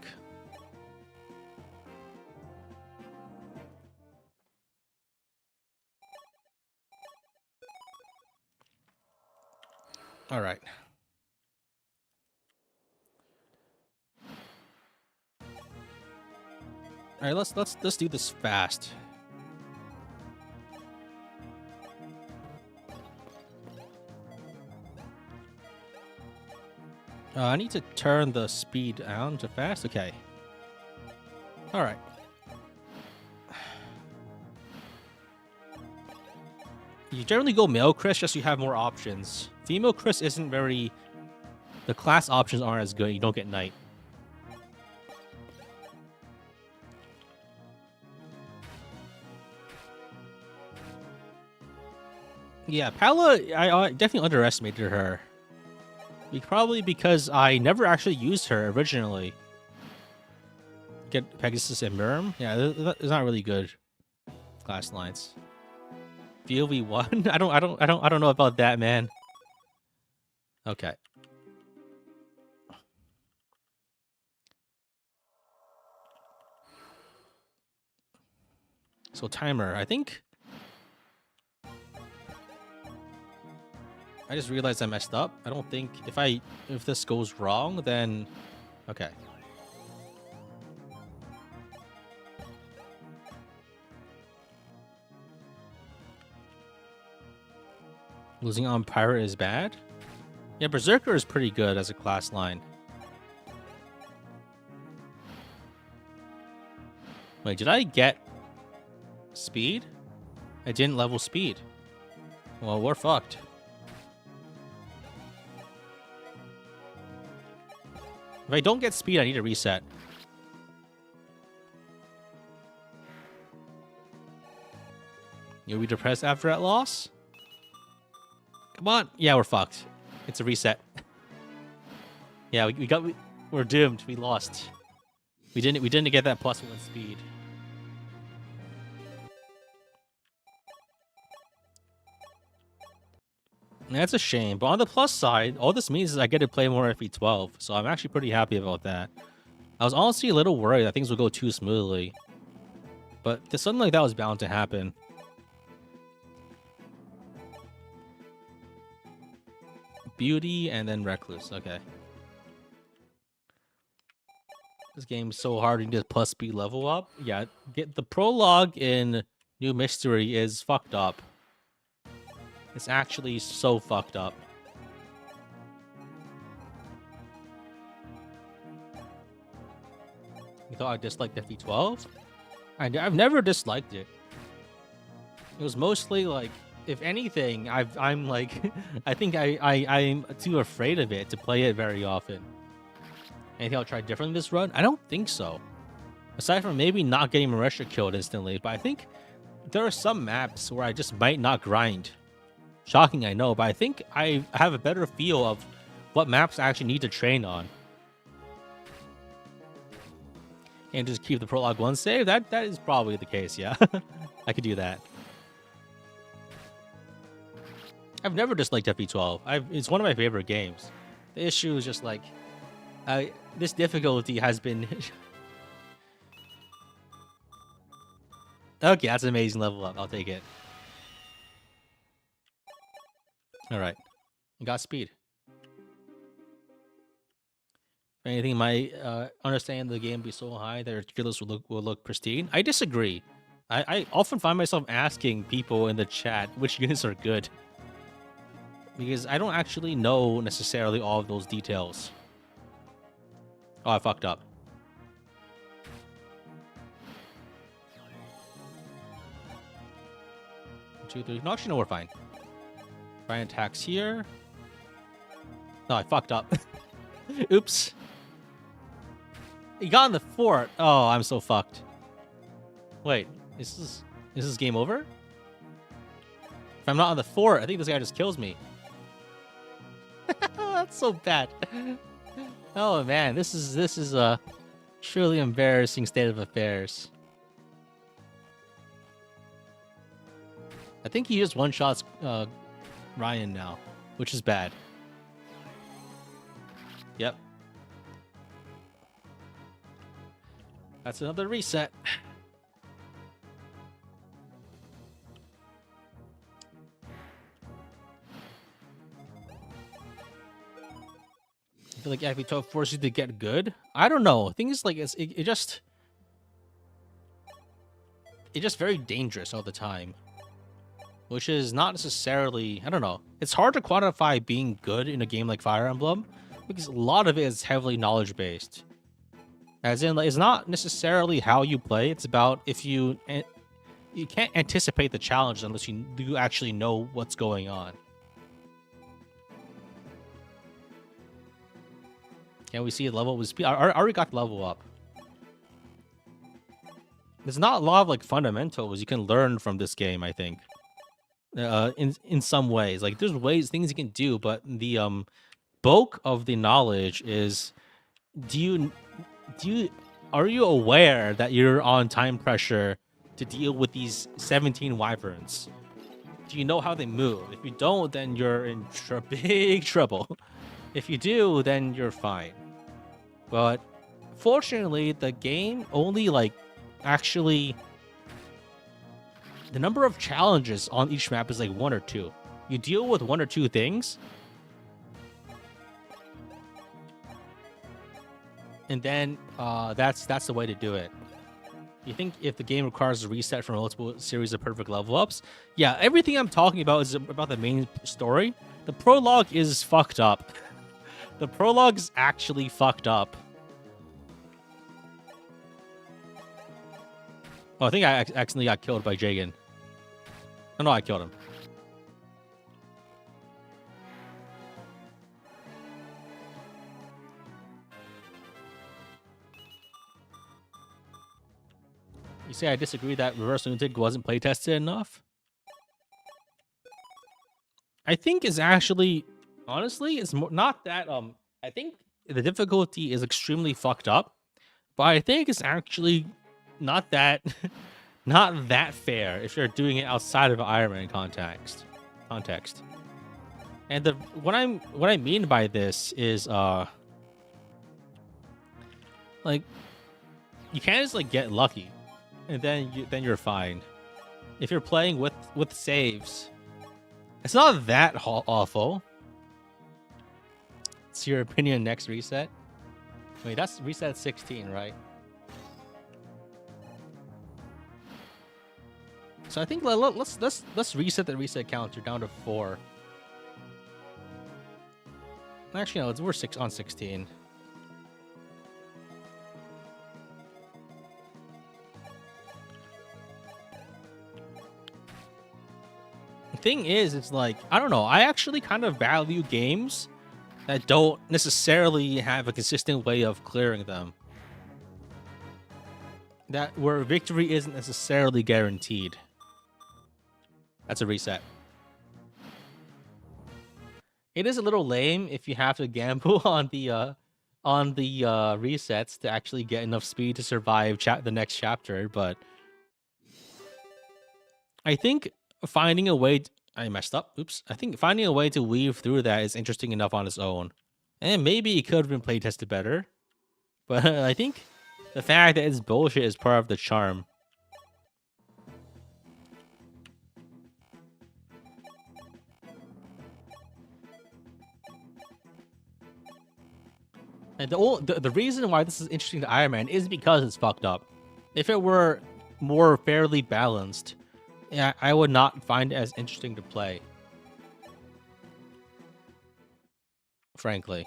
All right. All right, let's do this fast. I need to turn the speed down to fast. Okay. All right. You generally go male Chris just so you have more options. Female Chris isn't very... The class options aren't as good. You don't get knight. Yeah, Pala, I definitely underestimated her. Probably because I never actually used her originally. Get Pegasus and Miriam? Yeah, it's not really good class lines. FE12? I don't know about that, man. Okay. So timer, I think I just realized I messed up. I don't think if this goes wrong, then okay. Losing on Pirate is bad? Yeah, Berserker is pretty good as a class line. Wait, did I get speed? I didn't level speed. Well, we're fucked. If I don't get speed, I need to reset. You'll be depressed after that loss? Come on. Yeah, we're fucked. It's a reset. Yeah, we're doomed. We lost. We didn't get that +1 speed. That's a shame. But on the plus side, all this means is I get to play more FE12, so I'm actually pretty happy about that. I was honestly a little worried that things would go too smoothly. But something like that was bound to happen. Beauty and then Recluse. Okay. This game's so hard to get plus speed level up. Yeah, get the prologue in New Mystery is fucked up. It's actually so fucked up. You thought I disliked FE12? I've never disliked it. It was mostly like, if anything, I'm like, I think I'm too afraid of it to play it very often. Anything I'll try differently this run? I don't think so. Aside from maybe not getting Marisha killed instantly, but I think there are some maps where I just might not grind. Shocking, I know, but I think I have a better feel of what maps I actually need to train on. And just keep the prologue one save? That is probably the case, yeah. I could do that. I've never disliked FE12. It's one of my favorite games. The issue is just like, this difficulty has been... Okay, that's an amazing level up. I'll take it. Alright. Got speed. If anything, my understanding of the game be so high that skills will look pristine. I disagree. I often find myself asking people in the chat which units are good. Because I don't actually know necessarily all of those details. Oh, I fucked up. One, two, three. No, actually, no, we're fine. Brian attacks here. No, I fucked up. Oops. He got in the fort. Oh, I'm so fucked. Wait, is this game over? If I'm not on the fort, I think this guy just kills me. That's so bad. Oh man, this is a truly embarrassing state of affairs. I think he just one-shots Ryan now, which is bad. Yep. That's another reset. I feel like FE12 forces you to get good. I don't know. The thing is, like, it just... it's just very dangerous all the time, which is not necessarily, I don't know. It's hard to quantify being good in a game like Fire Emblem because a lot of it is heavily knowledge based. As in, like, it's not necessarily how you play. It's about if you can't anticipate the challenge unless you do actually know what's going on. Can we see a level with speed? I already got the level up. There's not a lot of like fundamentals you can learn from this game, I think. In some ways, like there's things you can do, but the bulk of the knowledge is are you aware that you're on time pressure to deal with these 17 wyverns? Do you know how they move? If you don't, then you're in big trouble. If you do, then you're fine. But fortunately, the game only actually, the number of challenges on each map is like 1 or 2. You deal with 1 or 2 things, and then that's the way to do it. You think if the game requires a reset for multiple series of perfect level ups? Yeah, everything I'm talking about is about the main story. The prologue is fucked up. The prologue is actually fucked up. Oh, I think I accidentally got killed by Jagan. Oh, no, I killed him. You say I disagree that Reverse Lunatic wasn't playtested enough? I think it's actually, honestly, it's not that, I think the difficulty is extremely fucked up, but I think it's actually not that, not that fair if you're doing it outside of an Ironman context. And what I mean by this is, like, you can't just like get lucky, and then you're fine. If you're playing with saves, it's not that awful. It's your opinion. Next reset. Wait, that's reset 16, right? So I think let's reset the reset counter down to 4. Actually, no, we're 6 on 16. The thing is, it's like, I don't know. I actually kind of value games that don't necessarily have a consistent way of clearing them. That where victory isn't necessarily guaranteed. That's a reset. It is a little lame if you have to gamble on the resets to actually get enough speed to survive the next chapter, but I think finding a way I messed up. Oops. I think finding a way to weave through that is interesting enough on its own. And maybe it could have been playtested better. But I think the fact that it's bullshit is part of the charm. And the reason why this is interesting to Ironman is because it's fucked up. If it were more fairly balanced, yeah, I would not find it as interesting to play. Frankly.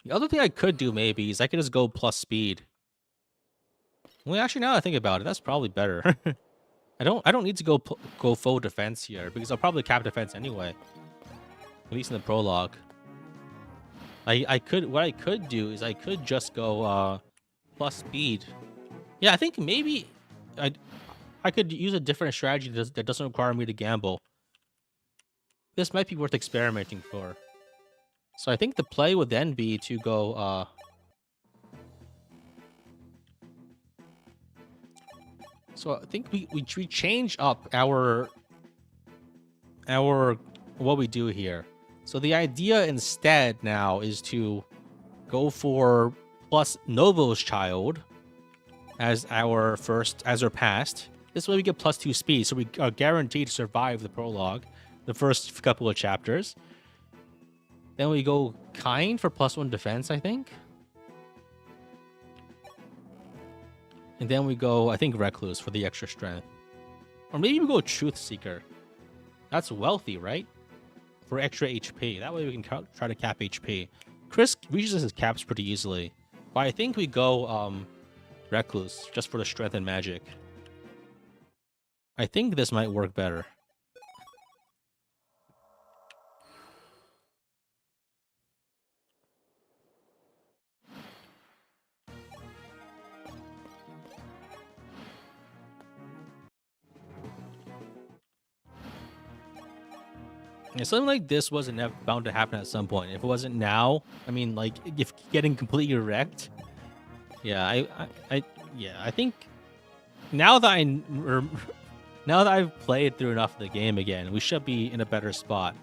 The other thing I could do maybe is I could just go plus speed. Well, actually, now that I think about it, that's probably better. I don't need to go full defense here because I'll probably cap defense anyway. At least in the prologue. What I could do is I could just go plus speed. Yeah, I think maybe I could use a different strategy that doesn't require me to gamble. This might be worth experimenting for. So I think the play would then be to go so I think we change up our what we do here. So the idea instead now is to go for plus Novo's Child as our past. This way we get plus 2 speed, so we are guaranteed to survive the prologue, the first couple of chapters. Then we go Kind for plus 1 defense, I think. And then we go, I think, Recluse for the extra strength. Or maybe we go Truth Seeker. That's wealthy, right? For extra HP. That way we can try to cap HP. Chris reaches his caps pretty easily. But I think we go Recluse just for the strength and magic. I think this might work better. Yeah, something like this wasn't bound to happen at some point. If it wasn't now, I mean, like, if getting completely wrecked. Yeah, I think now that now that I've played through enough of the game again, we should be in a better spot.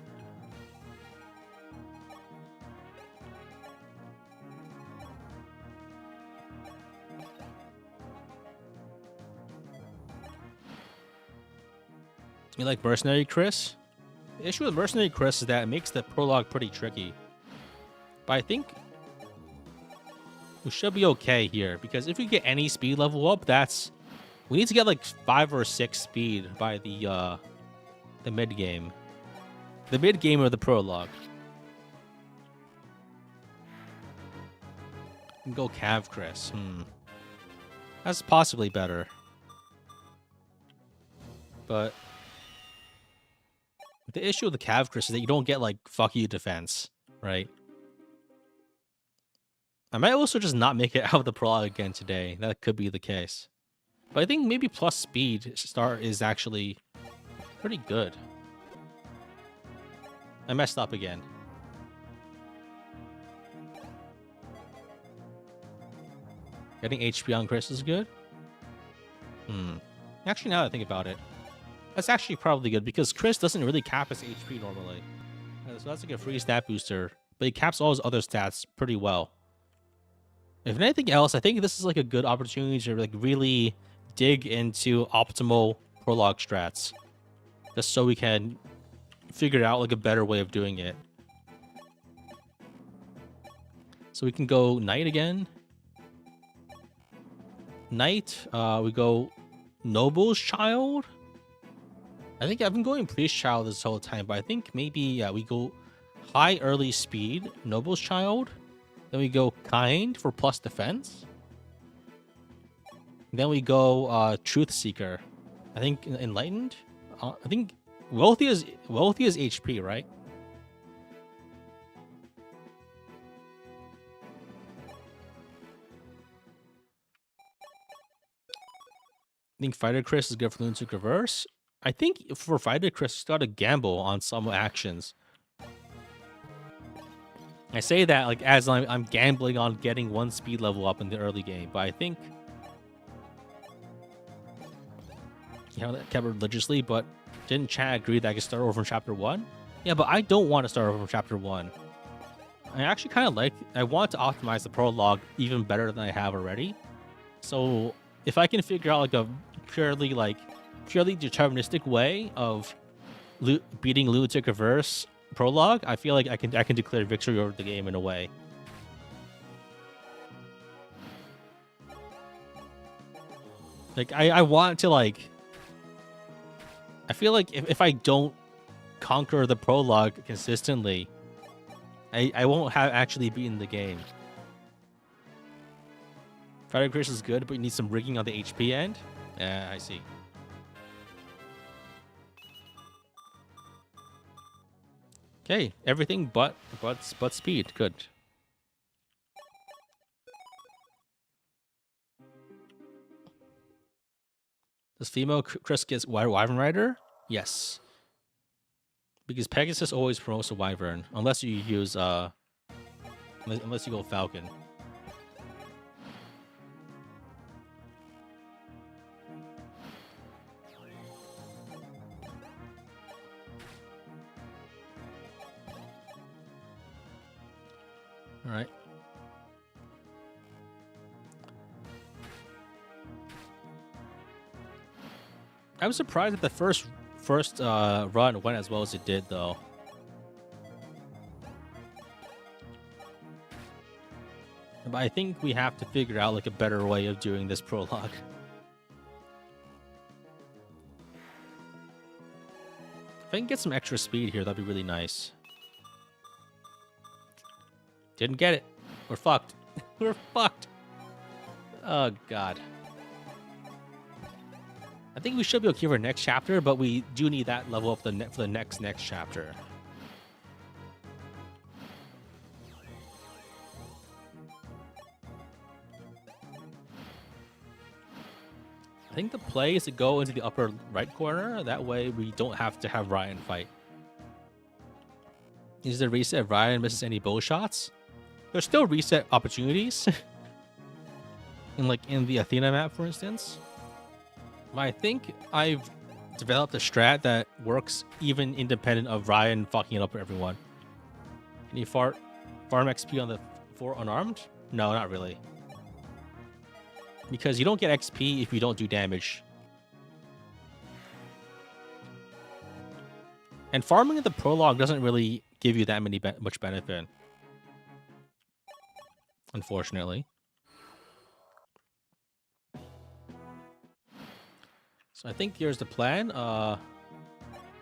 You like Mercenary Chris? The issue with Mercenary Chris is that it makes the prologue pretty tricky. But I think we should be okay here, because if we get any speed level up, we need to get like 5 or 6 speed by the mid game. The mid game or the prologue. We can go Cav Chris. That's possibly better. But the issue with the Cav Chris is that you don't get like fuck you defense, right? I might also just not make it out of the prologue again today. That could be the case. But I think maybe plus speed start is actually pretty good. I messed up again. Getting HP on Chris is good. Actually, now that I think about it, that's actually probably good because Chris doesn't really cap his HP normally. So that's like a free stat booster, but he caps all his other stats pretty well. If anything else, I think this is like a good opportunity to like really dig into optimal prologue strats, just so we can figure out like a better way of doing it. So we can go Knight again. Knight, we go Noble's Child. I think I've been going Priest Child this whole time, but I think maybe we go high early speed, Noble's Child. Then we go Kind for plus defense. Then we go Truth Seeker. I think Enlightened. I think Wealthy is HP, right? I think Fighter Chris is good for Lunatic Reverse. I think for Fighter Chris, you got to gamble on some actions. I say that like as I'm gambling on getting 1 speed level up in the early game, but I think that kept religiously. But didn't Chad agree that I could start over from chapter 1? Yeah, but I don't want to start over from chapter 1. I actually kind of I want to optimize the prologue even better than I have already. So if I can figure out like a purely deterministic way of beating Lunatic Reverse prologue, I feel like I can declare victory over the game in a way. Like I want to I feel like if I don't conquer the prologue consistently, I won't have actually beaten the game. Fighter Chris is good, but you need some rigging on the HP end. Yeah, I see. Okay, everything but speed. Good. Does female Chris get Wyvern Rider? Yes. Because Pegasus always promotes a Wyvern, unless you use unless you go Falcon. All right. I was surprised that the first run went as well as it did, though. But I think we have to figure out like a better way of doing this prologue. If I can get some extra speed here, that'd be really nice. Didn't get it. We're fucked. We're fucked. Oh, God. I think we should be okay for next chapter, but we do need that level up for the next chapter. I think the play is to go into the upper right corner. That way we don't have to have Ryan fight. Is there reset if Ryan misses any bow shots? There's still reset opportunities. in the Athena map, for instance. I think I've developed a strat that works even independent of Ryan fucking it up for everyone. Can you farm XP on the 4 unarmed? No, not really. Because you don't get XP if you don't do damage. And farming in the prologue doesn't really give you that much benefit. Unfortunately. So I think here's the plan.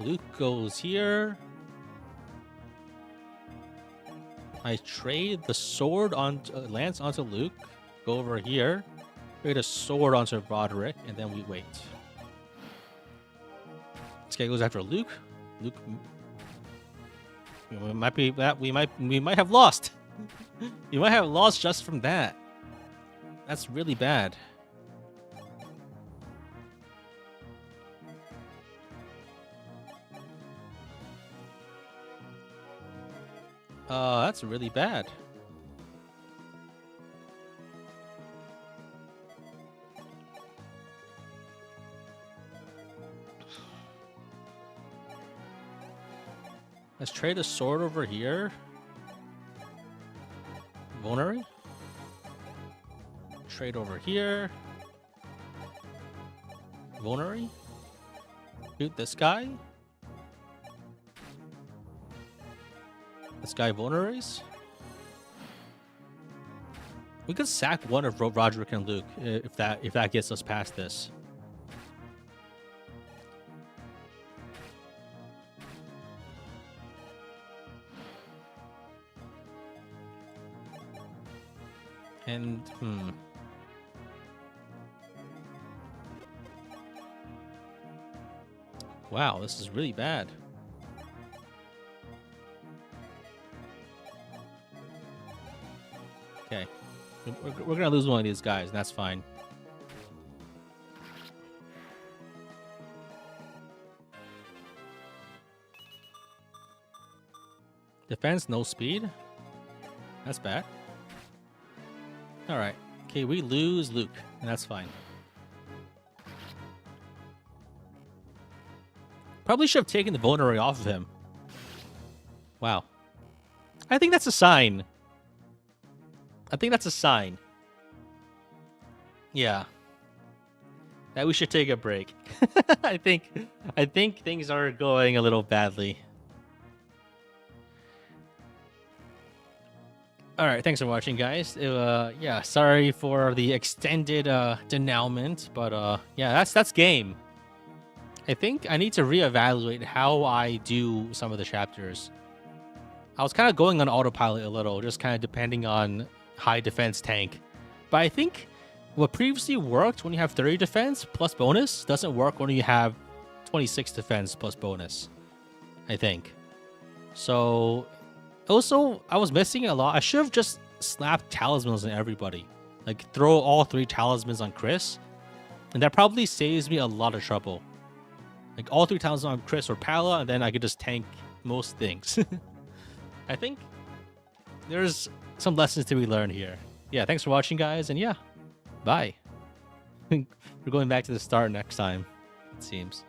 Luke goes here. I trade the sword on lance onto Luke. Go over here. Trade a sword onto Roderick, and then we wait. This guy goes after Luke. Luke, we might have lost. You might have lost just from that. That's really bad. That's really bad. Let's trade a sword over here. Vulnerary. Trade over here. Vulnerary. Shoot this guy. This guy vulneraries. We could sack one of Roderick and Luke if that gets us past this. And wow, this is really bad. Okay, we're gonna lose one of these guys, and that's fine. Defense, no speed. That's bad. All right. Okay, we lose Luke, and that's fine. Probably should have taken the vulnerary off of him. Wow. I think that's a sign. I think that's a sign. Yeah. That we should take a break. I think things are going a little badly. All right, thanks for watching, guys. Yeah, sorry for the extended denouement, but yeah, that's game. I think I need to reevaluate how I do some of the chapters. I was kind of going on autopilot a little, just kind of depending on high defense tank. But I think what previously worked when you have 30 defense plus bonus doesn't work when you have 26 defense plus bonus, I think. So, also, I was missing a lot. I should have just slapped talismans on everybody. Like, throw all 3 talismans on Chris. And that probably saves me a lot of trouble. Like, all 3 talismans on Chris or Pala, and then I could just tank most things. I think there's some lessons to be learned here. Yeah, thanks for watching, guys, and yeah, bye. We're going back to the start next time, it seems.